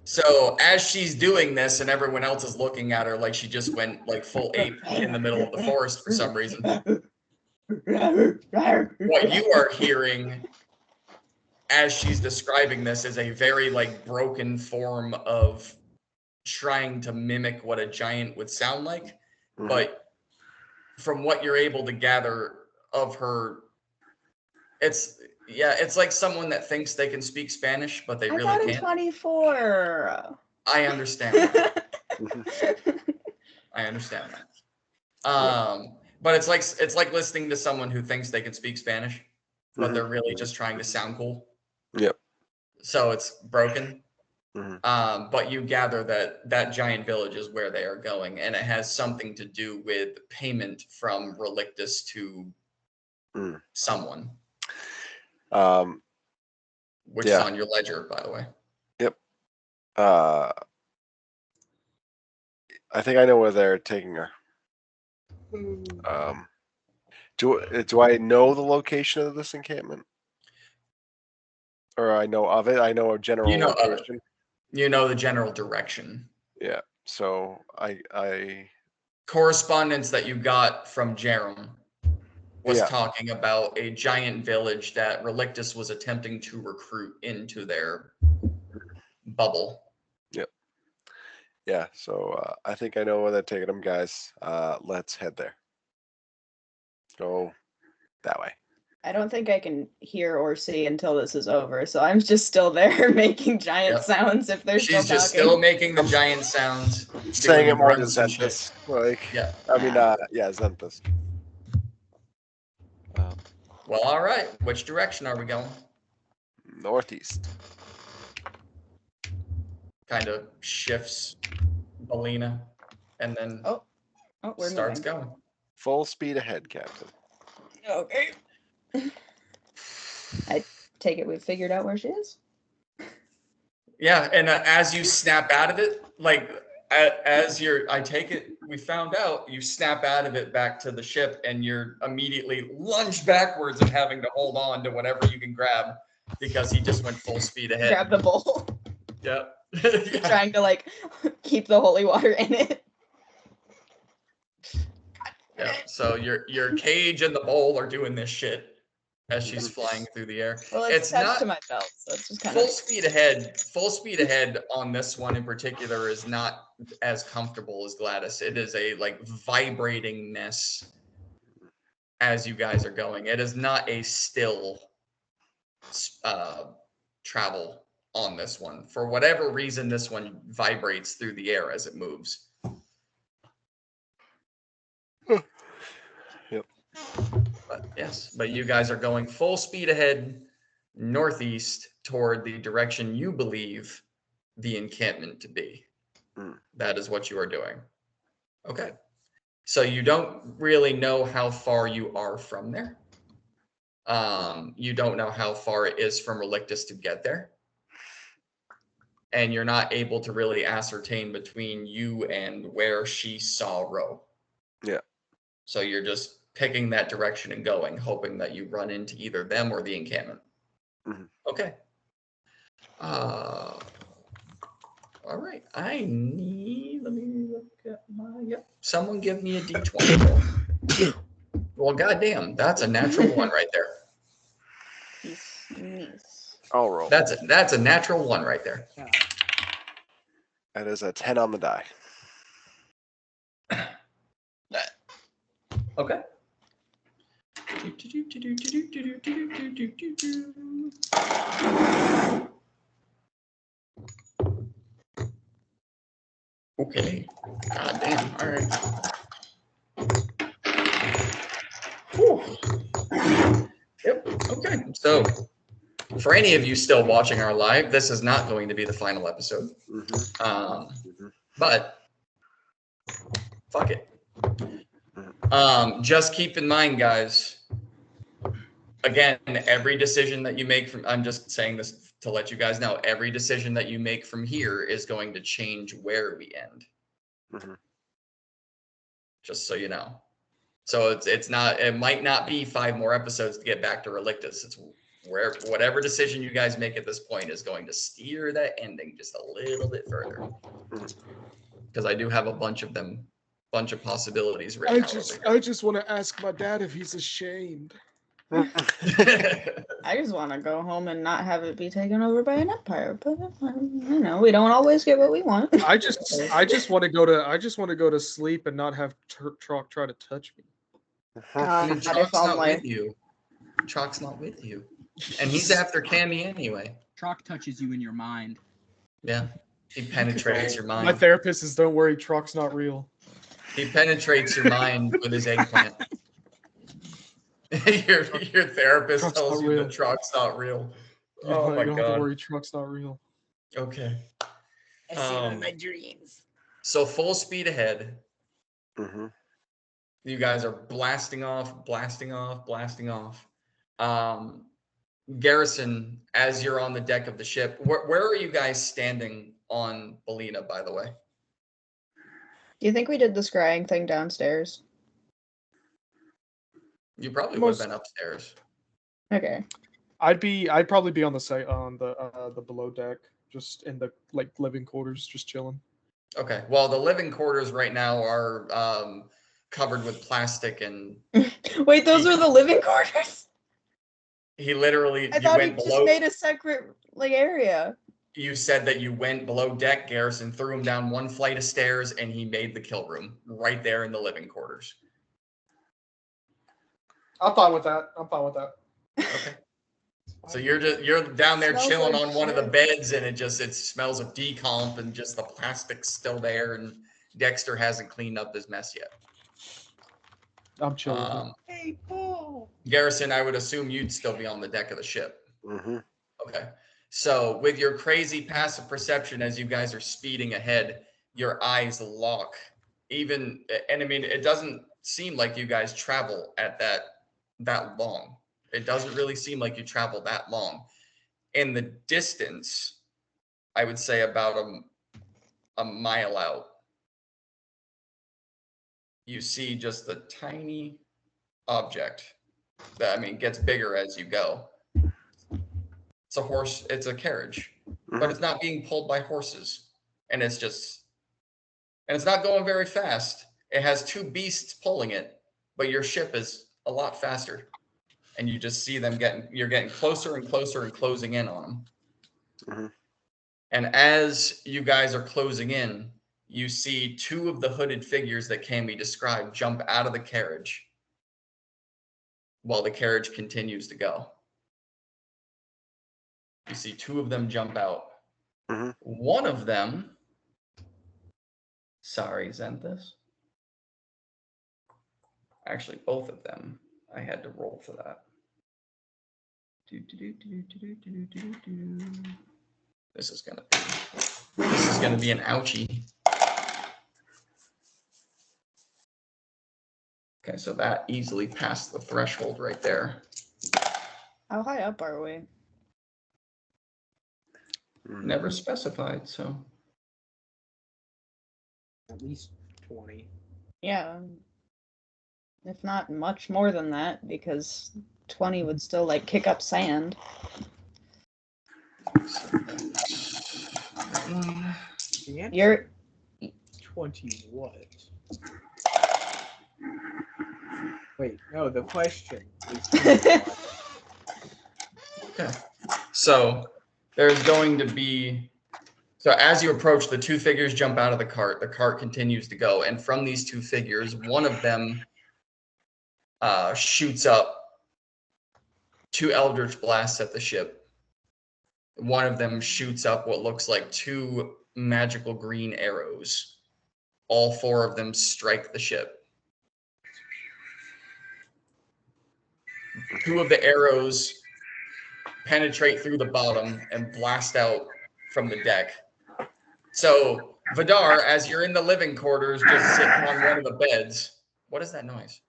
So as she's doing this and everyone else is looking at her like she just went like full ape in the middle of the forest for some reason, what you are hearing as she's describing this is a very like broken form of trying to mimic what a giant would sound like. Mhm. But from what you're able to gather of her, it's like someone that thinks they can speak Spanish, but they I really got a can't. 24. I understand that. I understand that. But it's like listening to someone who thinks they can speak Spanish, but Mhm. they're really just trying to sound cool. Yep. So it's broken. Mhm. But you gather that giant village is where they are going, and it has something to do with payment from Relictus to someone, which is Yeah. on your ledger, by the way. Yep. I think I know where they're taking her. Do I know the location of this encampment? Or I know of it? I know a general You know of it. location. You know the general direction. Yeah. So I Correspondence that you got from Jerem was Yeah. talking about a giant village that Relictus was attempting to recruit into their bubble. Yep. Yeah. So I think I know where they're taking them, guys. Let's head there. Go that way. I don't think I can hear or see until this is over, so I'm just still there making giant sounds if they're She's still just talking. still making the giant sounds. Saying doing it more to grunts and shit. Zenthus. Like, Yeah. I mean, yeah, Zenthus. Well, all right. Which direction are we going? Northeast. Kind of shifts Belina and then we're starts moving. going. Full speed ahead, Captain. Okay. I take it we've figured out where she is. Yeah, and as you snap out of it, like I take it, we found out you snap out of it back to the ship, and you're immediately lunged backwards and having to hold on to whatever you can grab because he just went full speed ahead. Grab the bowl. Yep. Trying to like keep the holy water in it. Yeah. So your cage and the bowl are doing this shit as she's flying through the air. Well, it's attached to my belt, so it's just kind full of speed ahead. Full speed ahead on this one in particular is not as comfortable as Gladys. It is a like vibratingness as you guys are going. It is not a still travel on this one. For whatever reason, this one vibrates through the air as it moves. Yep. But you guys are going full speed ahead northeast toward the direction you believe the encampment to be. That is what you are doing. Okay. So you don't really know how far you are from there. You don't know how far it is from Relictus to get there. And you're not able to really ascertain between you and where she saw Ro. Yeah. So you're just picking that direction and going, hoping that you run into either them or the encampment. Okay. All right. Let me look at someone give me a D20 roll. Well, goddamn, that's a natural 1 right there. Nice. I'll roll. That's a natural 1 right there. That is a 10 on the die. Okay. Okay. God damn. All right. Whew. Yep. Okay. So, for any of you still watching our live, this is not going to be the final episode. But fuck it. Just keep in mind, guys. Again, every decision that you make from, I'm just saying this to let you guys know, every decision that you make from here is going to change where we end. Just so you know. So it might not be 5 more episodes to get back to Relictus. It's whatever decision you guys make at this point is going to steer that ending just a little bit further. Because I do have a bunch of possibilities written out. I just want to ask my dad if he's ashamed. I just want to go home and not have it be taken over by an empire, but we don't always get what we want. I just want to go to sleep and not have Trock try to touch me. Chalk's not with you. Chalk's not with you, and he's after Cammy anyway. Trock touches you in your mind. Yeah, he penetrates your mind. My therapist is, don't worry, Trock's not real. He penetrates your mind with his eggplant. your therapist Trock's tells not you real. that Trock's not real. You Oh my don't god! have to worry, Trock's not real. Okay. I see him in my dreams. So full speed ahead. You guys are blasting off. Garrison, as you're on the deck of the ship, where are you guys standing on Belina, by the way? Do you think we did the scrying thing downstairs? You probably would have been upstairs. Okay. I'd probably be on the below deck, just in the living quarters, just chilling. Okay. Well, the living quarters right now are covered with plastic and. Wait, those are the living quarters? He literally. I thought he just made a separate area. You said that you went below deck. Garrison threw him down 1 flight of stairs, and he made the kill room right there in the living quarters. I'm fine with that. Okay. So you're down there chilling on one of the beds, and it smells of decomp, and just the plastic's still there, and Dexter hasn't cleaned up his mess yet. I'm chilling. Hey, Paul. Garrison, I would assume you'd still be on the deck of the ship. Okay. So with your crazy passive perception, as you guys are speeding ahead, your eyes lock. And I mean, it doesn't seem like you guys travel at that long. It doesn't really seem like you travel that long. In the distance, I would say about a mile out, you see just a tiny object that, I mean, gets bigger as you go. It's a carriage, but it's not being pulled by horses. And it's not going very fast. It has 2 beasts pulling it, but your ship is a lot faster. And you just see them you're getting closer and closer and closing in on them. And as you guys are closing in, you see 2 of the hooded figures that Cammy described jump out of the carriage while the carriage continues to go. You see 2 of them jump out. One of them, sorry, Zenthus. Actually, both of them. I had to roll for that. This is gonna be an ouchie. Okay, so that easily passed the threshold right there. How high up are we? Never specified, so. At least 20. Yeah. If not much more than that, because 20 would still like kick up sand. The answer You're 20 what? Wait, no, the question is 20 what? Okay. So there's going to be, so as you approach, the two figures jump out of the cart continues to go, and from these two figures, one of them shoots up two Eldritch Blasts at the ship. One of them shoots up what looks like two magical green arrows. All four of them strike the ship. Two of the arrows penetrate through the bottom and blast out from the deck. So, Vidar, as you're in the living quarters, just sitting on one of the beds. What is that noise?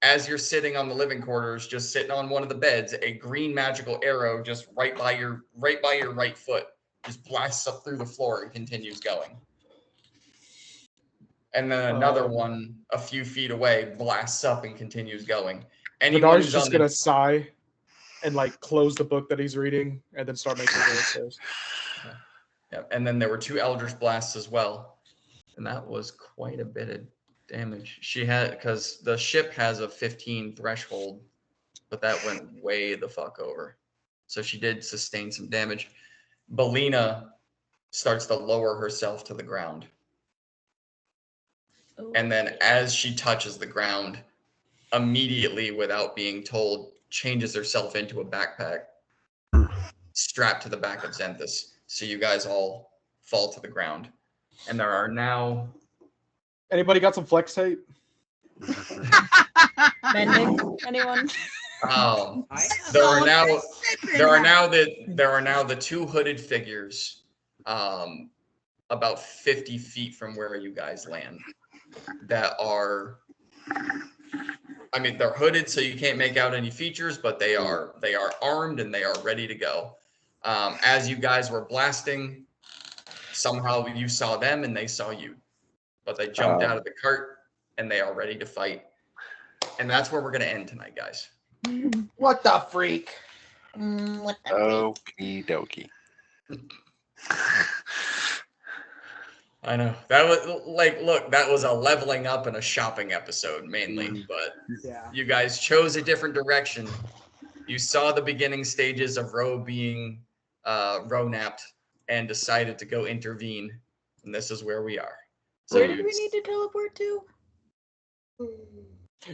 As you're sitting on the living quarters, just sitting on one of the beds, a green magical arrow just right by your right foot just blasts up through the floor and continues going. And then another one a few feet away blasts up and continues going. Anyone Vidar's who's just on gonna sigh and like close the book that he's reading and then start making voices. Yeah, and then there were two Eldritch Blasts as well. And that was quite a bit of damage. She had, because the ship has a 15 threshold, but that went way the fuck over. So she did sustain some damage. Belina starts to lower herself to the ground. And then as she touches the ground, immediately without being told, changes herself into a backpack strapped to the back of Zenthus. So you guys all fall to the ground. And there are now... Anybody got some flex tape? Mending? Anyone? There are now the two hooded figures about 50 feet from where you guys land that are, I mean, they're hooded so you can't make out any features, but they are armed and they are ready to go. As you guys were blasting, somehow you saw them and they saw you, but they jumped out of the cart and they are ready to fight. And that's where we're going to end tonight, guys. What the freak? Okie dokie. I know that was like, look, that was a leveling up and a shopping episode mainly, but Yeah. you guys chose a different direction. You saw the beginning stages of Ro being Ro-napped and decided to go intervene, and this is where we are. So Where did we need to teleport to?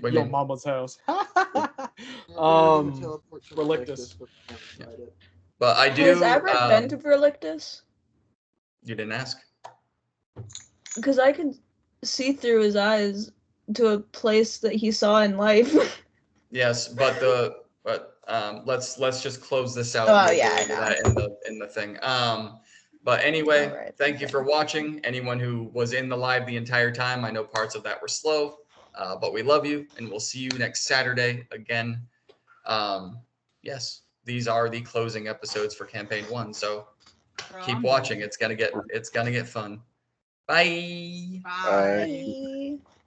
Your mama's house. Relictus. Yeah. But I do. Has Everett been to Relictus? You didn't ask. Because I could see through his eyes to a place that he saw in life. Yes, but let's just close this out. Oh, We'll yeah, go I over know. that in the thing. But anyway, Alright, thank you okay. for watching. Anyone who was in the live the entire time, I know parts of that were slow, but we love you, and we'll see you next Saturday again. Yes, these are the closing episodes for campaign 1, so keep watching. It's gonna get fun. Bye. Bye.